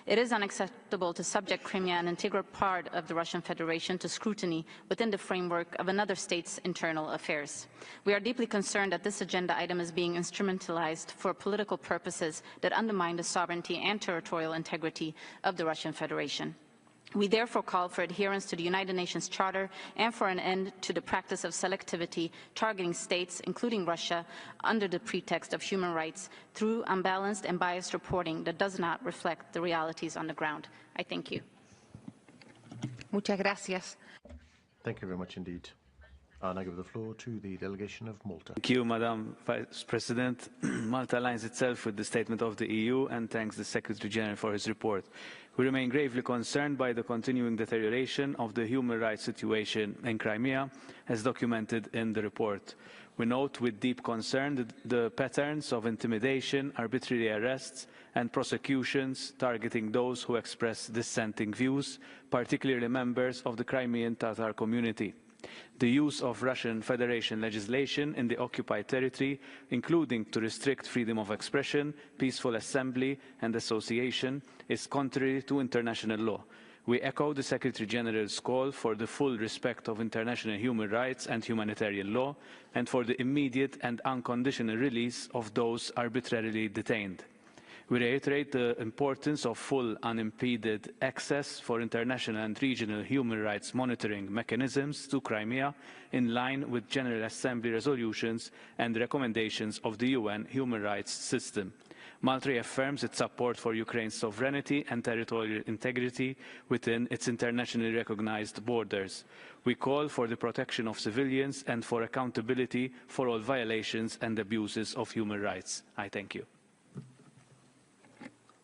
It is unacceptable to subject Crimea, an integral part of the Russian Federation, to scrutiny within the framework of another state's internal affairs. We are deeply concerned that this agenda item is being instrumentalized for political purposes that undermine the sovereignty and territorial integrity of the Russian Federation. We therefore call for adherence to the United Nations Charter and for an end to the practice of selectivity targeting states, including Russia, under the pretext of human rights through unbalanced and biased reporting that does not reflect the realities on the ground. I thank you. Muchas gracias. Thank you very much indeed. And I give the floor to the delegation of Malta. Thank you, Madam Vice President. Malta aligns itself with the statement of the EU and thanks the Secretary General for his report. We remain gravely concerned by the continuing deterioration of the human rights situation in Crimea, as documented in the report. We note with deep concern the patterns of intimidation, arbitrary arrests, and prosecutions targeting those who express dissenting views, particularly members of the Crimean Tatar community. The use of Russian Federation legislation in the occupied territory, including to restrict freedom of expression, peaceful assembly and association, is contrary to international law. We echo the Secretary General's call for the full respect of international human rights and humanitarian law, and for the immediate and unconditional release of those arbitrarily detained. We reiterate the importance of full unimpeded access for international and regional human rights monitoring mechanisms to Crimea, in line with General Assembly resolutions and recommendations of the UN human rights system. Malta reaffirms its support for Ukraine's sovereignty and territorial integrity within its internationally recognized borders. We call for the protection of civilians and for accountability for all violations and abuses of human rights. I thank you.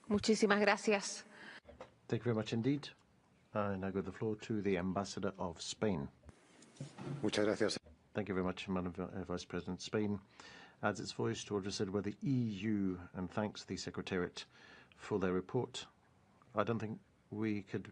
Muchísimas gracias. Thank you very much indeed. I now give the floor to the Ambassador of Spain. Muchas gracias. Thank you very much, Madam Vice President. Spain adds its voice to what was said by the EU and thanks the Secretariat for their report. I don't think we could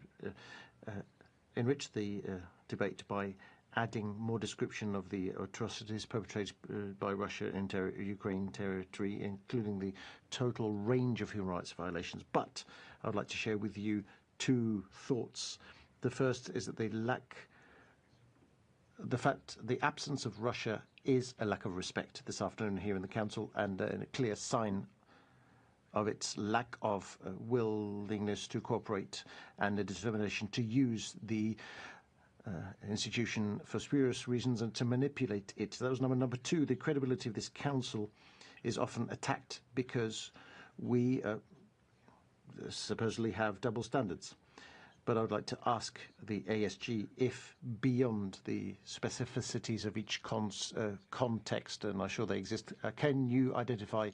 enrich the debate by adding more description of the atrocities perpetrated by Russia in Ukraine territory, including the total range of human rights violations. But I would like to share with you two thoughts. The first is that the absence of Russia is a lack of respect this afternoon here in the Council, and a clear sign of its lack of willingness to cooperate and a determination to use the institution for spurious reasons and to manipulate it. That was number two. The credibility of this Council is often attacked because we supposedly have double standards. But I would like to ask the ASG if, beyond the specificities of each context, and I'm sure they exist, can you identify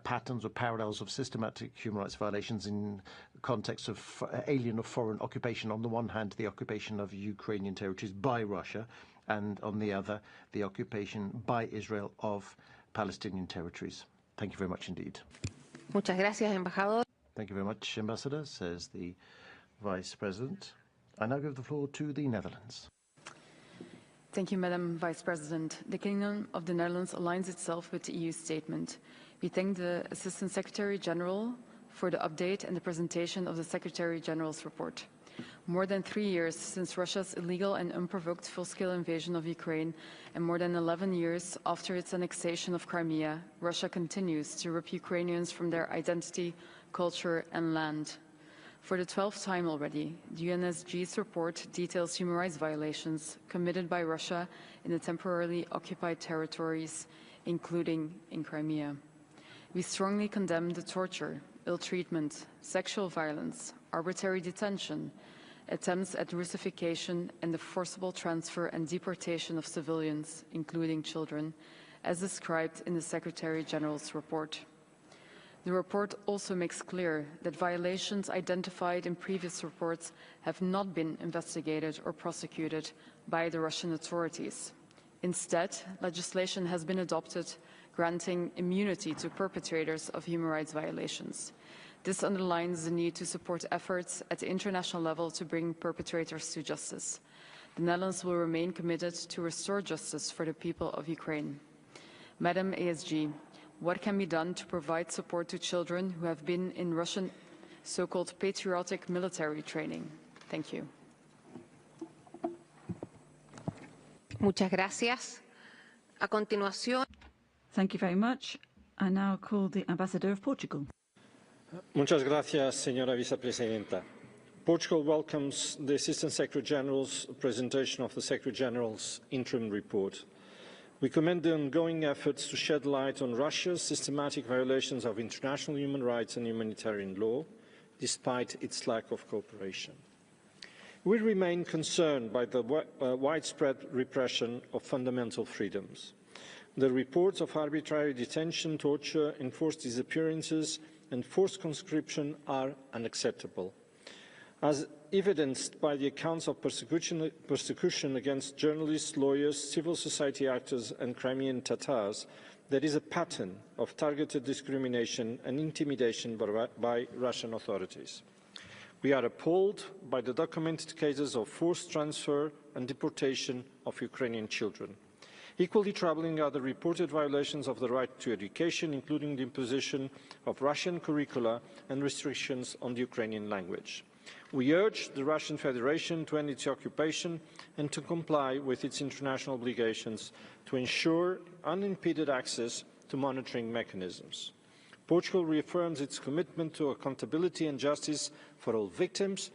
patterns or parallels of systematic human rights violations in the context of alien or foreign occupation? On the one hand, the occupation of Ukrainian territories by Russia, and on the other, the occupation by Israel of Palestinian territories. Thank you very much indeed. Muchas gracias, embajador. Thank you very much, Ambassador, says the Vice President. I now give the floor to the Netherlands. Thank you, Madam Vice President. The Kingdom of the Netherlands aligns itself with the EU statement. We thank the Assistant Secretary General for the update and the presentation of the Secretary General's report. More than 3 years since Russia's illegal and unprovoked full-scale invasion of Ukraine, and more than 11 years after its annexation of Crimea, Russia continues to rip Ukrainians from their identity, culture, and land. For the 12th time already, the UNSG's report details human rights violations committed by Russia in the temporarily occupied territories, including in Crimea. We strongly condemn the torture, ill treatment, sexual violence, arbitrary detention, attempts at Russification, and the forcible transfer and deportation of civilians, including children, as described in the Secretary General's report. The report also makes clear that violations identified in previous reports have not been investigated or prosecuted by the Russian authorities. Instead, legislation has been adopted granting immunity to perpetrators of human rights violations. This underlines the need to support efforts at the international level to bring perpetrators to justice. The Netherlands will remain committed to restore justice for the people of Ukraine. Madam ASG, what can be done to provide support to children who have been in Russian so-called patriotic military training? Thank you. Muchas gracias. A continuación. Thank you very much. I now call the Ambassador of Portugal. Muchas gracias, señora vicepresidenta. Portugal welcomes the Assistant Secretary General's presentation of the Secretary General's interim report. We commend the ongoing efforts to shed light on Russia's systematic violations of international human rights and humanitarian law, despite its lack of cooperation. We remain concerned by the widespread repression of fundamental freedoms. The reports of arbitrary detention, torture, enforced disappearances, and forced conscription are unacceptable. As evidenced by the accounts of persecution against journalists, lawyers, civil society actors and Crimean Tatars, there is a pattern of targeted discrimination and intimidation by Russian authorities. We are appalled by the documented cases of forced transfer and deportation of Ukrainian children. Equally troubling are the reported violations of the right to education, including the imposition of Russian curricula and restrictions on the Ukrainian language. We urge the Russian Federation to end its occupation and to comply with its international obligations to ensure unimpeded access to monitoring mechanisms. Portugal reaffirms its commitment to accountability and justice for all victims,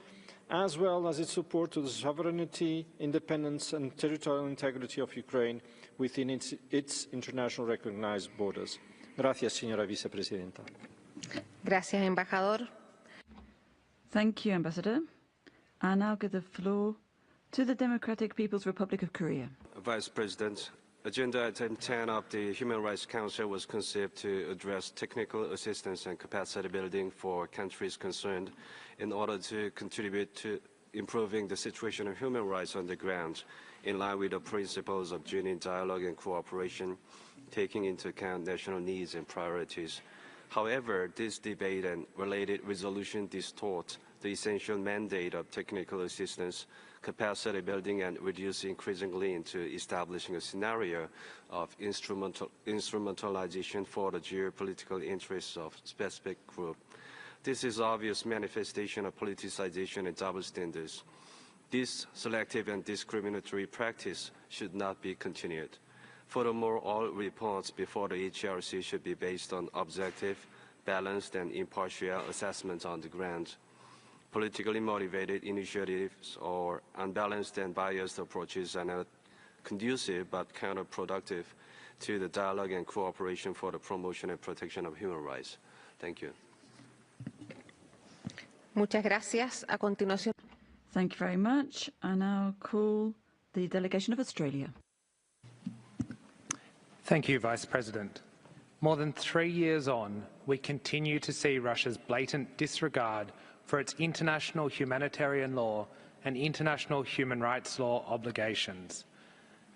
as well as its support to the sovereignty, independence and territorial integrity of Ukraine within its international recognized borders. Gracias, señora vicepresidenta. Gracias, embajador. Thank you, Ambassador. I now give the floor to the Democratic People's Republic of Korea. Vice President, Agenda Item 10 of the Human Rights Council was conceived to address technical assistance and capacity building for countries concerned in order to contribute to improving the situation of human rights on the ground in line with the principles of genuine dialogue and cooperation, taking into account national needs and priorities. However, this debate and related resolution distort the essential mandate of technical assistance, capacity building, and reduce increasingly into establishing a scenario of instrumentalization for the geopolitical interests of specific group. This is obvious manifestation of politicization and double standards. This selective and discriminatory practice should not be continued. Furthermore, all reports before the HRC should be based on objective, balanced, and impartial assessments on the ground. Politically motivated initiatives or unbalanced and biased approaches are not conducive but counterproductive to the dialogue and cooperation for the promotion and protection of human rights. Thank you. Muchas gracias. A continuación. Thank you very much. I now call the delegation of Australia. Thank you, Vice President. More than 3 years on, we continue to see Russia's blatant disregard for its international humanitarian law and international human rights law obligations.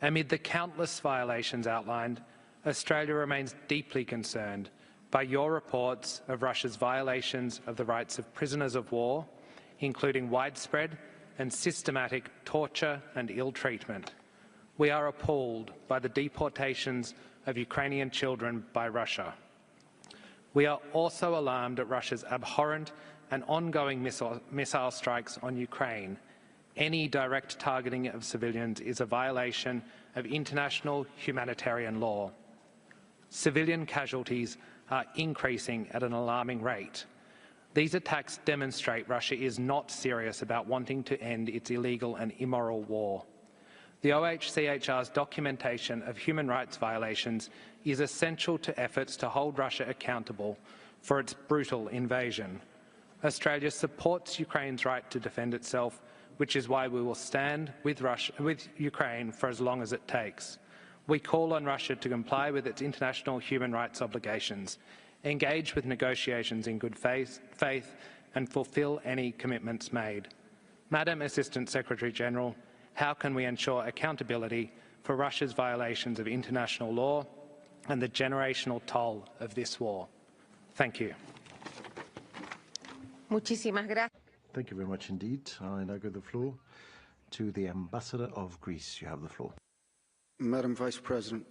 Amid the countless violations outlined, Australia remains deeply concerned by your reports of Russia's violations of the rights of prisoners of war, including widespread and systematic torture and ill treatment. We are appalled by the deportations of Ukrainian children by Russia. We are also alarmed at Russia's abhorrent and ongoing missile strikes on Ukraine. Any direct targeting of civilians is a violation of international humanitarian law. Civilian casualties are increasing at an alarming rate. These attacks demonstrate Russia is not serious about wanting to end its illegal and immoral war. The OHCHR's documentation of human rights violations is essential to efforts to hold Russia accountable for its brutal invasion. Australia supports Ukraine's right to defend itself, which is why we will stand with Ukraine for as long as it takes. We call on Russia to comply with its international human rights obligations, engage with negotiations in good faith, and fulfil any commitments made. Madam Assistant Secretary-General, how can we ensure accountability for Russia's violations of international law and the generational toll of this war? Thank you. Muchísimas gracias. Thank you very much indeed. I now give the floor to the Ambassador of Greece. You have the floor. Madam Vice President,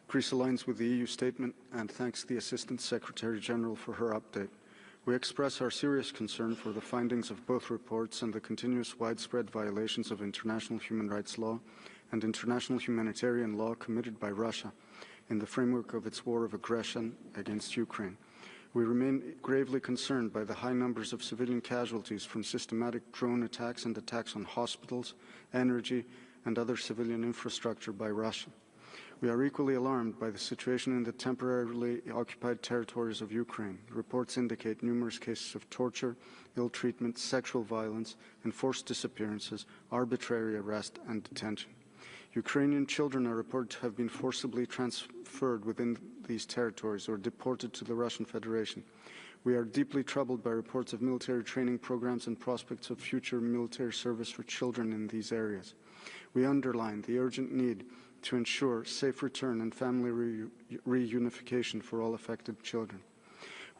Greece aligns with the EU statement and thanks the Assistant Secretary-General for her update. We express our serious concern for the findings of both reports and the continuous widespread violations of international human rights law and international humanitarian law committed by Russia in the framework of its war of aggression against Ukraine. We remain gravely concerned by the high numbers of civilian casualties from systematic drone attacks and attacks on hospitals, energy, and other civilian infrastructure by Russia. We are equally alarmed by the situation in the temporarily occupied territories of Ukraine. Reports indicate numerous cases of torture, ill treatment, sexual violence, enforced disappearances, arbitrary arrest, and detention. Ukrainian children are reported to have been forcibly transferred within these territories or deported to the Russian Federation. We are deeply troubled by reports of military training programs and prospects of future military service for children in these areas. We underline the urgent need to ensure safe return and family reunification for all affected children.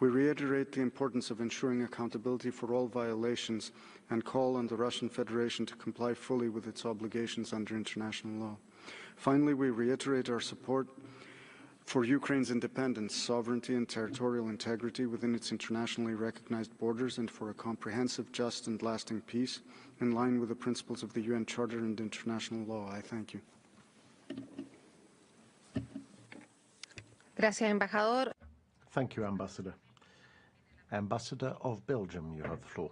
We reiterate the importance of ensuring accountability for all violations and call on the Russian Federation to comply fully with its obligations under international law. Finally, we reiterate our support for Ukraine's independence, sovereignty, and territorial integrity within its internationally recognized borders and for a comprehensive, just, and lasting peace in line with the principles of the UN Charter and international law. I thank you. Gracias, embajador. Thank you, Ambassador. Ambassador of Belgium, you have the floor.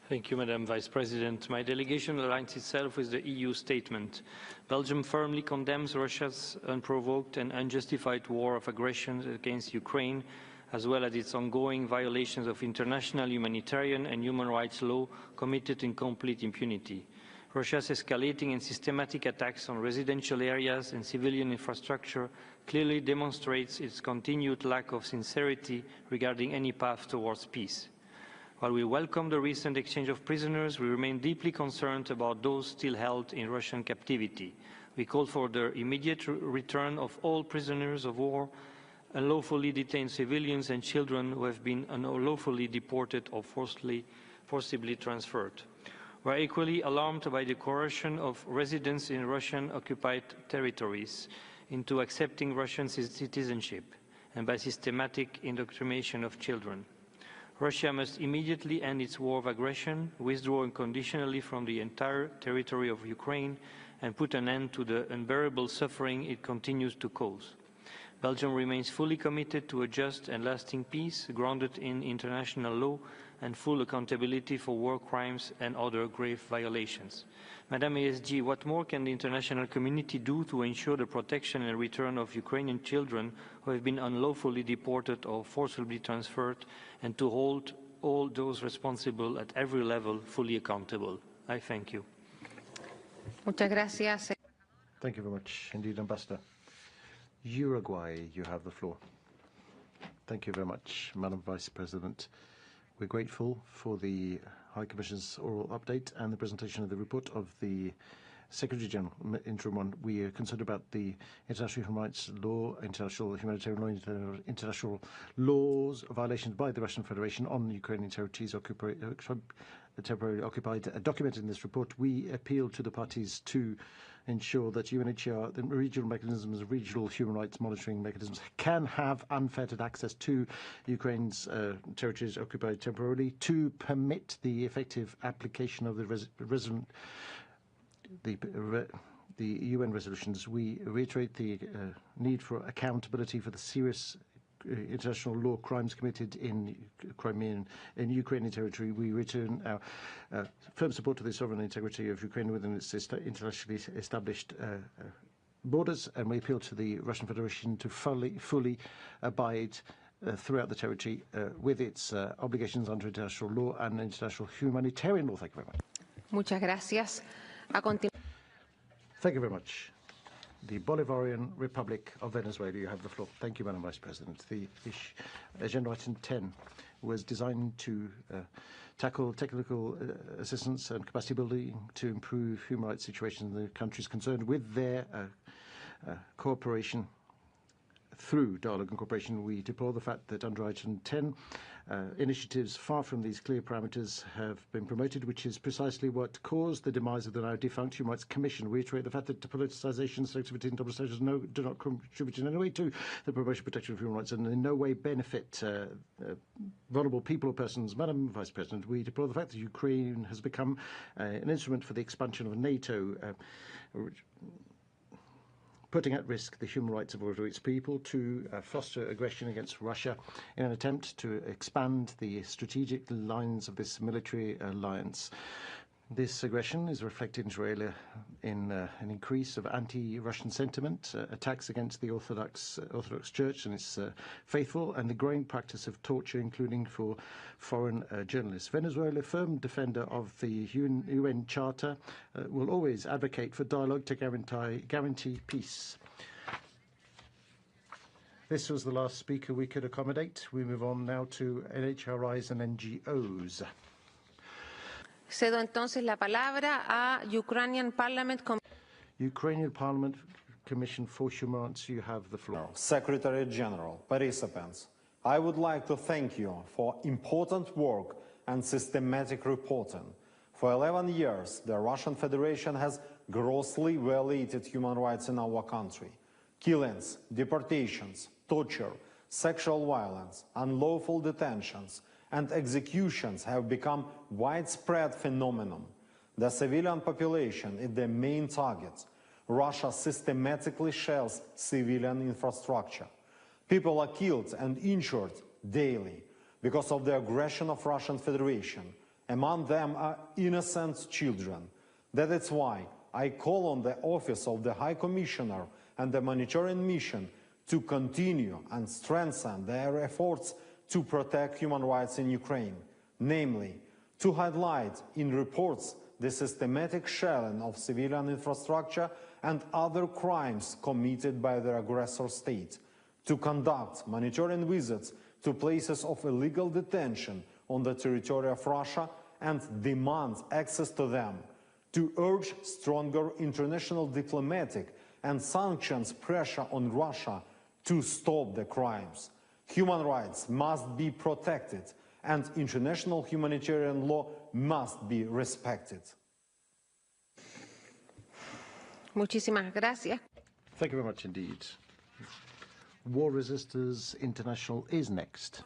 Thank you, Madam Vice President. My delegation aligns itself with the EU statement. Belgium firmly condemns Russia's unprovoked and unjustified war of aggression against Ukraine, as well as its ongoing violations of international humanitarian and human rights law committed in complete impunity. Russia's escalating and systematic attacks on residential areas and civilian infrastructure clearly demonstrates its continued lack of sincerity regarding any path towards peace. While we welcome the recent exchange of prisoners, we remain deeply concerned about those still held in Russian captivity. We call for the immediate return of all prisoners of war, unlawfully detained civilians and children who have been unlawfully deported or forcibly transferred. We are equally alarmed by the coercion of residents in Russian-occupied territories into accepting Russian citizenship and by systematic indoctrination of children. Russia must immediately end its war of aggression, withdraw unconditionally from the entire territory of Ukraine, and put an end to the unbearable suffering it continues to cause. Belgium remains fully committed to a just and lasting peace grounded in international law and full accountability for war crimes and other grave violations. Madam ASG, what more can the international community do to ensure the protection and return of Ukrainian children who have been unlawfully deported or forcibly transferred, and to hold all those responsible at every level fully accountable? I thank you. Muchas gracias. Thank you very much indeed, Ambassador. Uruguay, you have the floor. Thank you very much, Madam Vice President. We're grateful for the High Commissioner's oral update and the presentation of the report of the Secretary General, interim one. We are concerned about the international human rights law, international humanitarian law, international laws, violations by the Russian Federation on Ukrainian territories temporarily occupied. Documented in this report, we appeal to the parties to ensure that UNHCR, the regional mechanisms, regional human rights monitoring mechanisms, can have unfettered access to Ukraine's territories occupied temporarily, to permit the effective application of the UN resolutions. We reiterate the need for accountability for the serious international law crimes committed in Crimea and Ukrainian territory. We return our firm support to the sovereign integrity of Ukraine within its internationally established borders, and we appeal to the Russian Federation to fully abide throughout the territory with its obligations under international law and international humanitarian law. Thank you very much. Muchas gracias. Thank you very much. The Bolivarian Republic of Venezuela, you have the floor. Thank you, Madam Vice President. The agenda item 10 was designed to tackle technical assistance and capacity building to improve human rights situation in the countries concerned with their cooperation. Through dialogue and cooperation, we deplore the fact that under item 10, initiatives far from these clear parameters have been promoted, which is precisely what caused the demise of the now defunct Human Rights Commission. We reiterate the fact that politicization, selectivity and double standards do not contribute in any way to the promotion and protection of human rights and in no way benefit vulnerable people or persons. Madam Vice President, we deplore the fact that Ukraine has become an instrument for the expansion of NATO, putting at risk the human rights of all of its people, to foster aggression against Russia in an attempt to expand the strategic lines of this military alliance. This aggression is reflected in Israel in an increase of anti-Russian sentiment, attacks against the Orthodox Church and its faithful, and the growing practice of torture, including for foreign journalists. Venezuela, a firm defender of the UN Charter, will always advocate for dialogue to guarantee peace. This was the last speaker we could accommodate. We move on now to NHRIs and NGOs. Cedo entonces la palabra a Ukrainian Parliament. Ukrainian Parliament Commission for Human Rights, you have the floor. Secretary General, participants, I would like to thank you for important work and systematic reporting. For 11 years, the Russian Federation has grossly violated human rights in our country. Killings, deportations, torture, sexual violence, unlawful detentions, and executions have become widespread phenomenon. The civilian population is the main target. Russia systematically shells civilian infrastructure. People are killed and injured daily because of the aggression of Russian Federation. Among them are innocent children. That is why I call on the Office of the High Commissioner and the Monitoring Mission to continue and strengthen their efforts to protect human rights in Ukraine, namely, to highlight in reports the systematic shelling of civilian infrastructure and other crimes committed by the aggressor state, to conduct monitoring visits to places of illegal detention on the territory of Russia and demands access to them, to urge stronger international diplomatic and sanctions pressure on Russia to stop the crimes. Human rights must be protected and international humanitarian law must be respected. Muchísimas gracias. Thank you very much indeed. War Resisters International is next.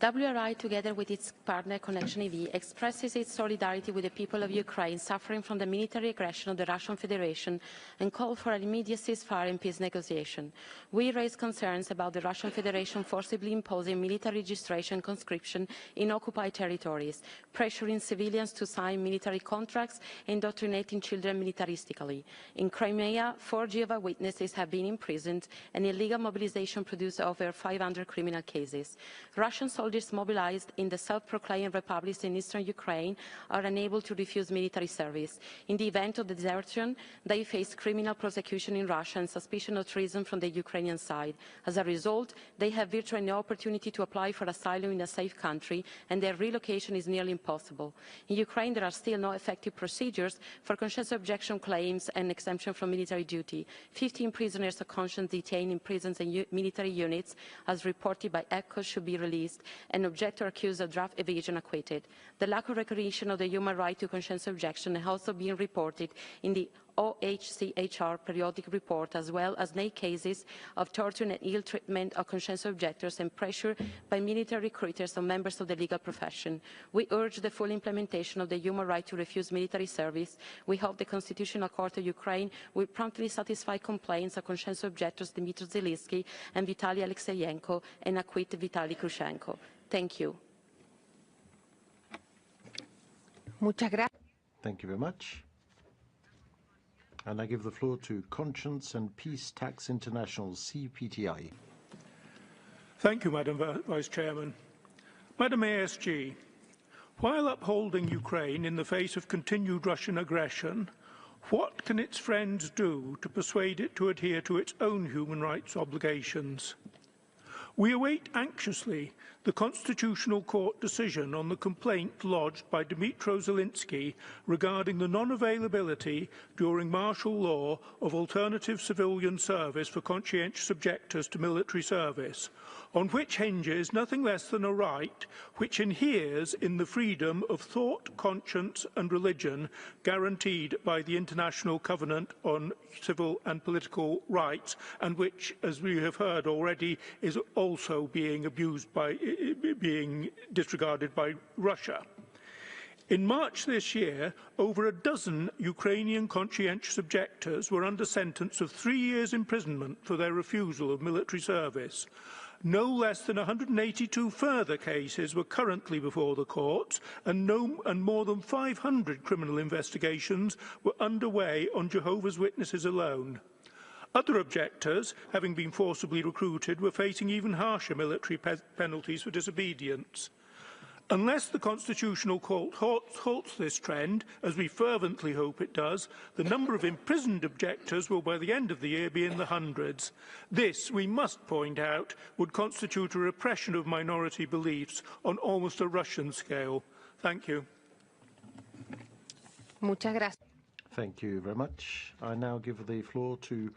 WRI, together with its partner Connection EV, expresses its solidarity with the people of Ukraine suffering from the military aggression of the Russian Federation and call for an immediate ceasefire and peace negotiation. We raise concerns about the Russian Federation forcibly imposing military registration and conscription in occupied territories, pressuring civilians to sign military contracts, and indoctrinating children militaristically. In Crimea, 4 Jehovah's Witnesses have been imprisoned, and illegal mobilization produced over 500 criminal cases. Russian soldiers mobilized in the self-proclaimed republics in eastern Ukraine are unable to refuse military service. In the event of desertion, they face criminal prosecution in Russia and suspicion of treason from the Ukrainian side. As a result, they have virtually no opportunity to apply for asylum in a safe country, and their relocation is nearly impossible. In Ukraine, there are still no effective procedures for conscience objection claims and exemption from military duty. 15 prisoners of conscience detained in prisons and military units, as reported by ECHO, should be released, and objector accused of draft evasion acquitted. The lack of recognition of the human right to conscience objection has also been reported in the OHCHR periodic report, as well as 9 cases of torture and ill treatment of conscience objectors and pressure by military recruiters on members of the legal profession. We urge the full implementation of the human right to refuse military service. We hope the Constitutional Court of Ukraine will promptly satisfy complaints of conscience objectors Dmitry Zelensky and Vitaly Alexeyenko and acquit Vitaly Krushenko. Thank you. Muchas gracias. Thank you very much. And I give the floor to Conscience and Peace Tax International, CPTI. Thank you, Madam Vice Chairman. Madam ASG, while upholding Ukraine in the face of continued Russian aggression, what can its friends do to persuade it to adhere to its own human rights obligations? We await anxiously the Constitutional Court decision on the complaint lodged by Dmytro Zelensky regarding the non-availability during martial law of alternative civilian service for conscientious objectors to military service, on which hinges nothing less than a right which inheres in the freedom of thought, conscience and religion guaranteed by the International Covenant on Civil and Political Rights, and which, as we have heard already, is also being disregarded by Russia. In March this year, over a dozen Ukrainian conscientious objectors were under sentence of 3 years' imprisonment for their refusal of military service. No less than 182 further cases were currently before the courts, and more than 500 criminal investigations were underway on Jehovah's Witnesses alone. Other objectors, having been forcibly recruited, were facing even harsher military penalties for disobedience. Unless the Constitutional Court halts this trend, as we fervently hope it does, the number of imprisoned objectors will by the end of the year be in the hundreds. This, we must point out, would constitute a repression of minority beliefs on almost a Russian scale. Thank you. Muchas gracias. Thank you very much. I now give the floor to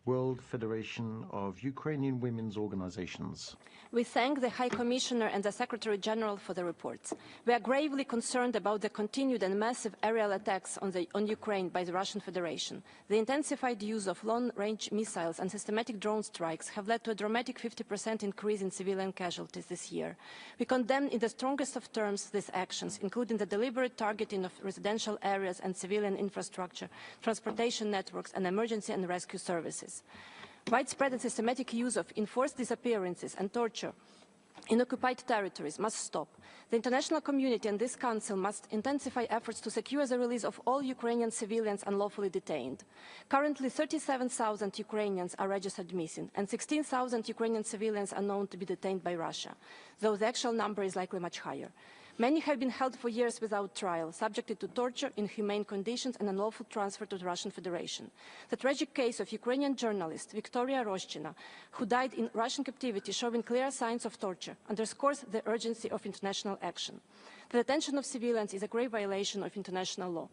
World Federation of Ukrainian Women's Organizations. We thank the High Commissioner and the Secretary General for the reports. We are gravely concerned about the continued and massive aerial attacks on Ukraine by the Russian Federation. The intensified use of long-range missiles and systematic drone strikes have led to a dramatic 50% increase in civilian casualties this year. We condemn in the strongest of terms these actions, including the deliberate targeting of residential areas and civilian infrastructure, transportation networks, and emergency and rescue services. Widespread and systematic use of enforced disappearances and torture in occupied territories must stop. The international community and this Council must intensify efforts to secure the release of all Ukrainian civilians unlawfully detained. Currently, 37,000 Ukrainians are registered missing, and 16,000 Ukrainian civilians are known to be detained by Russia, though the actual number is likely much higher. Many have been held for years without trial, subjected to torture, inhumane conditions, and unlawful transfer to the Russian Federation. The tragic case of Ukrainian journalist Viktoria Roshchina, who died in Russian captivity, showing clear signs of torture, underscores the urgency of international action. The detention of civilians is a grave violation of international law.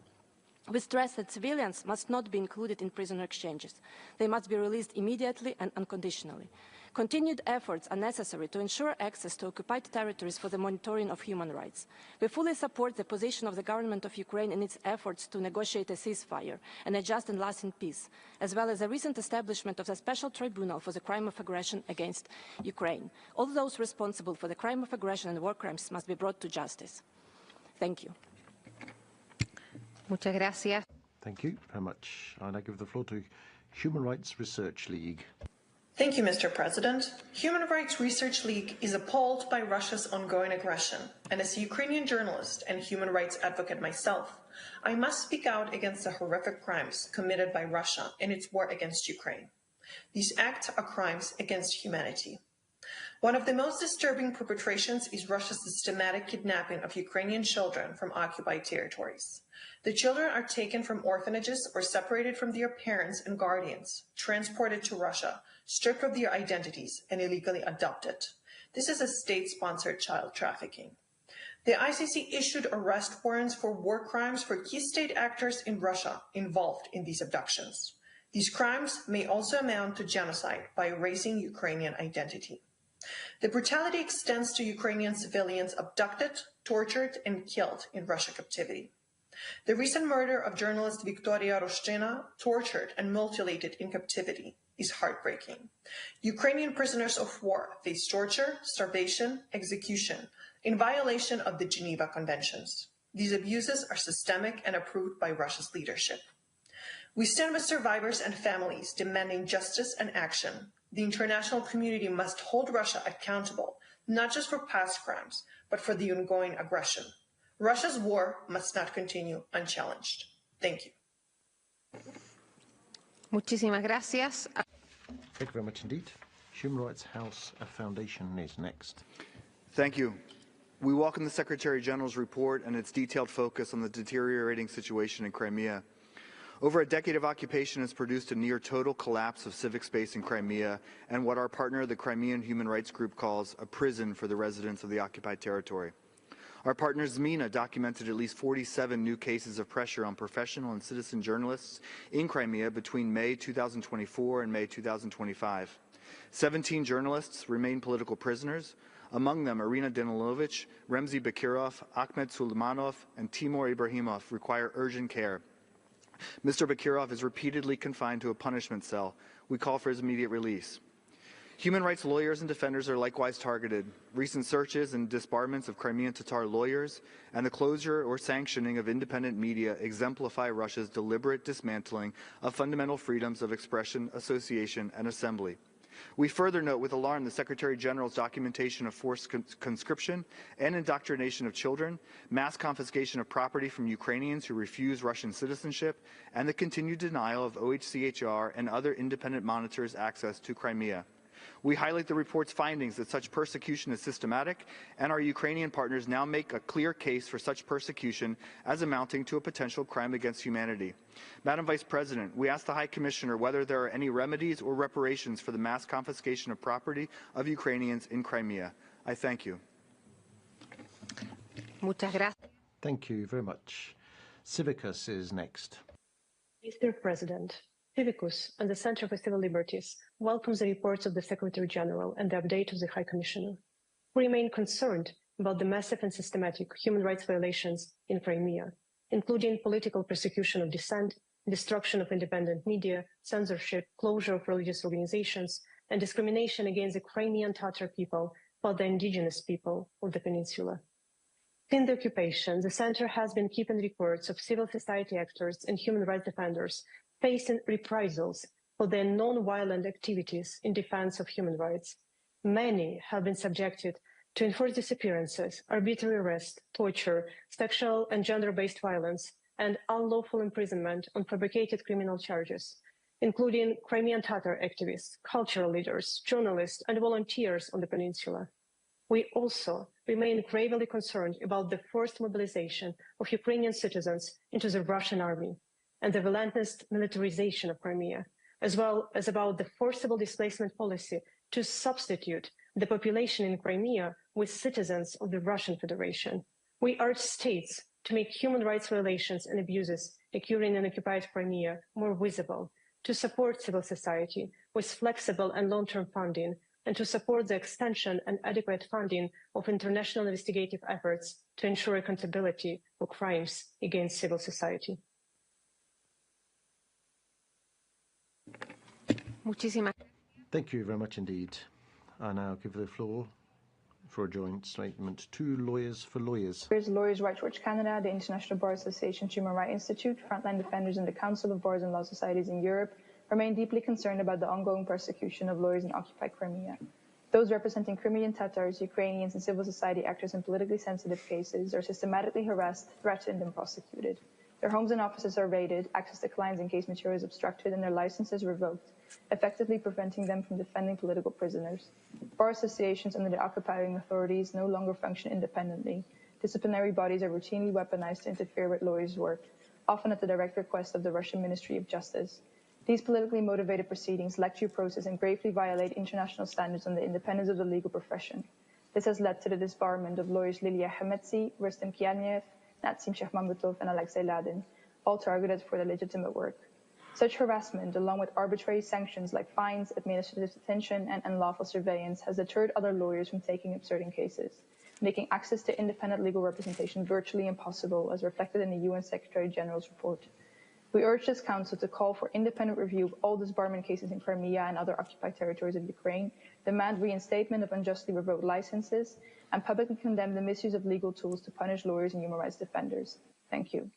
We stress that civilians must not be included in prisoner exchanges. They must be released immediately and unconditionally. Continued efforts are necessary to ensure access to occupied territories for the monitoring of human rights. We fully support the position of the government of Ukraine in its efforts to negotiate a ceasefire and a just and lasting peace, as well as the recent establishment of the special tribunal for the crime of aggression against Ukraine. All those responsible for the crime of aggression and war crimes must be brought to justice. Thank you. Muchas gracias. Thank you very much. I now give the floor to Human Rights Research League. Thank you, Mr. President. Human Rights Research League is appalled by Russia's ongoing aggression, and as a Ukrainian journalist and human rights advocate myself, I must speak out against the horrific crimes committed by Russia in its war against Ukraine. These acts are crimes against humanity. One of the most disturbing perpetrations is Russia's systematic kidnapping of Ukrainian children from occupied territories. The children are taken from orphanages or separated from their parents and guardians, transported to Russia, stripped of their identities, and illegally adopted. This is a state-sponsored child trafficking. The ICC issued arrest warrants for war crimes for key state actors in Russia involved in these abductions. These crimes may also amount to genocide by erasing Ukrainian identity. The brutality extends to Ukrainian civilians abducted, tortured, and killed in Russian captivity. The recent murder of journalist Viktoria Roshchina, tortured and mutilated in captivity, is heartbreaking. Ukrainian prisoners of war face torture, starvation, execution, in violation of the Geneva Conventions. These abuses are systemic and approved by Russia's leadership. We stand with survivors and families demanding justice and action. The international community must hold Russia accountable, not just for past crimes, but for the ongoing aggression. Russia's war must not continue unchallenged. Thank you. Muchísimas gracias. Thank you very much indeed. Human Rights House Foundation is next. Thank you. We welcome the Secretary General's report and its detailed focus on the deteriorating situation in Crimea. Over a decade of occupation has produced a near total collapse of civic space in Crimea and what our partner, the Crimean Human Rights Group, calls a prison for the residents of the occupied territory. Our partner ZMINA documented at least 47 new cases of pressure on professional and citizen journalists in Crimea between May 2024 and May 2025. 17 journalists remain political prisoners, among them Irina Danilovich, Remzi Bakirov, Ahmed Suleymanov, and Timur Ibrahimov require urgent care. Mr. Bakirov is repeatedly confined to a punishment cell. We call for his immediate release. Human rights lawyers and defenders are likewise targeted. Recent searches and disbarments of Crimean Tatar lawyers and the closure or sanctioning of independent media exemplify Russia's deliberate dismantling of fundamental freedoms of expression, association, and assembly. We further note with alarm the Secretary General's documentation of forced conscription and indoctrination of children, mass confiscation of property from Ukrainians who refuse Russian citizenship, and the continued denial of OHCHR and other independent monitors access to Crimea. We highlight the report's findings that such persecution is systematic, and our Ukrainian partners now make a clear case for such persecution as amounting to a potential crime against humanity. Madam Vice President, we ask the High Commissioner whether there are any remedies or reparations for the mass confiscation of property of Ukrainians in Crimea. I thank you. Muchas gracias. Thank you very much. Civicus is next. Mr. President, Civicus and the Center for Civil Liberties welcomes the reports of the Secretary General and the update of the High Commissioner. We remain concerned about the massive and systematic human rights violations in Crimea, including political persecution of dissent, destruction of independent media, censorship, closure of religious organizations, and discrimination against the Crimean Tatar people or the indigenous people of the peninsula. Since the occupation, the Center has been keeping reports of civil society actors and human rights defenders facing reprisals for their non-violent activities in defense of human rights. Many have been subjected to enforced disappearances, arbitrary arrest, torture, sexual and gender-based violence, and unlawful imprisonment on fabricated criminal charges, including Crimean Tatar activists, cultural leaders, journalists, and volunteers on the peninsula. We also remain gravely concerned about the forced mobilization of Ukrainian citizens into the Russian army and the relentless militarization of Crimea, as well as about the forcible displacement policy to substitute the population in Crimea with citizens of the Russian Federation. We urge states to make human rights violations and abuses occurring in occupied Crimea more visible, to support civil society with flexible and long-term funding, and to support the extension and adequate funding of international investigative efforts to ensure accountability for crimes against civil society. Thank you very much indeed. I now give the floor for a joint statement to Lawyers for Lawyers. Lawyers' Rights Watch Canada, the International Bar Association Human Rights Institute, Frontline Defenders and the Council of Bars and Law Societies in Europe remain deeply concerned about the ongoing persecution of lawyers in occupied Crimea. Those representing Crimean Tatars, Ukrainians, and civil society actors in politically sensitive cases are systematically harassed, threatened, and prosecuted. Their homes and offices are raided, access to clients and case materials obstructed, and their licenses revoked, effectively preventing them from defending political prisoners. Bar associations under the occupying authorities no longer function independently. Disciplinary bodies are routinely weaponized to interfere with lawyers' work, often at the direct request of the Russian Ministry of Justice. These politically motivated proceedings lack due process and gravely violate international standards on the independence of the legal profession. This has led to the disbarment of lawyers Lilia Hametsi, Rustem Kianev, Natsim Shahmambutov, and Alexei Ladin, all targeted for their legitimate work. Such harassment, along with arbitrary sanctions like fines, administrative detention, and unlawful surveillance, has deterred other lawyers from taking up certain cases, making access to independent legal representation virtually impossible, as reflected in the UN Secretary General's report. We urge this Council to call for independent review of all disbarment cases in Crimea and other occupied territories of Ukraine, demand reinstatement of unjustly revoked licenses, and publicly condemn the misuse of legal tools to punish lawyers and human rights defenders. Thank you.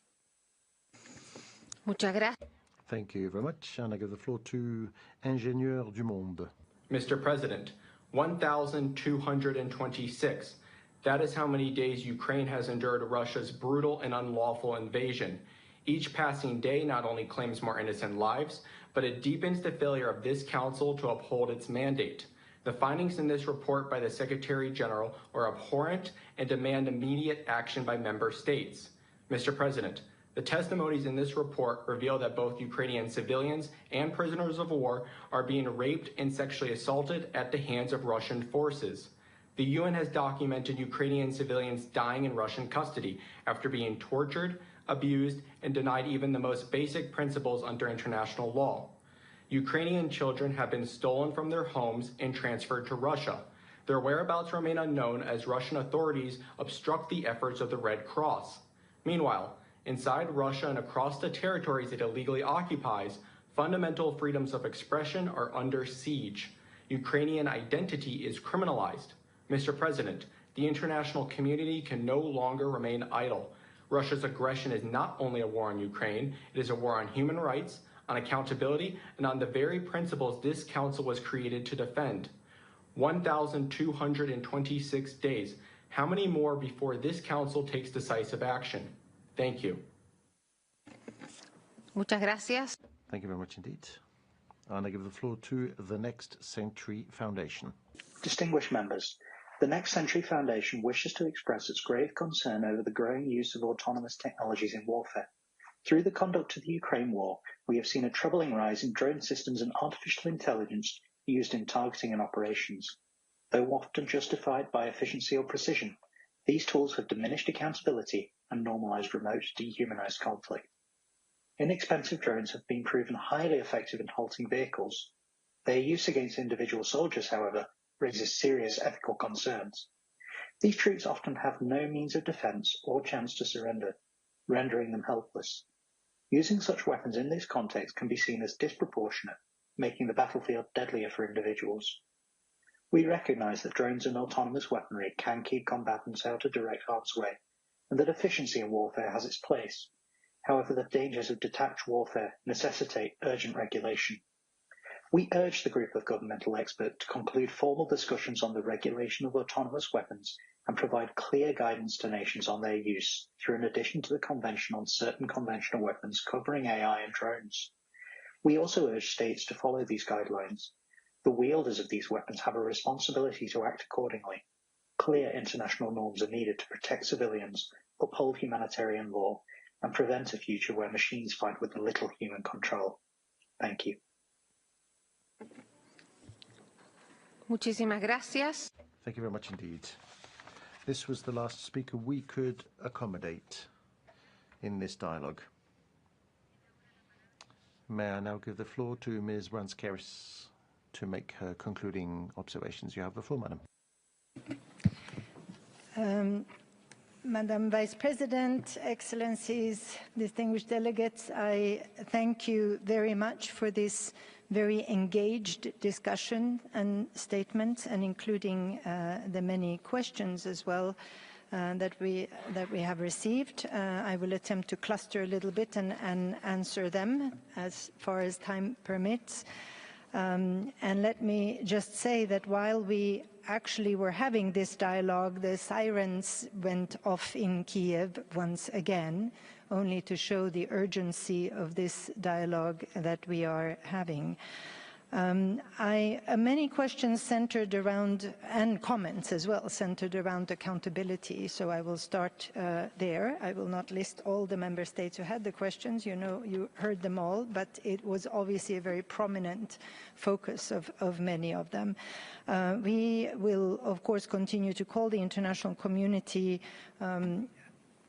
Thank you very much. And I give the floor to Ingénieur du Monde. Mr. President, 1,226. That is how many days Ukraine has endured Russia's brutal and unlawful invasion. Each passing day not only claims more innocent lives, but it deepens the failure of this Council to uphold its mandate. The findings in this report by the Secretary General are abhorrent and demand immediate action by member states. Mr. President, the testimonies in this report reveal that both Ukrainian civilians and prisoners of war are being raped and sexually assaulted at the hands of Russian forces. The UN has documented Ukrainian civilians dying in Russian custody after being tortured, abused, and denied even the most basic principles under international law. Ukrainian children have been stolen from their homes and transferred to Russia. Their whereabouts remain unknown as Russian authorities obstruct the efforts of the Red Cross. Meanwhile, inside Russia and across the territories it illegally occupies, fundamental freedoms of expression are under siege. Ukrainian identity is criminalized. Mr. President, the international community can no longer remain idle. Russia's aggression is not only a war on Ukraine, it is a war on human rights, on accountability, and on the very principles this Council was created to defend. 1,226 days. How many more before this Council takes decisive action? Thank you. Muchas gracias. Thank you very much indeed. And I give the floor to the Next Century Foundation. Distinguished members, the Next Century Foundation wishes to express its grave concern over the growing use of autonomous technologies in warfare. Through the conduct of the Ukraine war, we have seen a troubling rise in drone systems and artificial intelligence used in targeting and operations. Though often justified by efficiency or precision, these tools have diminished accountability and normalized remote, dehumanized conflict. Inexpensive drones have been proven highly effective in halting vehicles. Their use against individual soldiers, however, raises serious ethical concerns. These troops often have no means of defense or chance to surrender, rendering them helpless. Using such weapons in this context can be seen as disproportionate, making the battlefield deadlier for individuals. We recognize that drones and autonomous weaponry can keep combatants out of direct harm's way, and that efficiency in warfare has its place. However, the dangers of detached warfare necessitate urgent regulation. We urge the group of governmental experts to conclude formal discussions on the regulation of autonomous weapons and provide clear guidance to nations on their use through an addition to the Convention on Certain Conventional Weapons covering AI and drones. We also urge states to follow these guidelines. The wielders of these weapons have a responsibility to act accordingly. clear international norms are needed to protect civilians, uphold humanitarian law, and prevent a future where machines fight with little human control. Thank you. Muchísimas gracias. Thank you very much indeed. This was the last speaker we could accommodate in this dialogue. May I now give the floor to Ms. Brans-Keris to make her concluding observations. You have the floor, Madam. Madam Vice President, Excellencies, distinguished delegates, I thank you very much for this very engaged discussion and statements, and including the many questions as well that we have received. I will attempt to cluster a little bit and answer them as far as time permits. And let me just say that while we actually were having this dialogue, the sirens went off in Kiev once again, only to show the urgency of this dialogue that we are having. Many questions centered around, and comments as well, centered around accountability. So I will start there. I will not list all the member states who had the questions. You know, you heard them all, but it was obviously a very prominent focus of many of them. We will, of course, continue to call the international community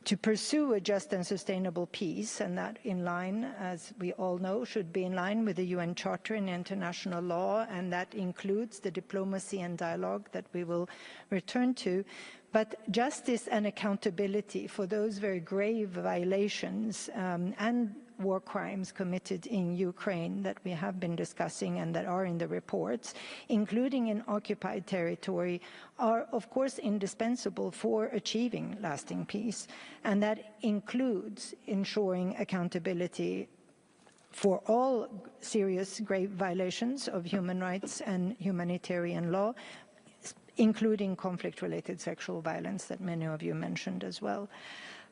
to pursue a just and sustainable peace, and that in line, as we all know, should be in line with the UN Charter and international law, and that includes the diplomacy and dialogue that we will return to. But justice and accountability for those very grave violations and war crimes committed in Ukraine that we have been discussing and that are in the reports, including in occupied territory, are of course indispensable for achieving lasting peace. And that includes ensuring accountability for all serious grave violations of human rights and humanitarian law, including conflict-related sexual violence that many of you mentioned as well.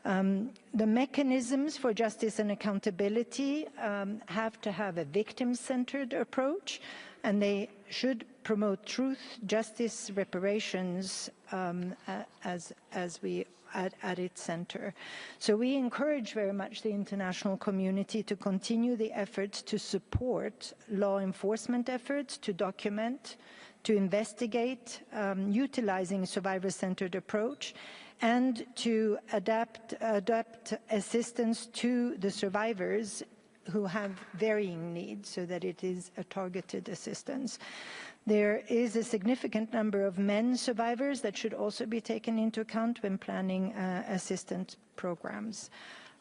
The mechanisms for justice and accountability have to have a victim-centered approach, and they should promote truth, justice, reparations as we at its center. So we encourage very much the international community to continue the efforts to support law enforcement efforts, to document, to investigate, utilizing a survivor-centered approach, and to adapt assistance to the survivors who have varying needs so that it is a targeted assistance. There is a significant number of men survivors that should also be taken into account when planning assistance programs.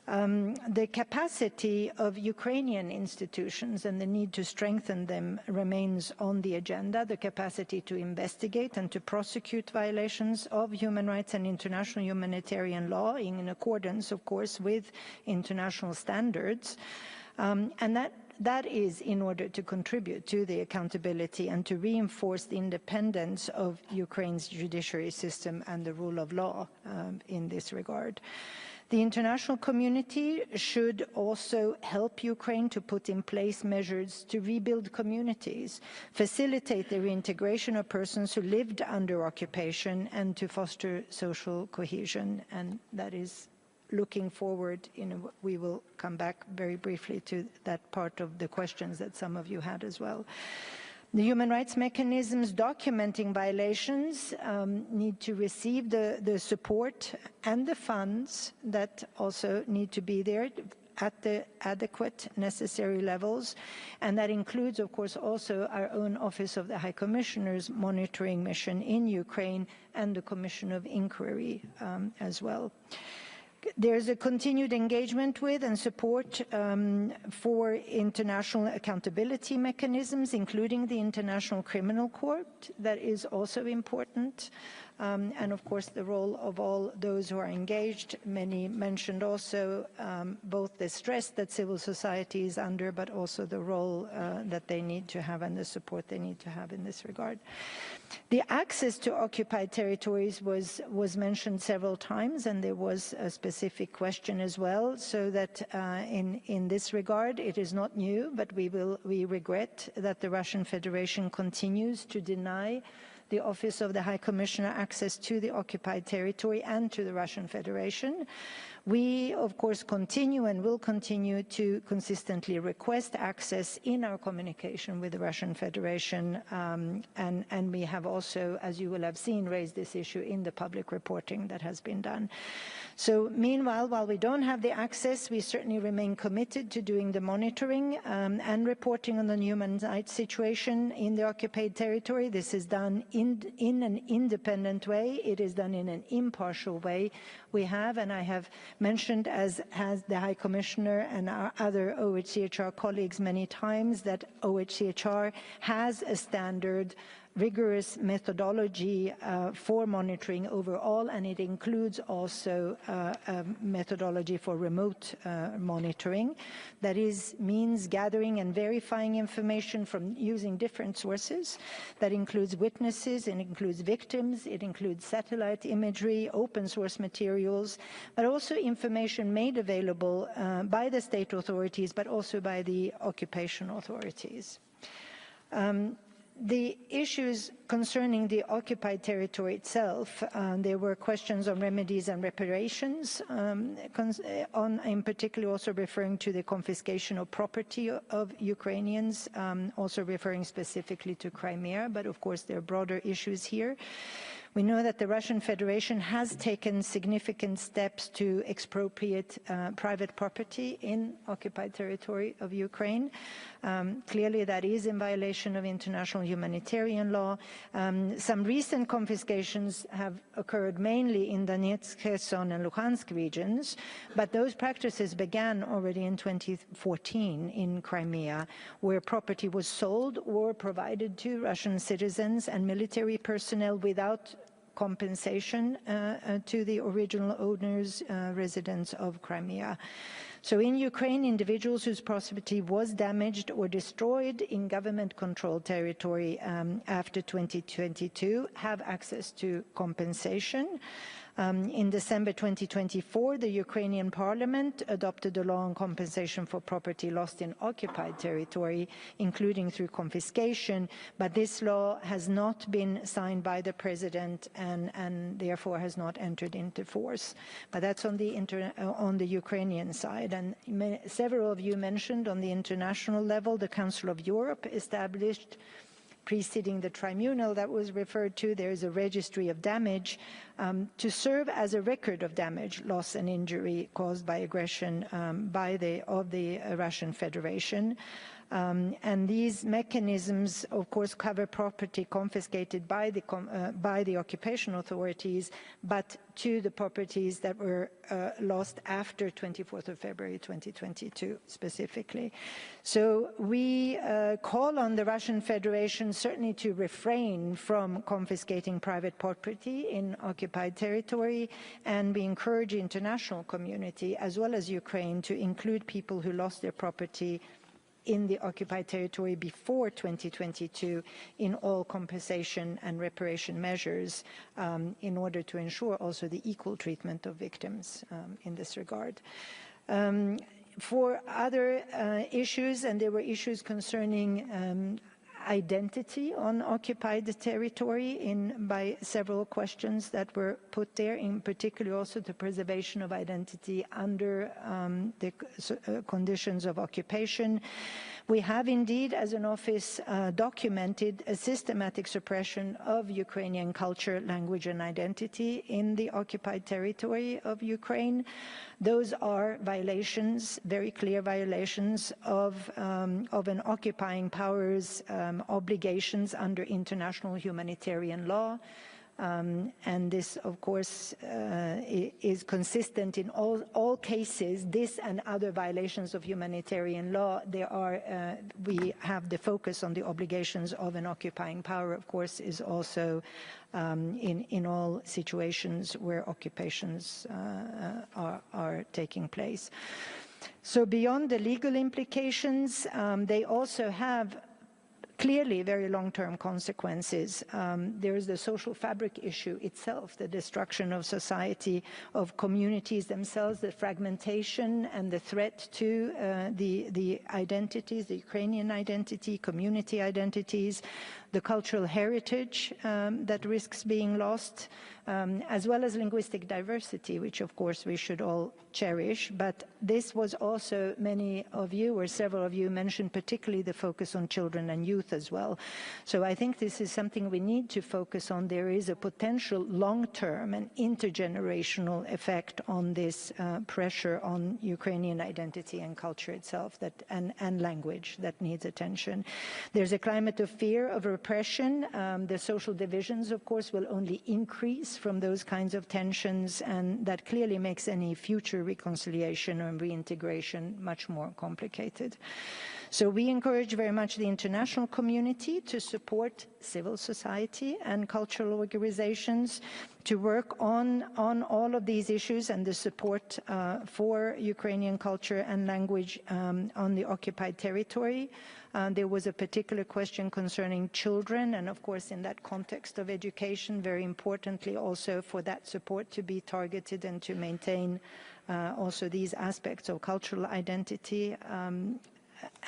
The capacity of Ukrainian institutions and the need to strengthen them remains on the agenda. The capacity to investigate and to prosecute violations of human rights and international humanitarian law in accordance, of course, with international standards. And that is in order to contribute to the accountability and to reinforce the independence of Ukraine's judiciary system and the rule of law in this regard. The international community should also help Ukraine to put in place measures to rebuild communities, facilitate the reintegration of persons who lived under occupation, and to foster social cohesion. And that is looking forward. We will come back very briefly to that part of the questions that some of you had as well. The human rights mechanisms documenting violations need to receive the support and the funds that also need to be there at the adequate necessary levels. And that includes, of course, also our own Office of the High Commissioner's monitoring mission in Ukraine and the Commission of Inquiry as well. There's a continued engagement with and support for international accountability mechanisms, including the International Criminal Court. That is also important. And of course, the role of all those who are engaged. Many mentioned also both the stress that civil society is under, but also the role that they need to have and the support they need to have in this regard. The access to occupied territories was mentioned several times, and there was a specific question as well, so that in this regard, it is not new, but we regret that the Russian Federation continues to deny the Office of the High Commissioner access to the occupied territory and to the Russian Federation. We, of course, continue and will continue to consistently request access in our communication with the Russian Federation, and we have also, as you will have seen, raised this issue in the public reporting that has been done. So meanwhile, while we don't have the access, we certainly remain committed to doing the monitoring and reporting on the human rights situation in the occupied territory. This is done in an independent way. It is done in an impartial way. We have, and I have mentioned, as has the High Commissioner and our other OHCHR colleagues many times, that OHCHR has a standard rigorous methodology for monitoring overall, and it includes also a methodology for remote monitoring. That means gathering and verifying information from using different sources. That includes witnesses, it includes victims, it includes satellite imagery, open source materials, but also information made available by the state authorities, but also by the occupation authorities. The issues concerning the occupied territory itself, there were questions on remedies and reparations, in particular also referring to the confiscation of property of Ukrainians, also referring specifically to Crimea, but of course there are broader issues here. We know that the Russian Federation has taken significant steps to expropriate private property in occupied territory of Ukraine. Clearly that is in violation of international humanitarian law. Some recent confiscations have occurred mainly in Donetsk, Kherson and Luhansk regions, but those practices began already in 2014 in Crimea, where property was sold or provided to Russian citizens and military personnel without compensation to the original owners, residents of Crimea. So in Ukraine, individuals whose property was damaged or destroyed in government-controlled territory after 2022 have access to compensation. In December 2024, the Ukrainian parliament adopted a law on compensation for property lost in occupied territory, including through confiscation, but this law has not been signed by the president and therefore has not entered into force. But that's on the Ukrainian side. And several of you mentioned on the international level, the Council of Europe established, preceding the tribunal that was referred to, there is a registry of damage to serve as a record of damage, loss and injury caused by aggression of the Russian Federation. And these mechanisms, of course, cover property confiscated by the occupation authorities, but to the properties that were lost after 24th of February 2022 specifically. So we call on the Russian Federation certainly to refrain from confiscating private property in occupied territory, and we encourage the international community as well as Ukraine to include people who lost their property in the occupied territory before 2022 in all compensation and reparation measures in order to ensure also the equal treatment of victims in this regard. For other issues, and there were issues concerning identity on occupied territory by several questions that were put there, in particular also the preservation of identity under the conditions of occupation. We have indeed, as an office, documented a systematic suppression of Ukrainian culture, language and identity in the occupied territory of Ukraine. Those are violations, very clear violations of an occupying power's obligations under international humanitarian law. And this, of course, is consistent in all cases. This and other violations of humanitarian law, we have the focus on the obligations of an occupying power, of course, is also in all situations where occupations are taking place. So beyond the legal implications, they also have clearly very long-term consequences. There is the social fabric issue itself, the destruction of society, of communities themselves, the fragmentation and the threat to the identities, the Ukrainian identity, community identities. the cultural heritage that risks being lost, as well as linguistic diversity, which of course we should all cherish. But this was also, many of you or several of you mentioned particularly the focus on children and youth as well. So I think this is something we need to focus on. There is a potential long-term and intergenerational effect on this pressure on Ukrainian identity and culture itself and language that needs attention. There's a climate of fear, of repression. The social divisions, of course, will only increase from those kinds of tensions, and that clearly makes any future reconciliation or reintegration much more complicated. So we encourage very much the international community to support civil society and cultural organizations to work on all of these issues and the support for Ukrainian culture and language on the occupied territory. There was a particular question concerning children, and of course in that context of education, very importantly also for that support to be targeted and to maintain also these aspects of cultural identity.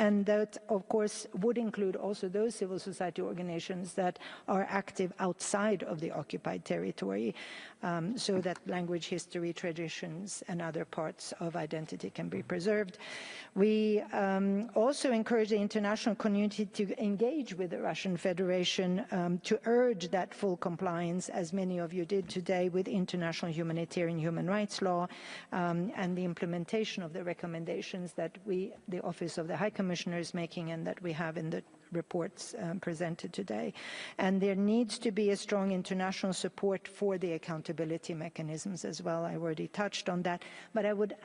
And that, of course, would include also those civil society organizations that are active outside of the occupied territory, so that language, history, traditions, and other parts of identity can be preserved. We also encourage the international community to engage with the Russian Federation to urge that full compliance, as many of you did today, with international humanitarian human rights law and the implementation of the recommendations that the Office of the High Commissioner is making and that we have in the reports presented today. And there needs to be a strong international support for the accountability mechanisms as well. I already touched on that, but I would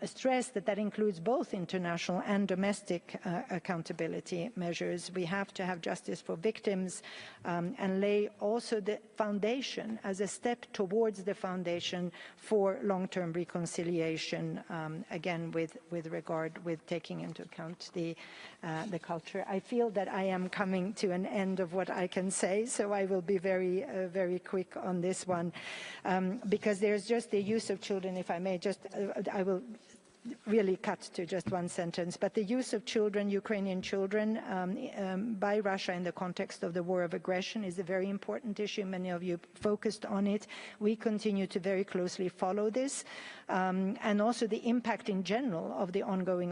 stress that that includes both international and domestic accountability measures. We have to have justice for victims and lay also the foundation as a step towards the foundation for long-term reconciliation, again with taking into account the culture. I feel that I am coming to an end of what I can say, so I will be very quick on this one, because there's just the use of children, if I may, I will really cut to just one sentence, but the use of children, Ukrainian children, by Russia in the context of the war of aggression is a very important issue. Many of you focused on it. We continue to very closely follow this, and also the impact in general of the ongoing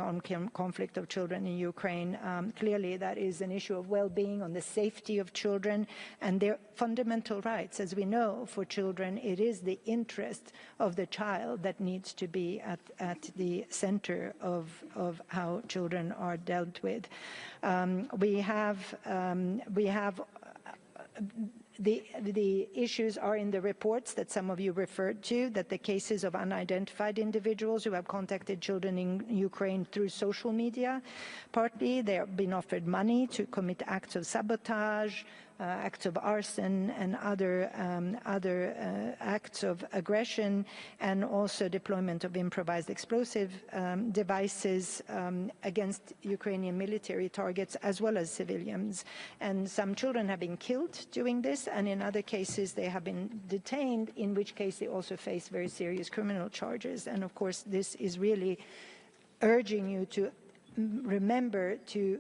conflict of children in Ukraine. Clearly, that is an issue of well-being, on the safety of children and their fundamental rights. As we know, for children, it is the interest of the child that needs to be at the center of how children are dealt with. We have the issues are in the reports that some of you referred to, that the cases of unidentified individuals who have contacted children in Ukraine through social media, partly they have been offered money to commit acts of sabotage, acts of arson and other acts of aggression, and also deployment of improvised explosive devices against Ukrainian military targets as well as civilians. And some children have been killed doing this, and in other cases they have been detained, in which case they also face very serious criminal charges. And of course this is really urging you to remember to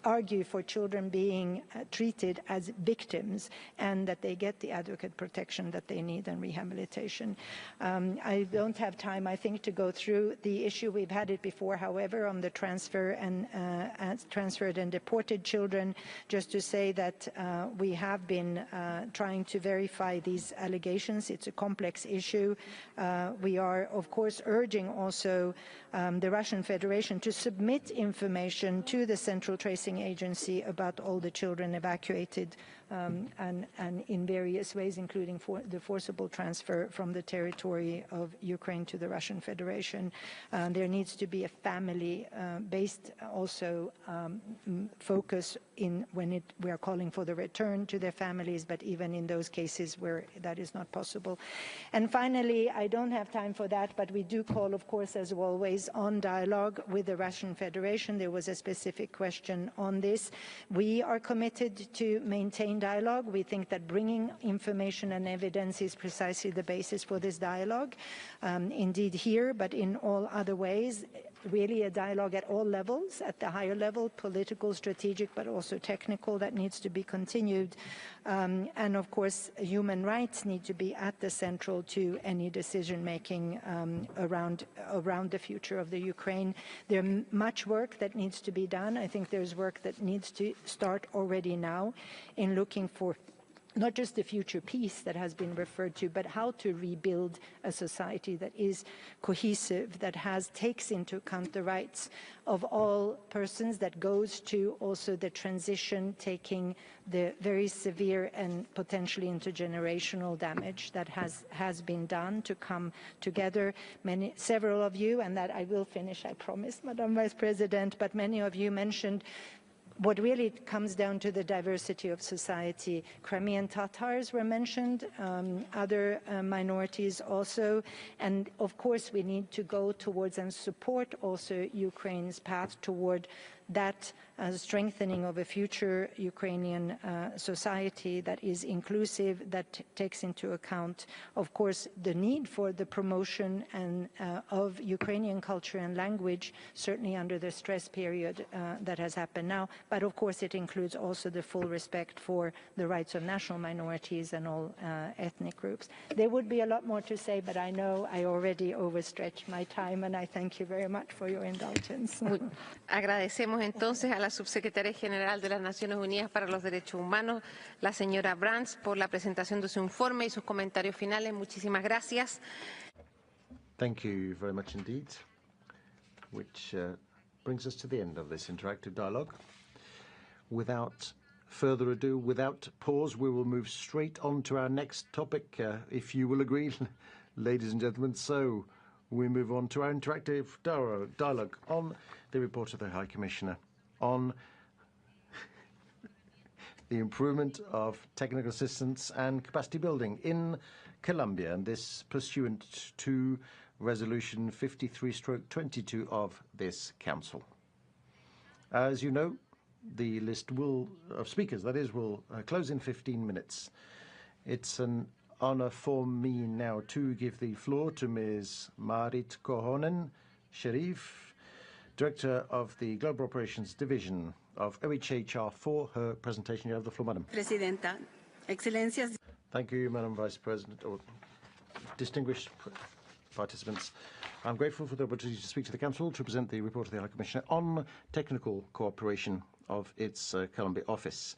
argue for children being treated as victims and that they get the adequate protection that they need and rehabilitation. I don't have time, I think, to go through the issue. We've had it before, however, on the transferred and deported children. Just to say that we have been trying to verify these allegations. It's a complex issue. We are, of course, urging also the Russian Federation to submit information to the Central Tracing Agency about all the children evacuated and in various ways, including the forcible transfer from the territory of Ukraine to the Russian Federation. There needs to be a family-based also focus when we are calling for the return to their families, but even in those cases where that is not possible. And finally, I don't have time for that, but we do call, of course, as always, on dialogue with the Russian Federation. There was a specific question on this. We are committed to maintain Ukraine dialogue. We think that bringing information and evidence is precisely the basis for this dialogue. Indeed here, but in all other ways, really a dialogue at all levels, at the higher level, political, strategic, but also technical, that needs to be continued. And of course, human rights need to be at the central to any decision-making around the future of the Ukraine. There's much work that needs to be done. I think there's work that needs to start already now in looking for not just the future peace that has been referred to, but how to rebuild a society that is cohesive, that takes into account the rights of all persons, that goes to also the transition, taking the very severe and potentially intergenerational damage that has been done to come together. Several of you, and that I will finish, I promise, Madam Vice President, but many of you mentioned what really comes down to the diversity of society. Crimean Tatars were mentioned, other minorities also, and of course we need to go towards and support also Ukraine's path toward that strengthening of a future Ukrainian society that is inclusive, that takes into account, of course, the need for the promotion and of Ukrainian culture and language, certainly under the stress period that has happened now. But of course, it includes also the full respect for the rights of national minorities and all ethnic groups. There would be a lot more to say, but I know I already overstretched my time, and I thank you very much for your indulgence. Agradecemos entonces a la subsecretaria general de las Naciones Unidas para los Derechos Humanos, la señora Brands, por la presentación de su informe y sus comentarios finales. Muchísimas gracias. Thank you very much indeed, which brings us to the end of this interactive dialogue. Without further ado, without pause, we will move straight on to our next topic, if you will agree, ladies and gentlemen. So we move on to our interactive dialogue on the report of the High Commissioner on the improvement of technical assistance and capacity building in Colombia, and this pursuant to Resolution 53/22 of this Council. As you know, the list of speakers, that is, will close in 15 minutes. It's an honor for me now to give the floor to Ms. Marit Kohonen Sharif, Director of the Global Operations Division of OHHR, for her presentation. You have the floor, Madam. Presidenta, Excellencias. Thank you, Madam Vice President, or distinguished participants. I'm grateful for the opportunity to speak to the Council to present the report of the High Commissioner on technical cooperation of its Colombia office.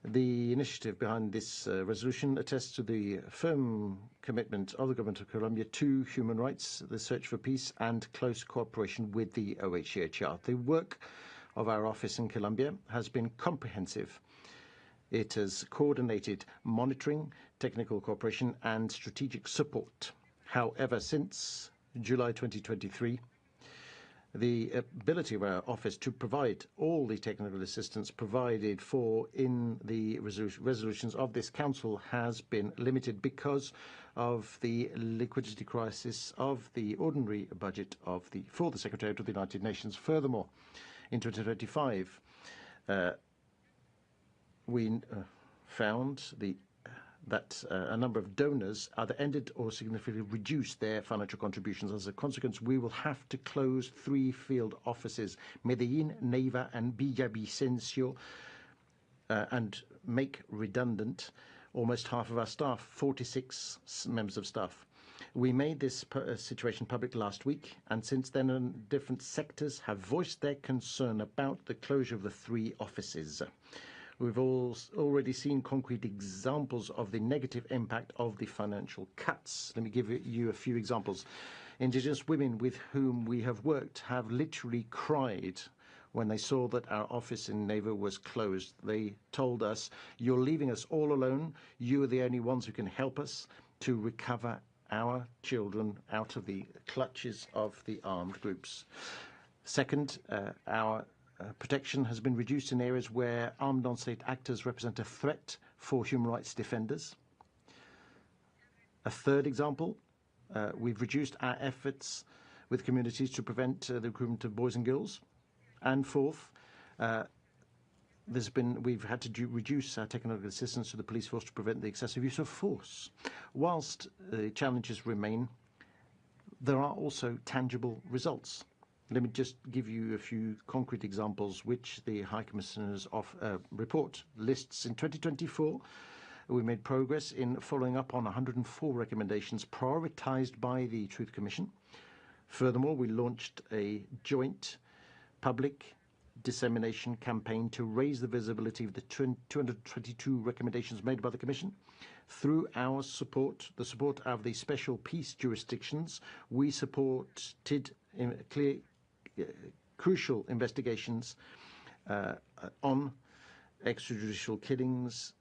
The initiative behind this resolution attests to the firm commitment of the government of Colombia to human rights, the search for peace, and close cooperation with the OHCHR. The work of our office in Colombia has been comprehensive. It has coordinated monitoring, technical cooperation, and strategic support. However, since July 2023, the ability of our office to provide all the technical assistance provided for in the resolutions of this Council has been limited because of the liquidity crisis of the ordinary budget for the Secretariat of the United Nations. Furthermore, in 2025, we found that a number of donors either ended or significantly reduced their financial contributions. As a consequence, we will have to close 3 field offices, Medellin, Neiva, and Villavicencio, and make redundant almost half of our staff, 46 members of staff. We made this situation public last week, and since then different sectors have voiced their concern about the closure of the 3 offices. We've already seen concrete examples of the negative impact of the financial cuts. Let me give you a few examples. Indigenous women with whom we have worked have literally cried when they saw that our office in Neiva was closed. They told us, "You're leaving us all alone. You are the only ones who can help us to recover our children out of the clutches of the armed groups." Second, our protection has been reduced in areas where armed non-state actors represent a threat for human rights defenders. A third example, we've reduced our efforts with communities to prevent the recruitment of boys and girls. And fourth, we've had to reduce our technical assistance to the police force to prevent the excessive use of force. Whilst challenges remain, there are also tangible results. Let me just give you a few concrete examples which the High Commissioner's report lists. In 2024, we made progress in following up on 104 recommendations prioritized by the Truth Commission. Furthermore, we launched a joint public dissemination campaign to raise the visibility of the 222 recommendations made by the Commission. Through our support, the support of the special peace jurisdictions, we supported crucial investigations on extrajudicial killings,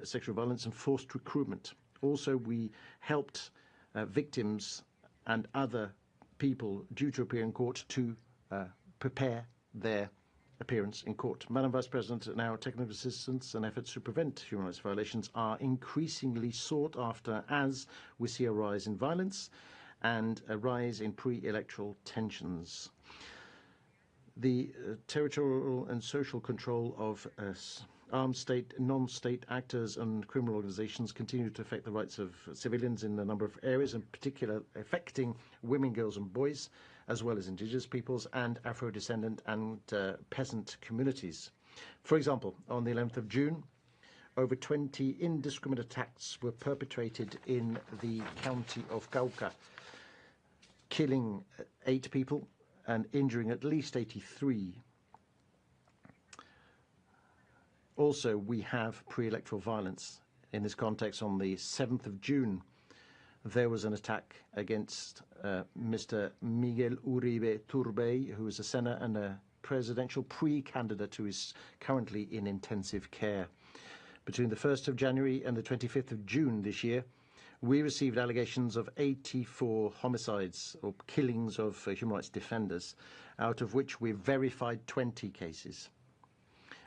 sexual violence and forced recruitment. Also, we helped victims and other people due to appear in court to prepare their appearance in court. Madam Vice President, now technical assistance and efforts to prevent human rights violations are increasingly sought after as we see a rise in violence and a rise in pre-electoral tensions. The territorial and social control of armed state, non-state actors and criminal organizations continue to affect the rights of civilians in a number of areas, in particular affecting women, girls and boys, as well as indigenous peoples and Afro-descendant and peasant communities. For example, on the 11th of June, over 20 indiscriminate attacks were perpetrated in the county of Cauca, killing 8 people and injuring at least 83. Also, we have pre-electoral violence. In this context, on the 7th of June, there was an attack against Mr. Miguel Uribe Turbay, who is a senator and a presidential pre-candidate who is currently in intensive care. Between the 1st of January and the 25th of June this year, we received allegations of 84 homicides or killings of human rights defenders, out of which we verified 20 cases.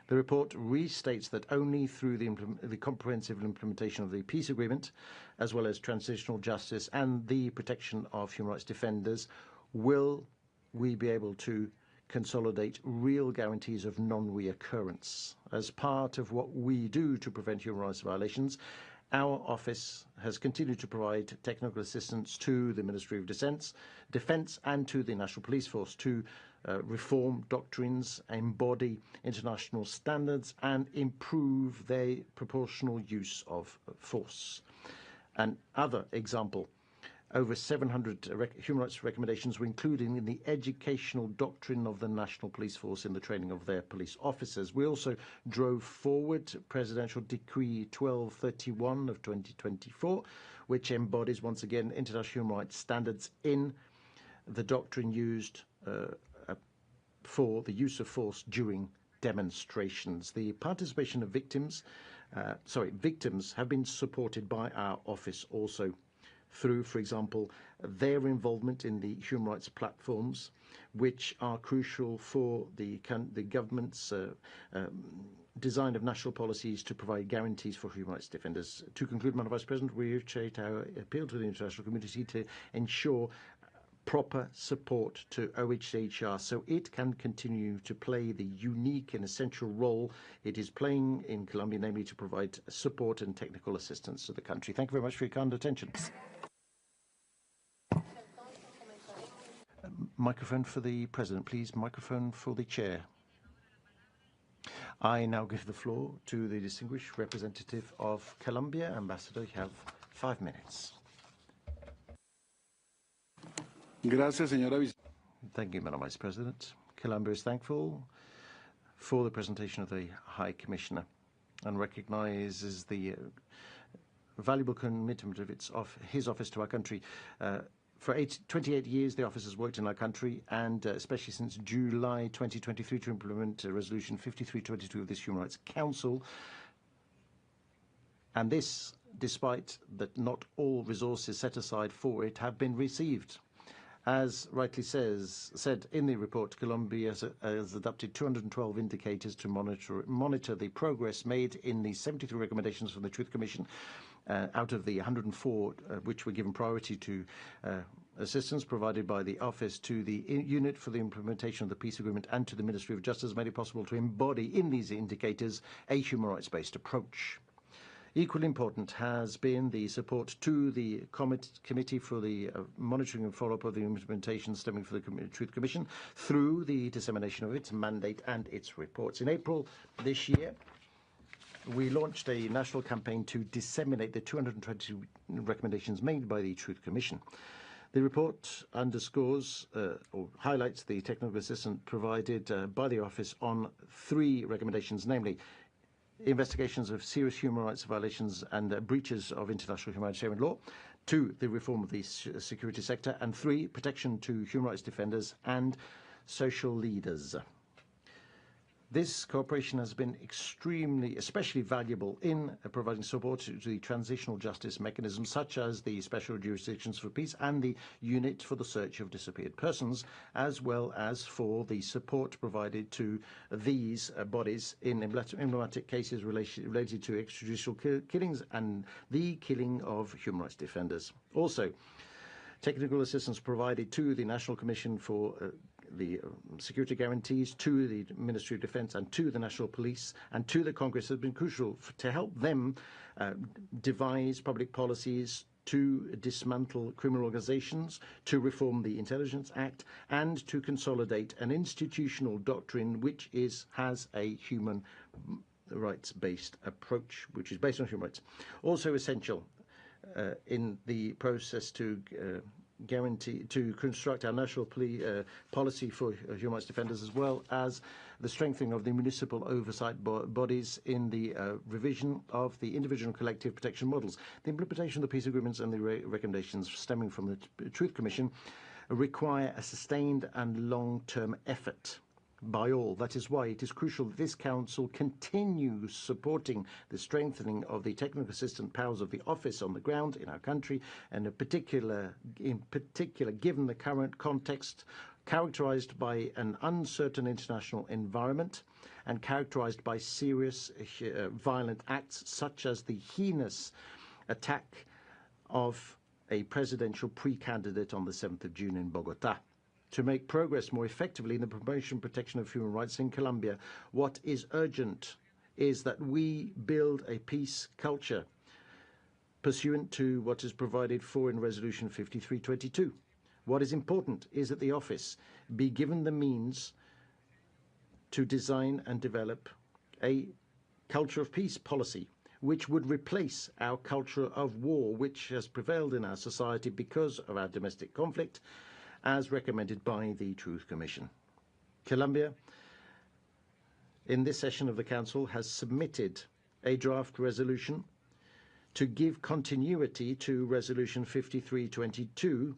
The report restates that only through the comprehensive implementation of the peace agreement, as well as transitional justice and the protection of human rights defenders, will we be able to consolidate real guarantees of non-reoccurrence. As part of what we do to prevent human rights violations, our office has continued to provide technical assistance to the Ministry of Defence and to the National Police Force to reform doctrines, embody international standards and improve their proportional use of force. Another example, over 700 human rights recommendations were included in the educational doctrine of the National Police Force in the training of their police officers. We also drove forward Presidential Decree 1231 of 2024, which embodies once again international human rights standards in the doctrine used for the use of force during demonstrations. The participation of victims have been supported by our office also through, for example, their involvement in the human rights platforms, which are crucial for the government's design of national policies to provide guarantees for human rights defenders. To conclude, Madam Vice President, we reiterate our appeal to the international community to ensure proper support to OHCHR so it can continue to play the unique and essential role it is playing in Colombia, namely to provide support and technical assistance to the country. Thank you very much for your kind attention. Microphone for the President, please. Microphone for the Chair. I now give the floor to the distinguished representative of Colombia. Ambassador, you have 5 minutes. Gracias, señora Vice. Thank you, Madam Vice President. Colombia is thankful for the presentation of the High Commissioner and recognizes the valuable commitment of his office to our country. For 28 years, the office has worked in our country, and especially since July 2023 to implement Resolution 5322 of this Human Rights Council. And this, despite that not all resources set aside for it have been received. As rightly said in the report, Colombia has adopted 212 indicators to monitor the progress made in the 73 recommendations from the Truth Commission, out of the 104 which were given priority to assistance provided by the Office to the Unit for the Implementation of the Peace Agreement and to the Ministry of Justice made it possible to embody in these indicators a human rights-based approach. Equally important has been the support to the Committee for the Monitoring and Follow-up of the Implementation stemming from the Truth Commission through the dissemination of its mandate and its reports. In April this year, we launched a national campaign to disseminate the 220 recommendations made by the Truth Commission. The report underscores or highlights the technical assistance provided by the Office on 3 recommendations, namely investigations of serious human rights violations and breaches of international humanitarian law, 2, the reform of the security sector, and 3, protection to human rights defenders and social leaders. This cooperation has been especially valuable in providing support to the transitional justice mechanisms such as the Special Jurisdictions for Peace and the Unit for the Search of Disappeared Persons, as well as for the support provided to these bodies in emblematic cases related to extrajudicial killings and the killing of human rights defenders. Also, technical assistance provided to the National Commission for the security guarantees, to the Ministry of Defense and to the National Police and to the Congress has been crucial to help them devise public policies to dismantle criminal organizations, to reform the Intelligence Act, and to consolidate an institutional doctrine which has a human rights-based approach, which is based on human rights. Also essential in the process to construct our national policy for human rights defenders, as well as the strengthening of the municipal oversight bodies in the revision of the individual and collective protection models. The implementation of the peace agreements and the recommendations stemming from the Truth Commission require a sustained and long-term effort by all. That is why it is crucial that this Council continues supporting the strengthening of the technical assistance powers of the Office on the ground in our country, and in particular, given the current context characterized by an uncertain international environment and characterized by serious violent acts such as the heinous attack of a presidential pre-candidate on the 7th of June in Bogota. To make progress more effectively in the promotion and protection of human rights in Colombia, what is urgent is that we build a peace culture pursuant to what is provided for in Resolution 5322. What is important is that the Office be given the means to design and develop a culture of peace policy which would replace our culture of war, which has prevailed in our society because of our domestic conflict, as recommended by the Truth Commission. Colombia, in this session of the Council, has submitted a draft resolution to give continuity to Resolution 5322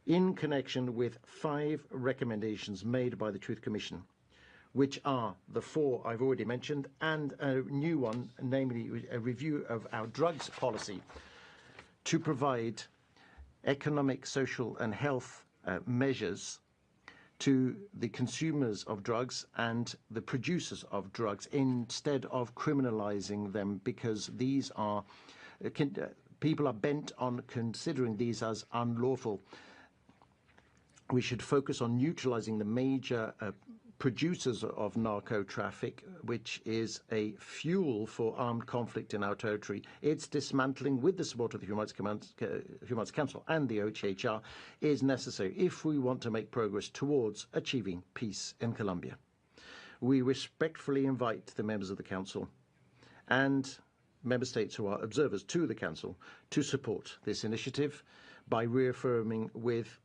in connection with 5 recommendations made by the Truth Commission, which are the 4 I've already mentioned and a new one, namely a review of our drugs policy to provide economic, social and health measures to the consumers of drugs and the producers of drugs instead of criminalizing them, because these are people are bent on considering these as unlawful. We should focus on neutralizing the major producers of narco traffic, which is a fuel for armed conflict in our territory. Its dismantling, with the support of the Human Rights Council and the OHCHR, is necessary if we want to make progress towards achieving peace in Colombia. We respectfully invite the members of the Council and member states who are observers to the Council to support this initiative by reaffirming with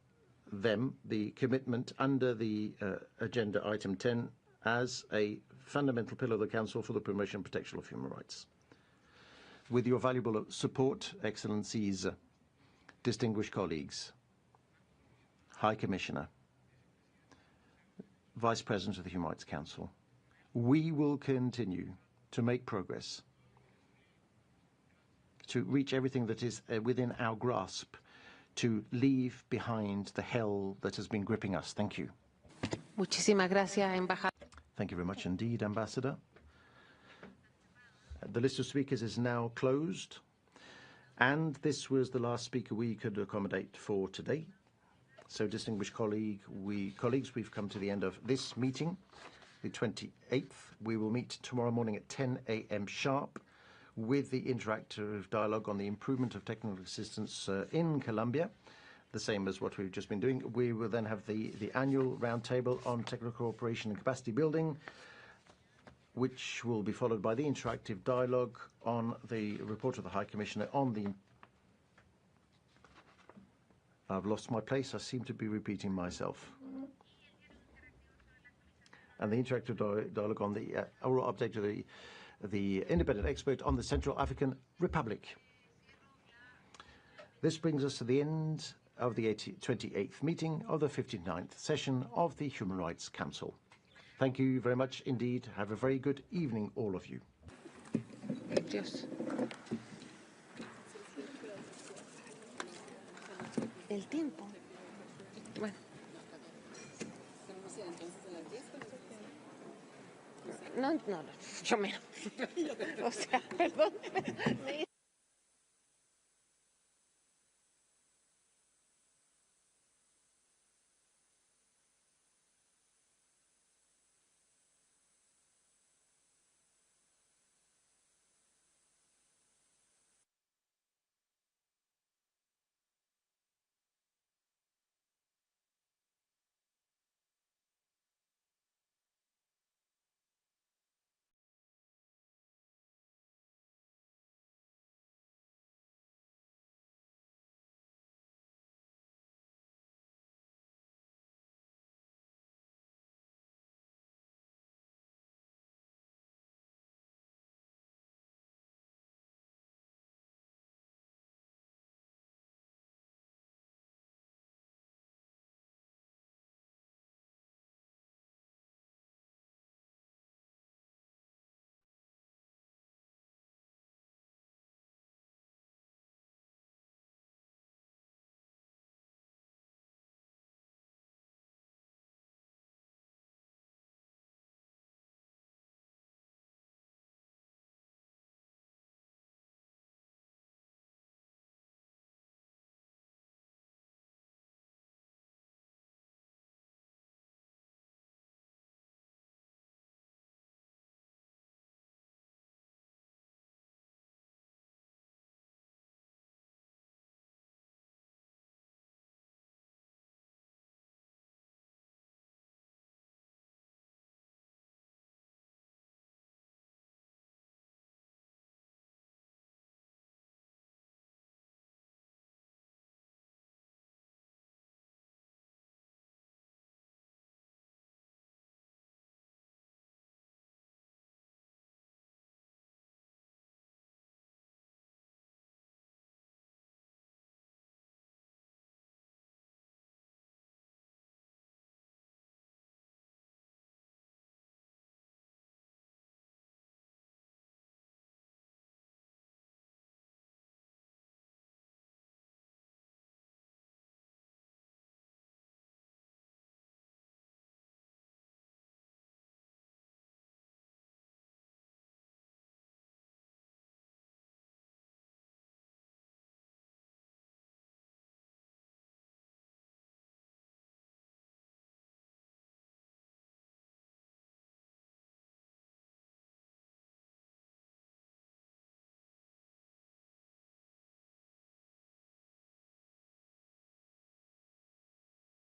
them the commitment under the Agenda Item 10 as a fundamental pillar of the Council for the promotion and protection of human rights. With your valuable support, Excellencies, distinguished colleagues, High Commissioner, Vice President of the Human Rights Council, we will continue to make progress to reach everything that is within our grasp to leave behind the hell that has been gripping us. Thank you. Muchísimas gracias, embajador. Thank you very much indeed, Ambassador. The list of speakers is now closed. And this was the last speaker we could accommodate for today. So, distinguished colleagues, we've come to the end of this meeting, the 28th. We will meet tomorrow morning at 10 a.m. sharp with the interactive dialogue on the improvement of technical assistance in Colombia, the same as what we've just been doing. We will then have the annual roundtable on technical cooperation and capacity building, which will be followed by the interactive dialogue on the report of the High Commissioner on the... I've lost my place. I seem to be repeating myself. And the interactive dialogue on the oral update of the independent expert on the Central African Republic. This brings us to the end of the 28th meeting of the 59th session of the Human Rights Council. Thank you very much indeed. Have a very good evening, all of you. Dios. El tiempo. Bueno. No, yo menos. O sea, perdón.